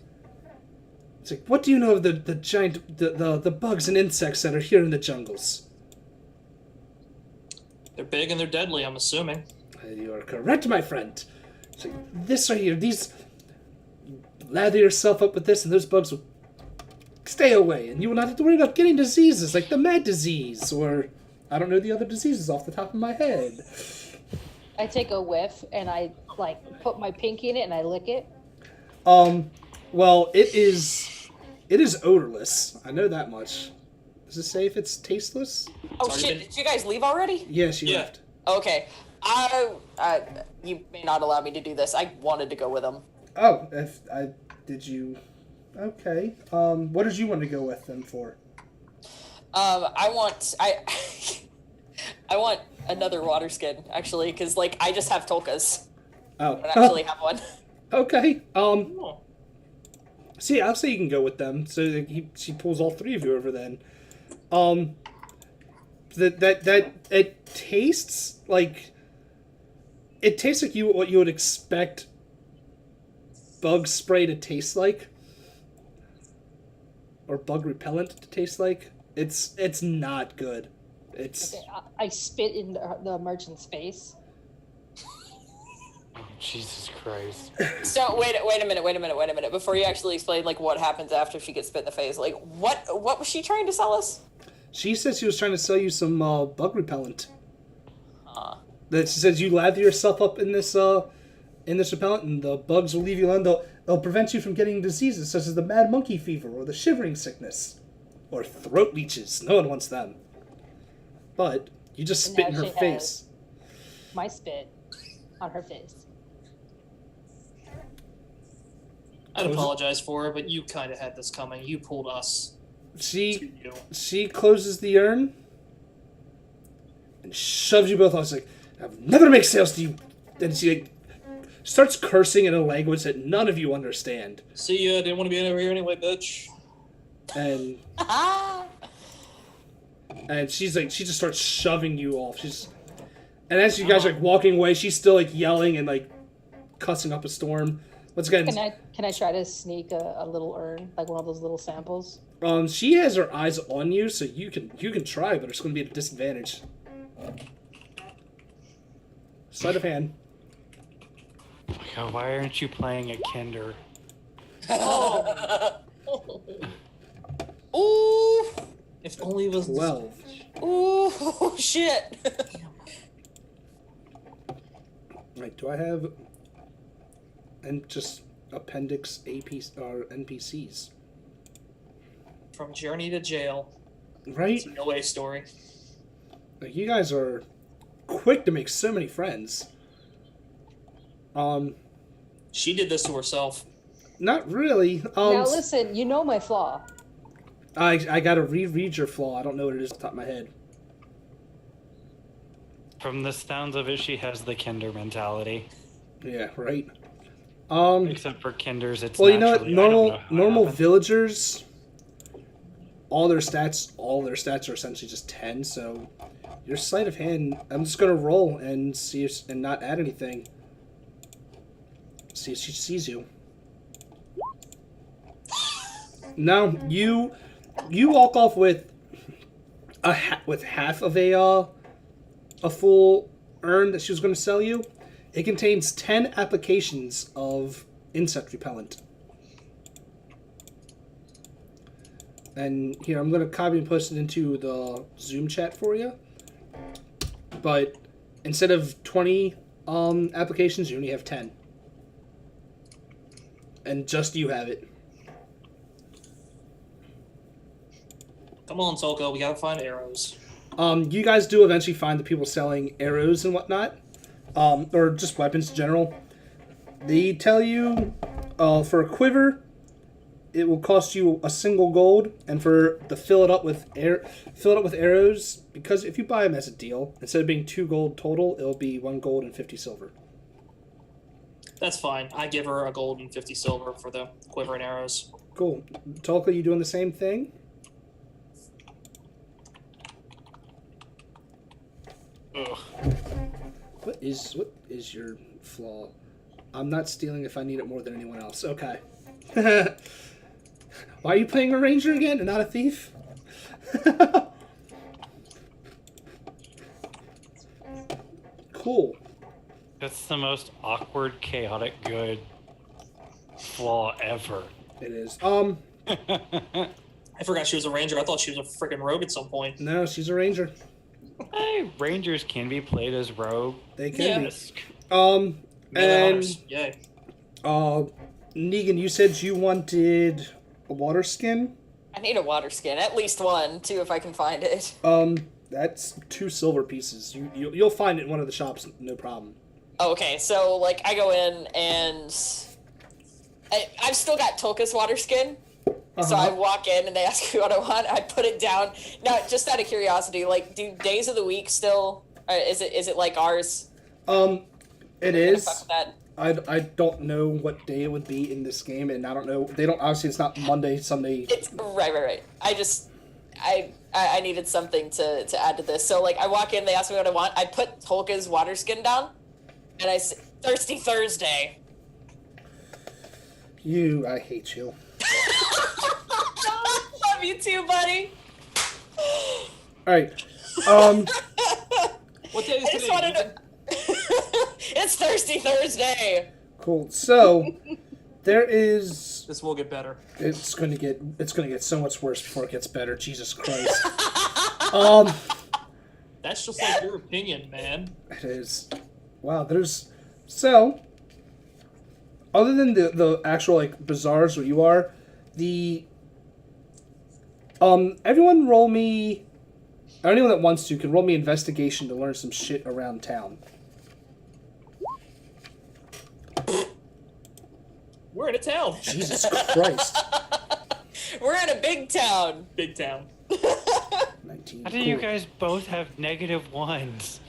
what do you know of the giant the bugs and insects that are here in the jungles? They're big and they're deadly, I'm assuming. You are correct, my friend. It's like, this right here, these, lather yourself up with this, and those bugs will stay away, and you will not have to worry about getting diseases like the mad disease, or I don't know the other diseases off the top of my head. I take a whiff and I like put my pinky in it and I lick it. Well, it is odorless. I know that much. Does it say if it's tasteless? Oh Sorry, shit! Ben. Did you guys leave already? Yeah, she Yeah. left. Okay. You may not allow me to do this. I wanted to go with him. Oh, did you? Okay. What did you want to go with them for? I want another water skin actually, because like I just have Tolkas. Oh, I don't actually have one. okay. Oh. See, I'll say you can go with them. So she pulls all three of you over then. That it tastes like what you would expect bug spray to taste like, or bug repellent to taste like. It's not good. It's Okay, I spit in the merchant's face. Oh, Jesus Christ. So wait a minute. Before you actually explain like what happens after she gets spit in the face, like what was she trying to sell us? She said she was trying to sell you some bug repellent. That she says you lather yourself up in this repellent, and the bugs will leave you alone. They'll prevent you from getting diseases such as the mad monkey fever or the shivering sickness, or throat leeches. No one wants them. But you just And spit in now her she face. My spit on her face. I'd apologize for her, but you kind of had this coming. You pulled us to She you. closes the urn and shoves you both off. She's like, "I'll never make sales to you." Then she like, starts cursing in a language that none of you understand. See ya, didn't want to be over here anyway, bitch. And she just starts shoving you off. And as you guys are like walking away, she's still like yelling and like cussing up a storm. Once again, Can I try to sneak a little urn, like one of those little samples? she has her eyes on you, so you can try, but it's going to be at a disadvantage. Sleight of hand. God, why aren't you playing a Kinder? Ooh, If only it was 12. ooh, shit. Right, do I have and just appendix AP or NPCs? From Journey to Jail. Right? It's a no way story. Like, you guys are quick to make so many friends. She did this to herself. Not really. Now listen, you know my flaw. I gotta reread your flaw. I don't know what it is off the top of my head. From the sounds of it, she has the Kinder mentality. Yeah, right. Except for Kinders, it's Well, you know what? naturally- I don't know how it Normal happened. villagers, all their stats are essentially just 10. So your sleight of hand, I'm just gonna roll and see if, and not add anything. See if she sees you. No, you walk off with half of a full urn that she was going to sell you. It contains 10 applications of insect repellent. And here, I'm going to copy and paste it into the Zoom chat for you. But instead of 20 applications, you only have 10. And just you have it. Come on, Tolka, we gotta find arrows. You guys do eventually find the people selling arrows and whatnot, or just weapons in general. They tell you, for a quiver, it will cost you a single gold, and to fill it up with arrows, because if you buy them as a deal, instead of being 2 gold total, it'll be 1 gold and 50 silver. That's fine. I give her a gold and 50 silver for the quiver and arrows. Cool. Tolka, you doing the same thing? is your flaw? I'm not stealing if I need it more than anyone else. Okay. Why are you playing a ranger again and not a thief? Cool. That's the most awkward, chaotic good flaw ever. It is. I forgot she was a ranger. I thought she was a freaking rogue at some point. No, she's a ranger. Hey, Rangers can be played as rogue. They can Yes. be. Man of And honors. Yay. Negan, you said you wanted a water skin. I need a water skin, at least one, too, if I can find it. That's 2 silver pieces. You'll find it in one of the shops, no problem. Okay, so like I go in and I've still got Tolka's water skin. So I walk in and they ask me what I want. I put it down. Now, just out of curiosity, like, do days of the week still? Is it like ours? It Fuck is. with that. I don't know what day it would be in this game, and I don't know. They don't obviously. It's not Monday, Sunday. It's right. I needed something to add to this. So like I walk in, they ask me what I want. I put Tolka's water skin down, and I say, "Thirsty Thursday." I hate you. Love you too, buddy. All right. What day is I just today? wanted to. It's Thirsty Thursday. Cool. So there is. This will get better. It's gonna get so much worse before it gets better. Jesus Christ. That's just like your opinion, man. It is. Wow. There's so. Other than the actual like bazaars where you are, everyone roll me. Or anyone that wants to can roll me investigation to learn some shit around town. We're in a town. Jesus Christ. We're in a big town. Big town. 19. How do you guys both have -1s?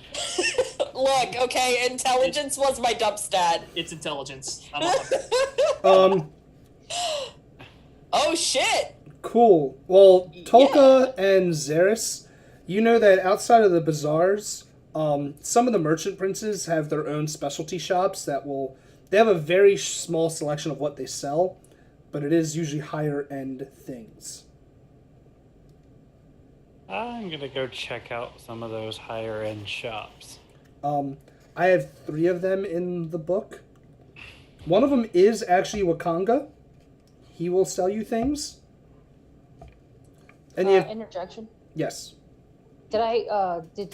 Look, okay, intelligence was my dump stat. It's intelligence. I'm on. Oh shit! Cool. Well, Tolka and Xeris, you know that outside of the bazaars, some of the merchant princes have their own specialty shops they have a very small selection of what they sell, but it is usually higher end things. I'm gonna go check out some of those higher end shops. I have 3 of them in the book. One of them is actually Wakanga. He will sell you things. And you have, Interjection. yes. Did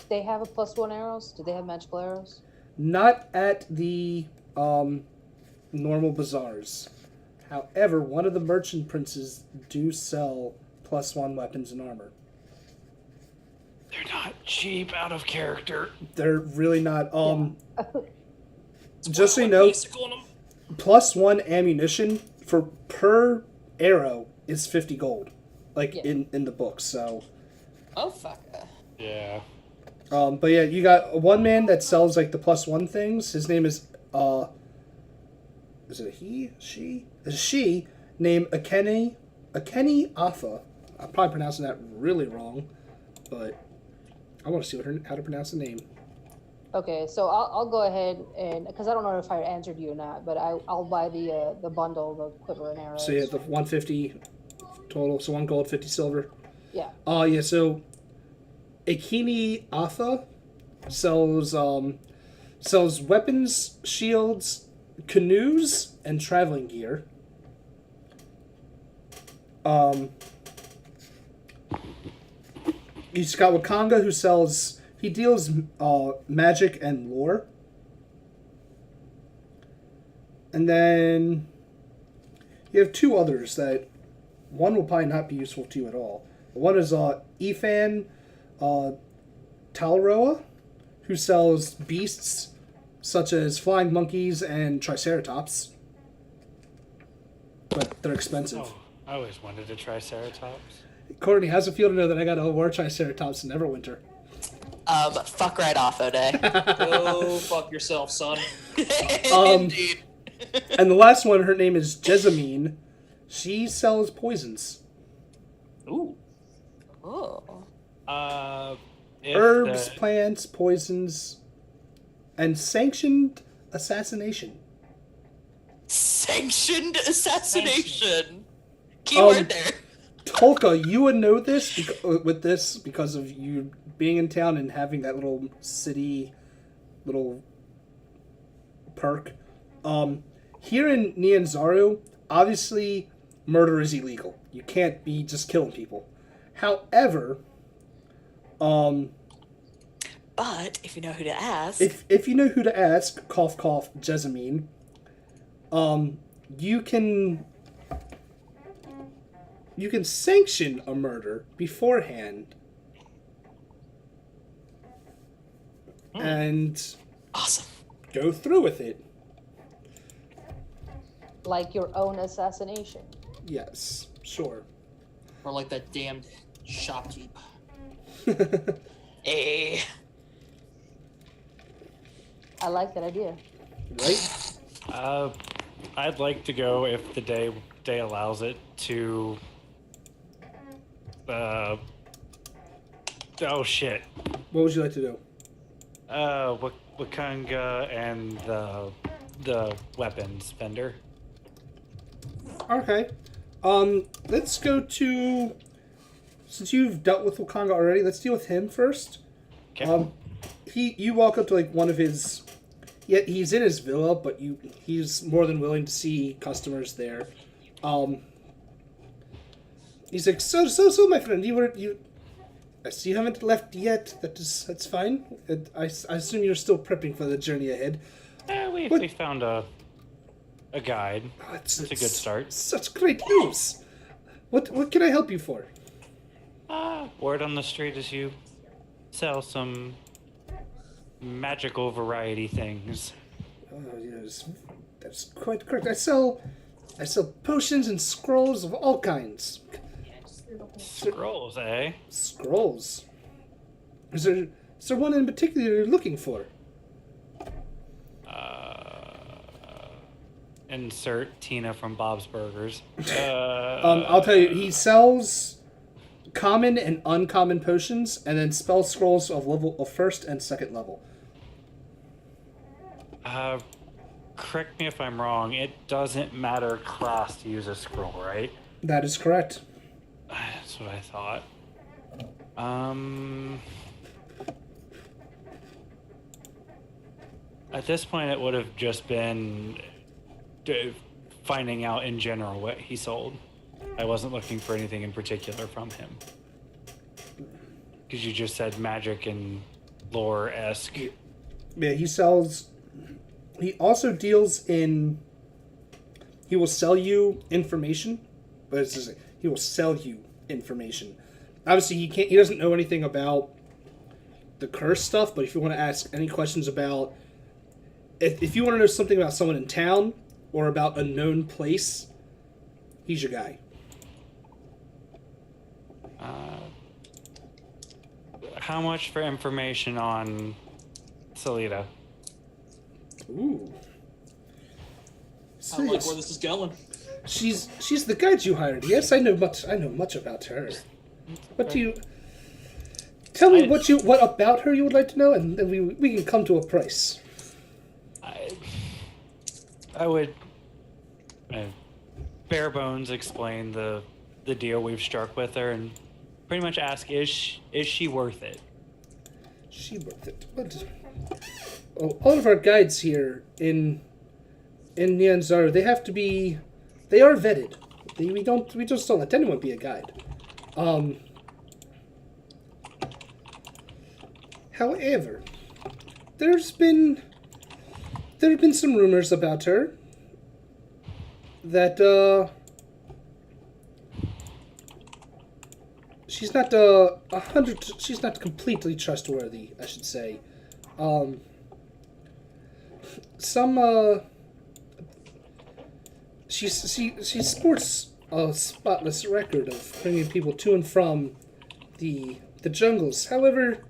they have a +1 arrows? Did they have magical arrows? Not at the normal bazaars. However, one of the merchant princes do sell +1 weapons and armor. They're not cheap out of character. They're really not. It's Just so you what know, basic on 'em. +1 ammunition per arrow is 50 gold, like Yeah. in the book. So, Oh fuck. Yeah. but yeah, you got one man that sells like the +1 things. His name is it a he? She? It's a she named Akeni Afa. I'm probably pronouncing that really wrong, but I want to see how to pronounce the name. Okay, so I'll go ahead and because I don't know if I answered you or not, but I'll buy the bundle, the quiver and arrows. So yeah, the 150 total. So 1 gold, 50 silver. Yeah. Yeah. So Akini Afa sells weapons, shields, canoes, and traveling gear. He's got Wakanga, he deals magic and lore. And then you have 2 others that one will probably not be useful to you at all. One is Ifan Talroa, who sells beasts such as flying monkeys and triceratops. But they're expensive. Oh, I always wanted to try Ceratops. Courtney, how's it feel to know that I got a war triceratops in Neverwinter? Fuck right off, O'Day. Go fuck yourself, son. Indeed. And the last one, her name is Jessamine. She sells poisons. Ooh. Oh. If Herbs, the- plants, poisons. and sanctioned assassination. Sanctioned assassination. Keyword there. Tolka, you would know this because of you being in town and having that little city, little perk. Here in Nianzaro, obviously, murder is illegal. You can't be just killing people. However, But if you know who to ask, if you know who to ask, cough cough, Jessamine, you can sanction a murder beforehand and awesome. go through with it. Like your own assassination. Yes, sure. Or like that damned shopkeep. Eh. I like that idea. Right? I'd like to go, if the day allows it, to oh shit. What would you like to do? Wakanga and the weapons vendor. Okay. Let's go to... Since you've dealt with Wakanga already, let's deal with him first. Okay. You walk up to like one of his... Yeah, he's in his villa, but he's more than willing to see customers there. He's like, so, my friend, I see you haven't left yet. That's fine. I assume you're still prepping for the journey ahead. We found a guide. Oh, it's a good start. Such great news. What can I help you for? Word on the street is you sell some magical variety things. Oh, yes, that's quite correct. I sell potions and scrolls of all kinds. Scrolls, eh? Scrolls. Is there one in particular you're looking for? Insert Tina from Bob's Burgers. I'll tell you, he sells common and uncommon potions, and then spell scrolls of first and second level. Correct me if I'm wrong. It doesn't matter class to use a scroll, right? That is correct. That's what I thought. At this point, it would have just been finding out in general what he sold. I wasn't looking for anything in particular from him. Because you just said magic and lore-esque. Yeah, he also deals in... He will sell you information, but it's just, he will sell you information. Obviously, he doesn't know anything about the curse stuff, but if you want to ask any questions about... If you want to know something about someone in town, or about a known place, he's your guy. How much for information on Salida? Ooh. I like where this is going. She's the guide you hired. Yes, I know much about her. What do you... Tell me what about her you would like to know, and then we can come to a price. I would bare bones explain the deal we've struck with her, and pretty much ask, is she worth it? She worth it. All of our guides here in Nianzaro, they are vetted. We just don't let anyone be a guide. However, there have been some rumors about her that she's not she's not completely trustworthy, I should say. She sports a spotless record of bringing people to and from the jungles. However,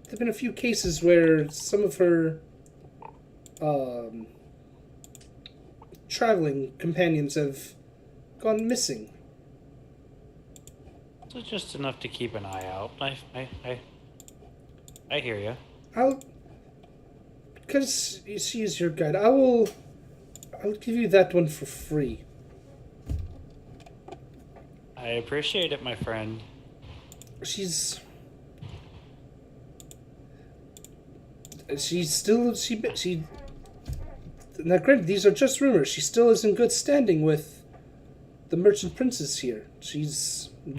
there've been a few cases where some of her traveling companions have gone missing. So just enough to keep an eye out. I hear you. because she is your guide, I'll give you that one for free. I appreciate it, my friend. She's now granted, these are just rumors. She still is in good standing with the merchant princes here. We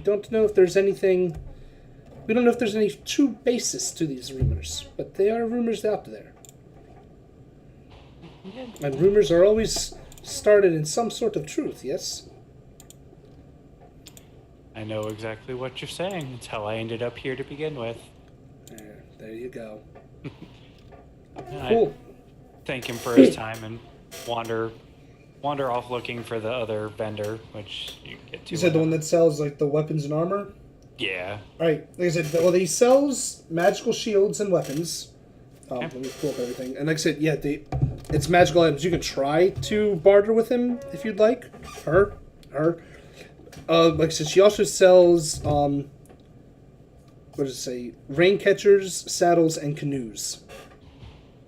don't know if there's anything. We don't know if there's any true basis to these rumors, but they are rumors out there. And rumors are always started in some sort of truth, yes? I know exactly what you're saying. It's how I ended up here to begin with. There you go. And Cool. I thank him for his time and wander off looking for the other vendor, which you get to. You said the one that sells like the weapons and armor? Yeah. Alright, like I said, well, he sells magical shields and weapons. Let me pull up everything. And like I said, yeah, it's magical items. You can try to barter with him if you'd like. Her. Like I said, she also sells, what does it say? Rain catchers, saddles, and canoes.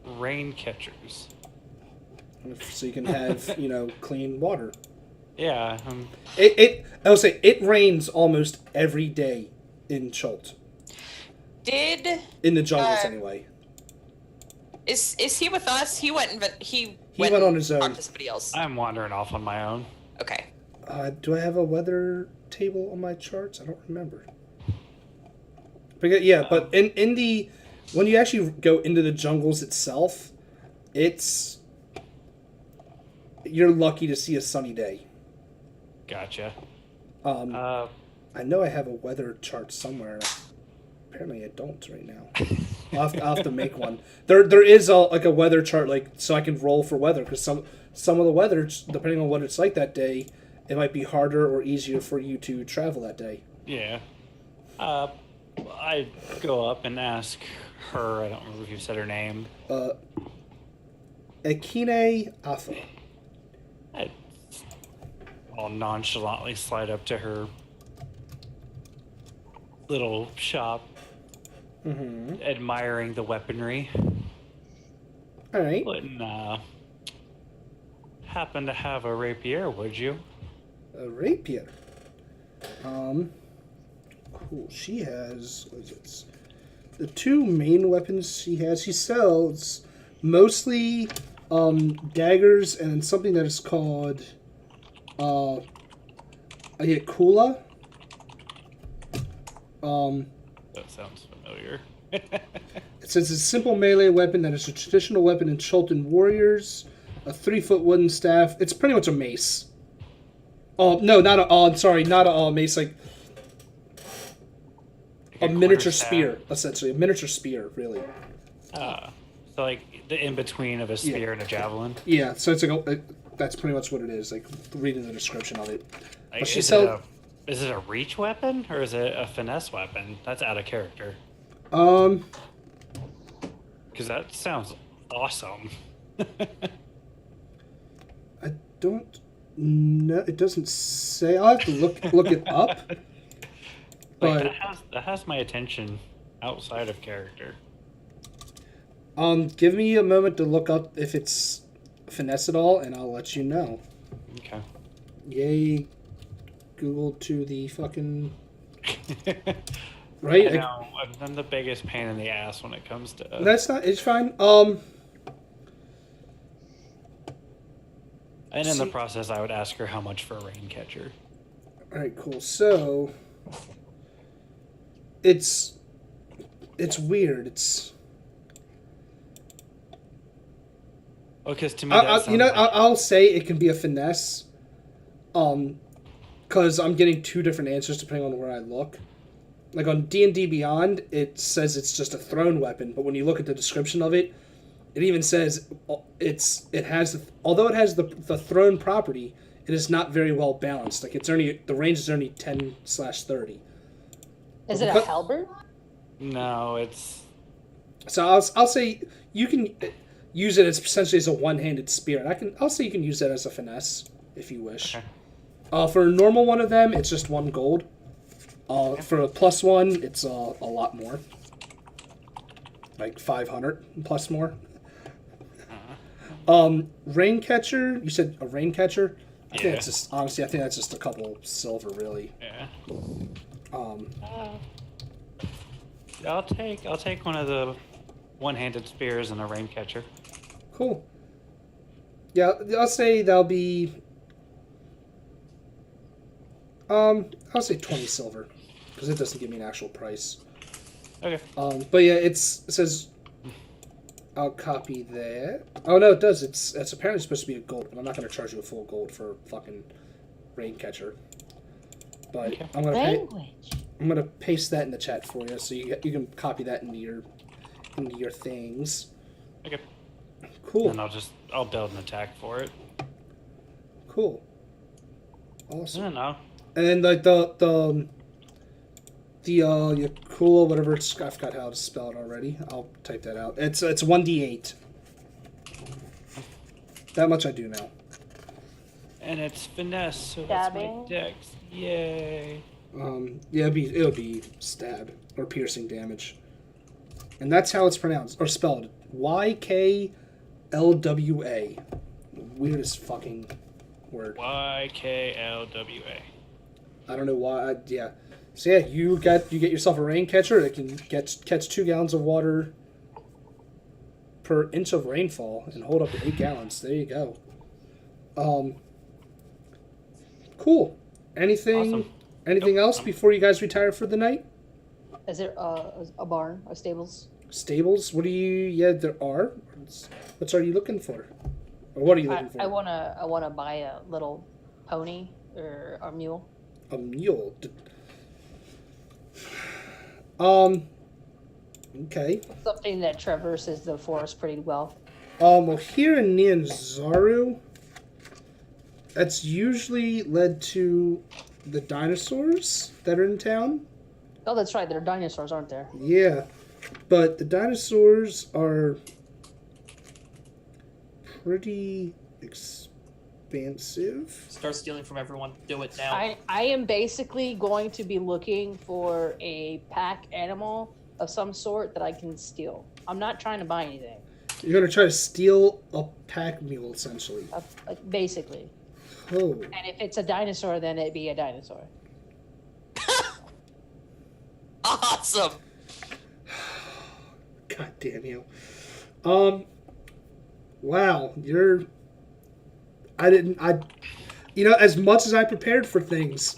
Rain catchers. So you can have, clean water. Yeah. I will say, it rains almost every day in Chult. In the jungles, anyway. Is he with us? He went went on his own. Talked to somebody else. I'm wandering off on my own. Okay. Do I have a weather table on my charts? I don't remember. But yeah, but in the when you actually go into the jungles itself, you're lucky to see a sunny day. Gotcha. I know I have a weather chart somewhere. Apparently, I don't right now. I'll have to make one. There is a weather chart, so I can roll for weather, because some of the weather, depending on what it's like that day, it might be harder or easier for you to travel that day. Yeah. I go up and ask her. I don't remember if you said her name. Akine Afa. I'll nonchalantly slide up to her little shop, admiring the weaponry. All right. Wouldn't happen to have a rapier, would you? A rapier. Cool. She has, what is it? The two main weapons she has. She sells mostly daggers and something that is called Kula. That sounds familiar. It says it's a simple melee weapon that is a traditional weapon in Chultan warriors. A 3-foot wooden staff. It's pretty much a mace. Oh no, not a. Oh, I'm sorry, not a mace. Like a miniature spear, essentially. A miniature spear, really. So like the in between of a spear and a javelin. Yeah, so it's that's pretty much what it is. Like reading the description of it. Like, she is it a reach weapon or is it a finesse weapon? That's out of character. Because that sounds awesome. I don't know. It doesn't say. I'll have to look it up. But that has my attention outside of character. Give me a moment to look up if it's finesse at all, and I'll let you know. Okay. Yay, Google to the fucking right. I know. I'm the biggest pain in the ass when it comes to. That's not. It's fine. And in the process, I would ask her how much for a rain catcher. All right, cool. So it's weird. It's because to me, I'll say it can be a finesse. Because I'm getting two different answers depending on where I look. Like on D&D Beyond, it says it's just a thrown weapon, but when you look at the description of it, it even says although it has the thrown property, it is not very well balanced. Like the range is only 10/30. Is it a halberd? No, it's. So I'll say you can use it as essentially as a one-handed spear, and I'll say you can use that as a finesse if you wish. Okay. For a normal one of them, it's just 1 gold. For a +1, it's a lot more. Like 500 plus more. Raincatcher. You said a Raincatcher. I think Yeah. that's just honestly. I think that's just a couple silver, really. Yeah. Um, I'll take one of the one-handed spears and a rain catcher. cool. Yeah, I'll say that'll be. I'll say 20 silver, because it doesn't give me an actual price. Okay. But yeah, it says. I'll copy that. Oh no, it does. It's apparently supposed to be a gold, but I'm not going to charge you a full gold for fucking Raincatcher. But Okay. Language. I'm gonna paste that in the chat for you, so you can copy that into your things. Okay. Cool. And I'll build an attack for it. Cool. Awesome. And then I'll And then like the Yakula, whatever it's, I forgot how to spell it already. I'll type that out. It's 1d8. That much I do know. and it's finesse, so that's my Stabbing. dex. Yay. Yeah, it'll be stab or piercing damage, and that's how it's pronounced or spelled. YKLWA. Weirdest fucking word. YKLWA. I don't know why. Yeah. So yeah, you get yourself a rain catcher that can catch 2 gallons of water per inch of rainfall and hold up to 8 gallons. There you go. Cool. Anything Awesome. else before you guys retire for the night? Is there a barn, a stables? Stables? What do you? Yeah, there are. What are you looking for? Or what are you looking for? I wanna buy a little pony or a mule. A mule. Okay. Something that traverses the forest pretty well. Well, here in Nianzaru, that's usually led to the dinosaurs that are in town. Oh, that's right. There are dinosaurs, aren't there? Yeah, but the dinosaurs are pretty expansive. Start stealing from everyone. Do it now. I am basically going to be looking for a pack animal of some sort that I can steal. I'm not trying to buy anything. You're gonna try to steal a pack mule, essentially. Like, basically. Oh, And if it's a dinosaur, then it'd be a dinosaur. Awesome. god damn you. Wow, as much as I prepared for things,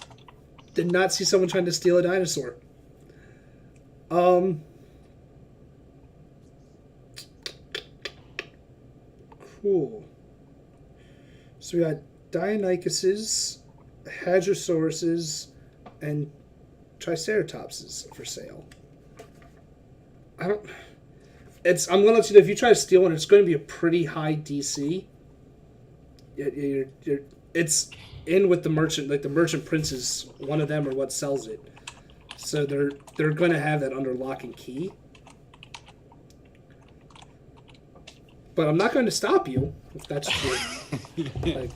did not see someone trying to steal a dinosaur. Cool. So we got Deinonychuses, Hadrosauruses, and Triceratopses for sale. I'm gonna let you know, if you try to steal one, it's going to be a pretty high DC. It's in with the merchant, like the merchant princes. One of them are what sells it, so they're going to have that under lock and key. But I'm not going to stop you if that's true. Like,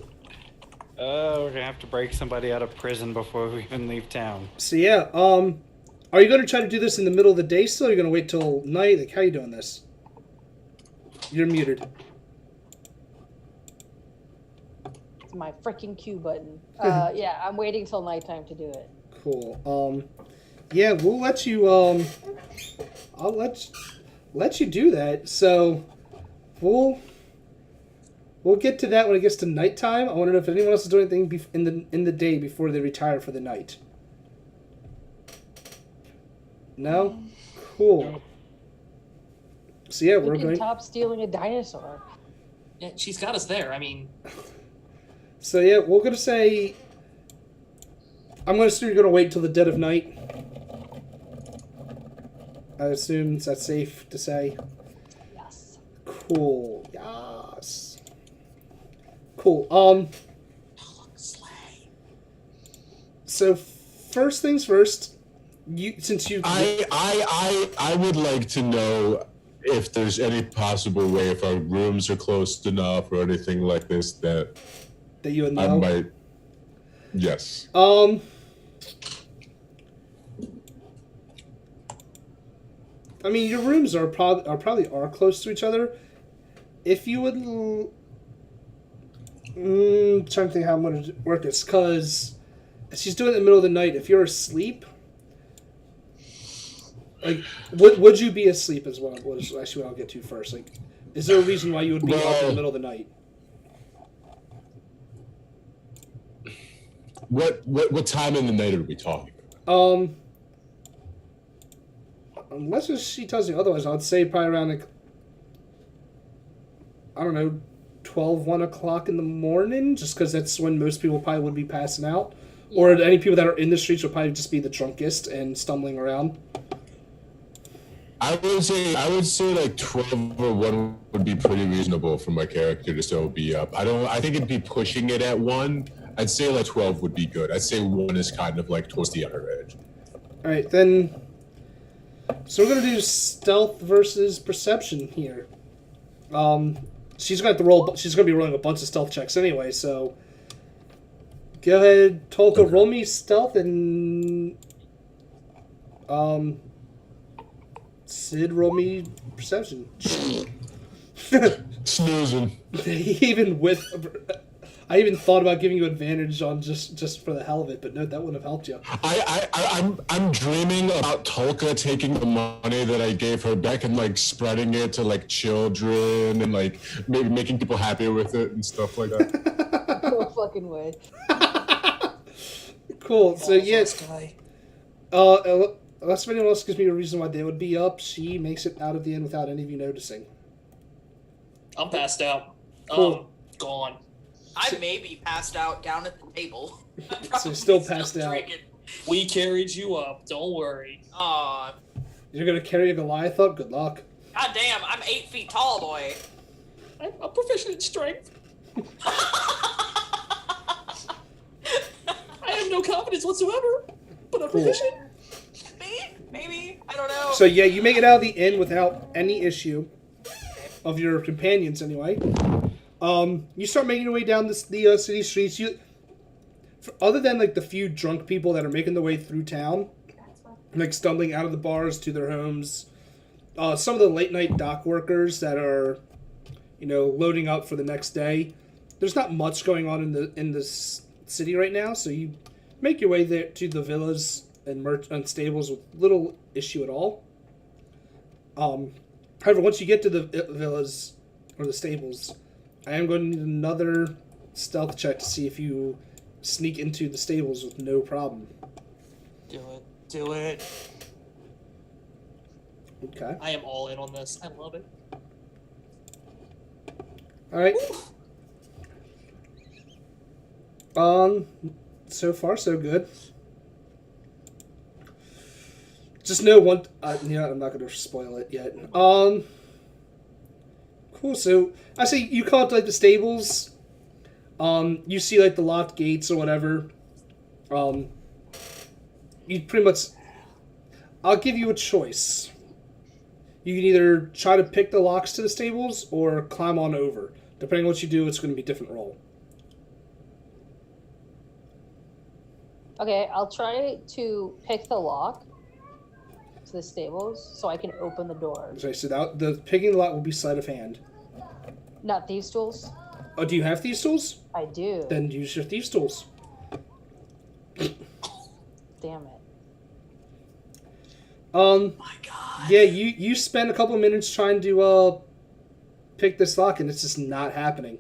We're gonna have to break somebody out of prison before we even leave town. so yeah, are you going to try to do this in the middle of the day still? Or are you going to wait till night? Like, how are you doing this? You're muted. It's my freaking Q button. Yeah, I'm waiting till nighttime to do it. Cool. Yeah, we'll let you. I'll let you do that. So, we'll get to that when it gets to nighttime. I want to know if anyone else is doing anything in the day before they retire for the night. No? Cool. So yeah, we're We can going. top stealing a dinosaur. Yeah, she's got us there. I mean, So yeah, we're gonna say. I'm gonna assume you're gonna wait till the dead of night. I assume that's safe to say. Yes. Cool. Yes. Cool. So first things first. I would like to know if there's any possible way, if our rooms are close enough or anything like this, that you would I know. might. Yes. I mean, your rooms are probably close to each other. If you would Trying to think how I'm going to work this, because she's doing it in the middle of the night. If you're asleep, like, would you be asleep as well? What is actually what I'll get to first. Like, is there a reason why you would be up in the middle of the night? What time in the night are we talking about? Unless she tells you otherwise, I'd say probably around, like, I don't know, 12, 1 o'clock in the morning, just because that's when most people probably would be passing out. Yeah. Or any people that are in the streets would probably just be the drunkest and stumbling around. I would say like 12 or 1 would be pretty reasonable for my character to still be up. I think it'd be pushing it at 1. I'd say like 12 would be good. I'd say 1 is kind of like towards the other edge. Alright, then. So we're gonna do stealth versus perception here. She's gonna have to roll. She's gonna be rolling a bunch of stealth checks anyway. So go ahead, Tolka, okay. Roll me stealth, and Sid, roll me perception. Snoozing. I even thought about giving you advantage on just for the hell of it, but no, that wouldn't have helped you. I'm dreaming about Tolka taking the money that I gave her back and like spreading it to like children and like maybe making people happy with it and stuff like that. No fucking way. Cool. So yes, unless anyone else gives me a reason why they would be up, she makes it out of the inn without any of you noticing. I'm passed out. Cool. Gone. I may be passed out down at the table. So still passed out. Drinking. We carried you up. Don't worry. You're gonna carry a Goliath up? Good luck. God damn, I'm 8 feet tall, boy. I'm proficient in strength. I have no confidence whatsoever, but I'm proficient. Maybe. I don't know. So yeah, you make it out of the inn without any issue of your companions anyway. You start making your way down the city streets. Other than like the few drunk people that are making their way through town, like stumbling out of the bars to their homes, some of the late night dock workers that are, loading up for the next day. There's not much going on in this city right now, so you make your way there to the villas and stables with little issue at all. However, once you get to the villas or the stables, I am going to need another stealth check to see if you sneak into the stables with no problem. Do it. Okay. I am all in on this. I love it. Alright. So far so good. Just know one. I'm not going to spoil it yet. Cool. So I say you come up to like the stables. You see like the locked gates or whatever. You pretty much. I'll give you a choice. You can either try to pick the locks to the stables or climb on over. Depending on what you do, it's going to be a different roll. Okay, I'll try to pick the lock to the stables so I can open the door. Okay, so the picking the lock will be sleight of hand. Not thieves' tools? Oh, do you have thieves' tools? I do. Then use your thieves' tools. Damn it. My God. Yeah, you spend a couple of minutes trying to pick this lock, and it's just not happening.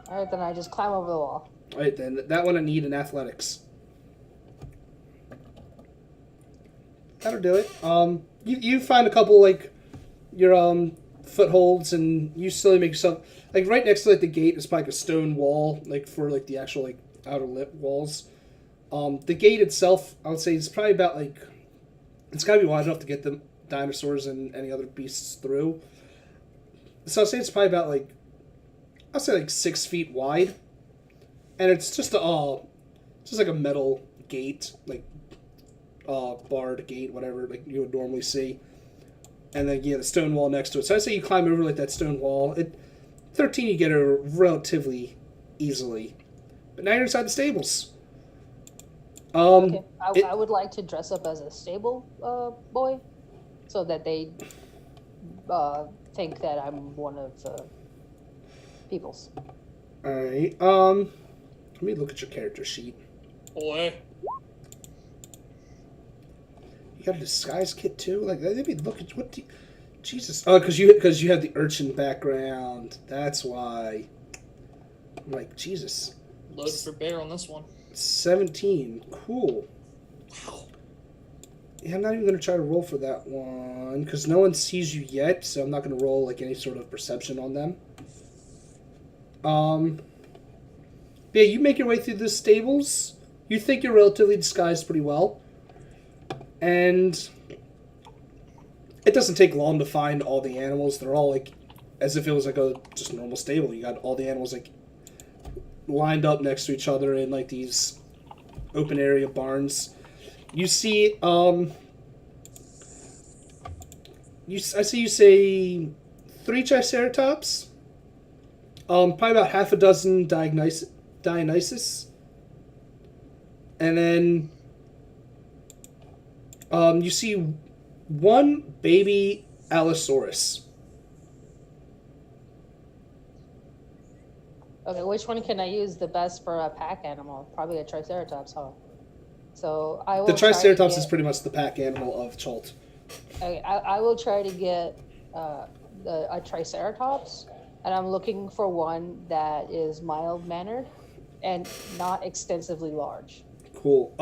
All right, then I just climb over the wall. All right, then that one I need in athletics. That'll do it. You find a couple like your footholds, and you slowly make yourself like right next to like the gate is like a stone wall, like for like the actual like outer lip walls. The gate itself, I would say, is probably about like it's gotta be wide enough to get the dinosaurs and any other beasts through. So I'll say it's probably about like 6 feet wide, and it's just like a metal gate, like barred gate, whatever, like you would normally see. And then the stone wall next to it. So I say you climb over like that stone wall. 13 you get over relatively easily, but now you're inside the stables. Okay. I would like to dress up as a stable boy, so that they think that I'm one of the peoples. Alright, let me look at your character sheet. Boy. You got a disguise kit too? Like, let me look at what do you, Jesus. Oh, because you have the urchin background. That's why. I'm like, Jesus. Load for bear on this one. 17. Cool. Wow. Yeah, I'm not even going to try to roll for that one, because no one sees you yet, so I'm not going to roll, like, any sort of perception on them. Yeah, you make your way through the stables. You think you're relatively disguised pretty well. And it doesn't take long to find all the animals. They're all, like, as if it was, like, a just normal stable. You got all the animals, like, lined up next to each other in, like, these open area barns. You see, I see you say 3 Triceratops, probably about half a dozen Dionysus, and then you see 1 baby Allosaurus. Okay, which one can I use the best for a pack animal? Probably a Triceratops, huh? So I will. The Triceratops try to is pretty much the pack animal of Chult. Okay, I will try to get a Triceratops, and I'm looking for one that is mild mannered and not extensively large. Cool.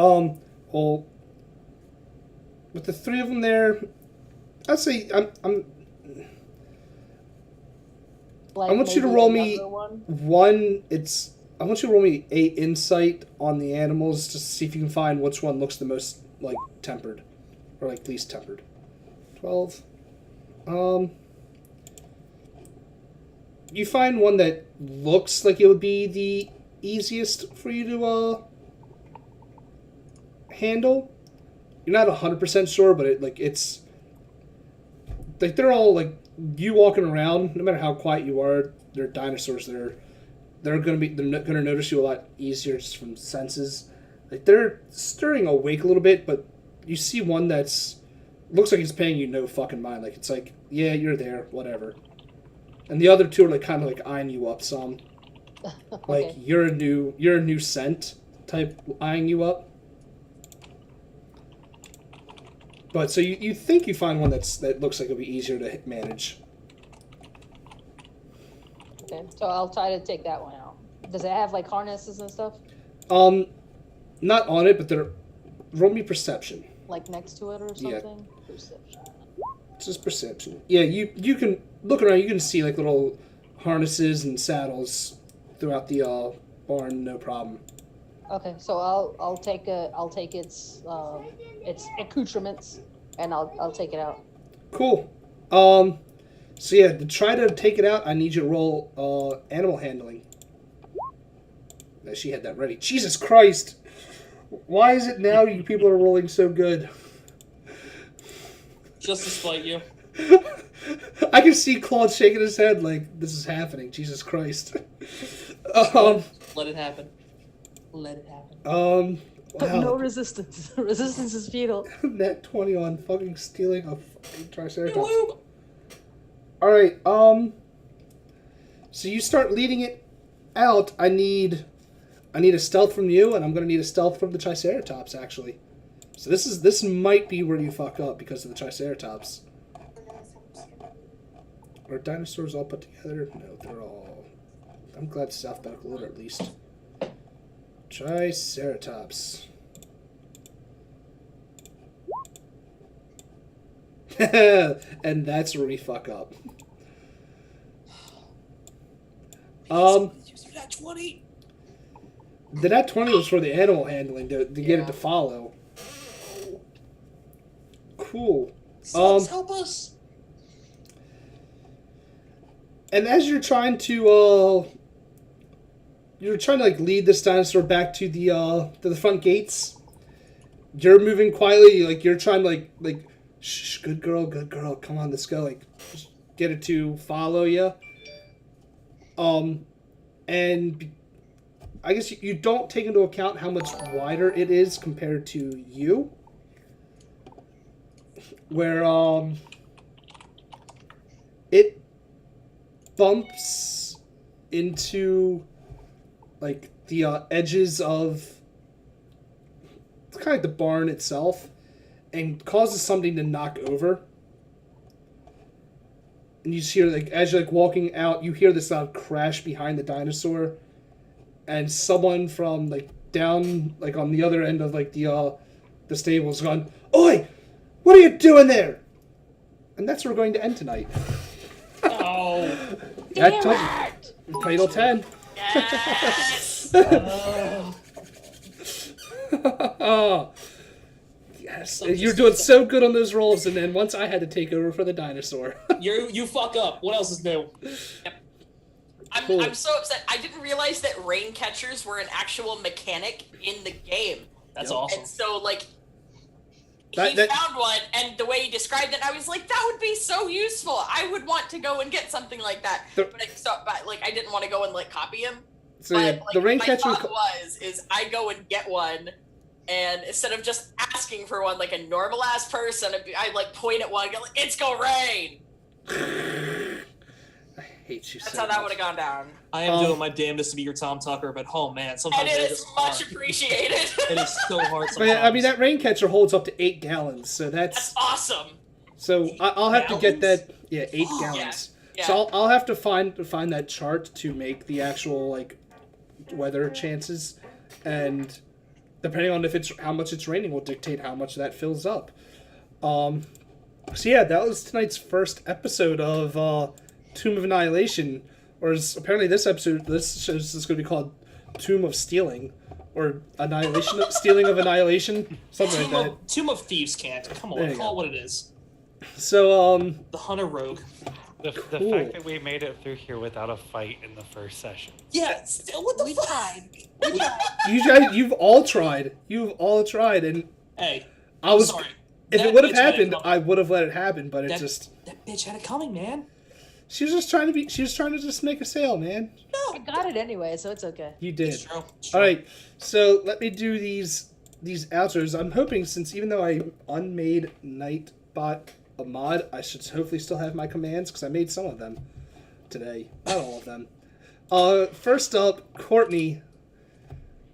Well, with the 3 of them there, I'd say I'm Like I want you to maybe roll a me younger one. one. I want you to roll me 8 insight on the animals just to see if you can find which one looks the most like tempered, or like least tempered. 12. You find one that looks like it would be the easiest for you to handle. You're not 100% sure, but it's like they're all like you walking around. No matter how quiet you are, they're dinosaurs. They're gonna notice you a lot easier just from senses. Like they're stirring awake a little bit, but you see one that's looks like it's paying you no fucking mind. Like it's like, yeah, you're there, whatever. And the other 2 are like kind of like eyeing you up some. Like Okay. you're a new scent type eyeing you up. But so you think you find one that looks like it'll be easier to manage. Okay, so I'll try to take that one out. Does it have like harnesses and stuff Not on it, but they're roll me perception. like next to it or Yeah. something? Perception. It's just perception. Yeah, you can look around. You can see like little harnesses and saddles throughout the barn, no problem. Okay, so I'll take its accoutrements and I'll take it out. Cool. So yeah, to try to take it out, I need you to roll animal handling. No, she had that ready. Jesus Christ! Why is it now you people are rolling so good? Just to spite you. I can see Claude shaking his head like this is happening. Jesus Christ. Let it happen. Let it happen. But no Wow. resistance. Resistance is futile. Net 20 on fucking stealing a fucking Triceratops. Woo! Alright, so you start leading it out. I need a stealth from you, and I'm gonna need a stealth from the Triceratops, actually. So this might be where you fuck up because of the Triceratops. Are dinosaurs all put together? No, they're all... I'm glad it's alphabetical order, at least. Triceratops. And that's where we fuck up. Use that 20. The nat 20 was for the animal handling to get it to follow. Cool. Subs, help us. And as you're trying to like lead this dinosaur back to the front gates, you're moving quietly. Like you're trying to like shh, good girl, come on, let's go. Like just get it to follow you. And I guess you don't take into account how much wider it is compared to you. Where it bumps into like the edges of kind of like the barn itself, and causes something to knock over. And you just hear, like, as you're like walking out, you hear this loud crash behind the dinosaur, and someone from like down like on the other end of like the stables going, "Oi, what are you doing there?" And that's where we're going to end tonight. Oh. Damn it! Play till 10. Yes. Oh, yes. You're doing so good on those rolls, and then once I had to take over for the dinosaur. You fuck up. What else is new? Cool. I'm so upset. I didn't realize that rain catchers were an actual mechanic in the game. That's Yep. awesome. And so, like, That- he that- found one, and the way he described it, I was like, that would be so useful. I would want to go and get something like that. The- But I didn't want to go and, like, copy him. So But, yeah, like, the rain my catcher. thought is I go and get one, and instead of just asking for one like a normal ass person, I like point at one and go, like, "It's go rain." I hate you That's so how that much. would have gone down, I am doing my damnedest to be your Tom Tucker, but oh man, and sometimes it it is is much hard. appreciated. It is so hard. But yeah, I mean, sometimes. that rain catcher holds up to 8 gallons, so That's awesome. so I'll have to get Gallons? that. Yeah, 8 Oh, gallons. yeah. So I'll have to find that chart to make the actual like weather chances, and depending on if it's how much it's raining will dictate how much that fills up. So yeah, that was tonight's first episode of Tomb of Annihilation, or apparently this show is going to be called Tomb of Stealing, or Annihilation of Stealing of Annihilation, something like that. Tomb of Thieves can't. Come There on, you call go. it what it is. So The Hunter Rogue. The Cool. fact that we made it through here without a fight in the first session. Yeah, still, what the We fuck? tried. you've all tried, and Hey, I was. sorry. If That it would have bitch had it happened, coming. I would have let it happen, but it That- just. That bitch had it coming, man. She was just trying to just make a sale, man. I got it anyway, so it's okay. You did. It's true. It's true. All right, so let me do these outros. I'm hoping, since even though I unmade Nightbot a mod, I should hopefully still have my commands because I made some of them today, not all of them. First up, Courtney.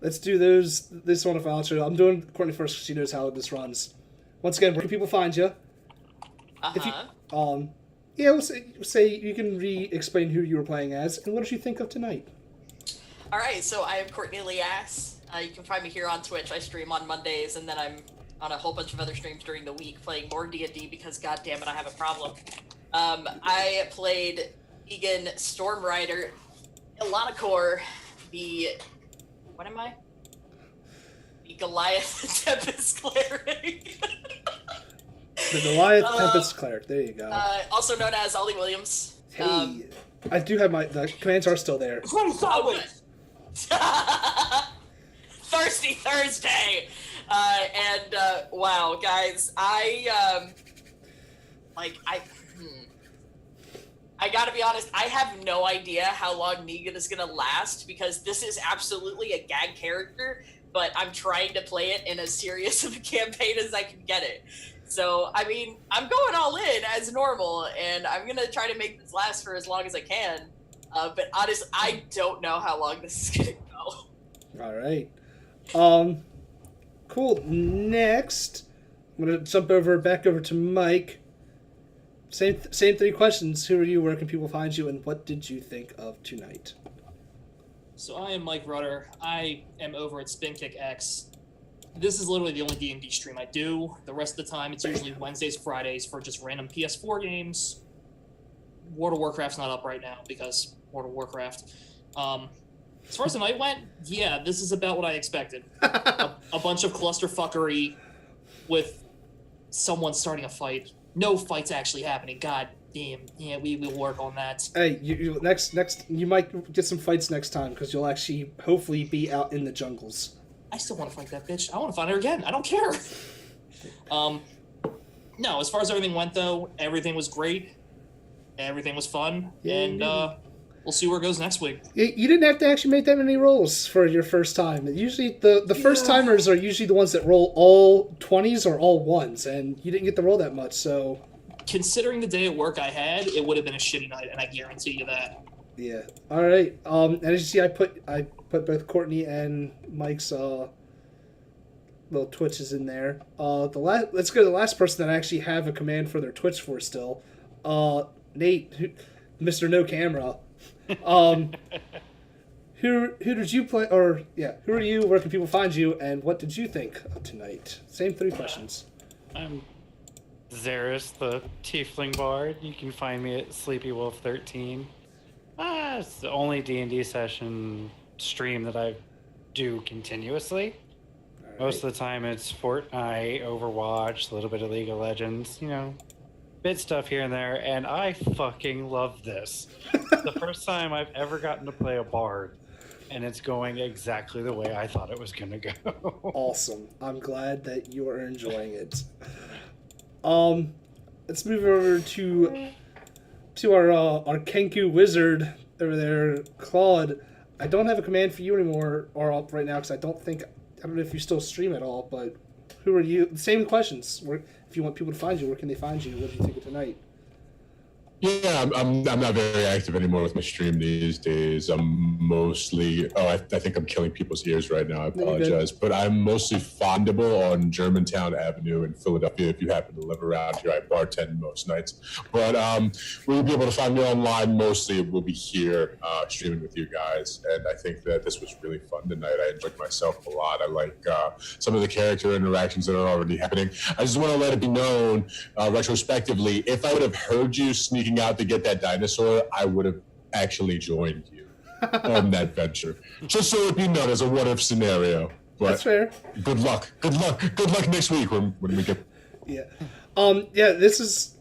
Let's do this one of outro. I'm doing Courtney first because she knows how this runs. Once again, where can people find you? If you, yeah, we'll say you can re-explain who you were playing as, and what did you think of tonight? All right, so I am Courtney Lias. You can find me here on Twitch. I stream on Mondays, and then I'm on a whole bunch of other streams during the week playing more D&D because, god damn it, I have a problem. I played Egan Stormrider, Ilana Core, what am I? The Goliath Tempest Cleric. The Goliath Tempest Cleric. There you go. Also known as Ollie Williams. Hey, I do have the commands are still there. It's running sideways. Thirsty Thursday, and wow, guys, I gotta be honest. I have no idea how long Negan is gonna last because this is absolutely a gag character, but I'm trying to play it in as serious of a campaign as I can get it. So, I mean, I'm going all in as normal, and I'm gonna try to make this last for as long as I can. But honestly, I don't know how long this is gonna go. All right. Cool. Next, I'm gonna jump back over to Mike. Same 3 questions. Who are you? Where can people find you? And what did you think of tonight? So I am Mike Rudder. I am over at SpinKickX. This is literally the only D&D stream I do. The rest of the time, it's usually Wednesdays, Fridays for just random PS4 games. World of Warcraft's not up right now because World of Warcraft. As far as the night went, yeah, this is about what I expected. A bunch of clusterfuckery with someone starting a fight. No fights actually happening. God damn. Yeah, we will work on that. Hey, you next you might get some fights next time because you'll actually hopefully be out in the jungles. I still want to fight that bitch. I want to fight her again. I don't care. No, as far as everything went, though, everything was great. Everything was fun. Yeah, and we'll see where it goes next week. You didn't have to actually make that many rolls for your first time. Usually, the first timers are usually the ones that roll all 20s or all 1s, and you didn't get to roll that much, so. Considering the day at work I had, it would have been a shitty night, and I guarantee you that. Yeah. All right. And as you see, I put both Courtney and Mike's little Twitches in there. Let's go to the last person that I actually have a command for their Twitch for still. Nate, Mr. No Camera. Who did you play? Or yeah, who are you? Where can people find you? And what did you think of tonight? Same 3 questions. I'm Xeris, the Tiefling Bard. You can find me at Sleepy Wolf 13. It's the only D&D session stream that I do continuously. Most of the time it's Fortnite, Overwatch, a little bit of League of Legends, bit stuff here and there, and I fucking love this. The first time I've ever gotten to play a bard, and it's going exactly the way I thought it was going to go. Awesome. I'm glad that you are enjoying it. Let's move over to our Kenku wizard over there, Claude. I don't have a command for you anymore, or up right now, because I don't know if you still stream at all, but who are you? Same questions. If you want people to find you, where can they find you? What did you think of tonight? Yeah, I'm not very active anymore with my stream these days. I'm mostly I think I'm killing people's ears right now. I apologize, but I'm mostly findable on Germantown Avenue in Philadelphia. If you happen to live around here, I bartend most nights. But we'll be able to find me online. Mostly, we'll be here streaming with you guys, and I think that this was really fun tonight. I enjoyed myself a lot. I like some of the character interactions that are already happening. I just want to let it be known, retrospectively, if I would have heard you sneaking out to get that dinosaur, I would have actually joined you on that venture. Just so it be known as a what-if scenario. But that's fair. Good luck next week when we get. Yeah. Yeah. This is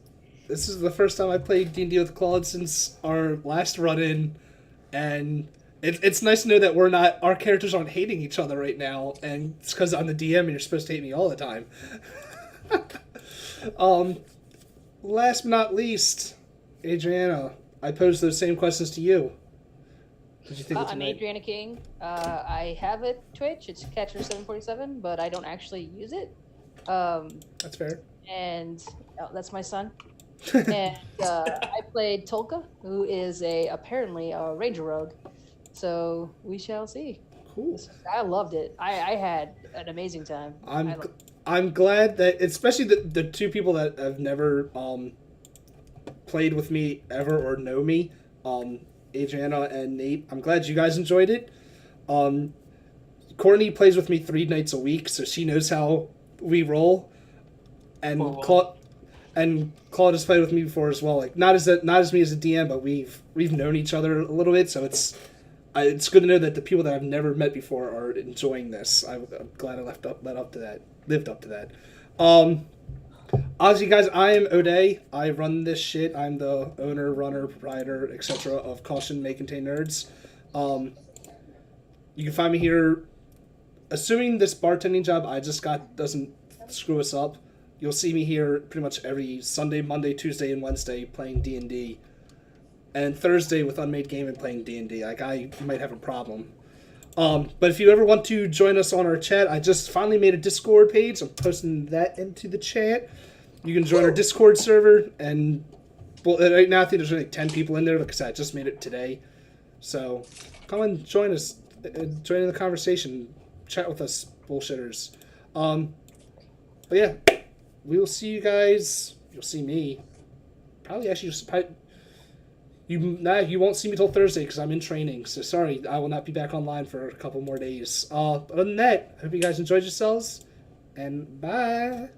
the first time I played D&D with Claude since our last run-in, and it's nice to know that our characters aren't hating each other right now, and it's because I'm the DM and you're supposed to hate me all the time. Last but not least, Adriana, I posed those same questions to you. What did you think of I'm tonight? Adriana King. I have a Twitch. It's Catcher747, but I don't actually use it. That's fair. And that's my son. And I played Tolka, who is apparently a Ranger Rogue. So we shall see. Cool. I loved it. I had an amazing time. I'm glad that, especially the 2 people that have never played with me ever or know me, Adriana and Nate. I'm glad you guys enjoyed it. Courtney plays with me 3 nights a week, so she knows how we roll. And Claude has played with me before as well. Like not as me as a DM, but we've known each other a little bit, so it's good to know that the people that I've never met before are enjoying this. I'm glad I lived up to that. Obviously, guys, I am O'Day. I run this shit. I'm the owner, runner, proprietor, etc. of Caution May Contain Nerds. You can find me here, assuming this bartending job I just got doesn't screw us up. You'll see me here pretty much every Sunday, Monday, Tuesday, and Wednesday playing D&D. And Thursday with Unmade Game and playing D&D. Like, I might have a problem. But if you ever want to join us on our chat, I just finally made a Discord page. I'm posting that into the chat. You can join our Discord server, and right now I think there's only 10 people in there because I just made it today. So come and join us, join in the conversation, chat with us, bullshitters. But yeah, we will see you guys. You'll see me. You won't see me till Thursday because I'm in training. So sorry, I will not be back online for a couple more days. Other than that, I hope you guys enjoyed yourselves, and bye.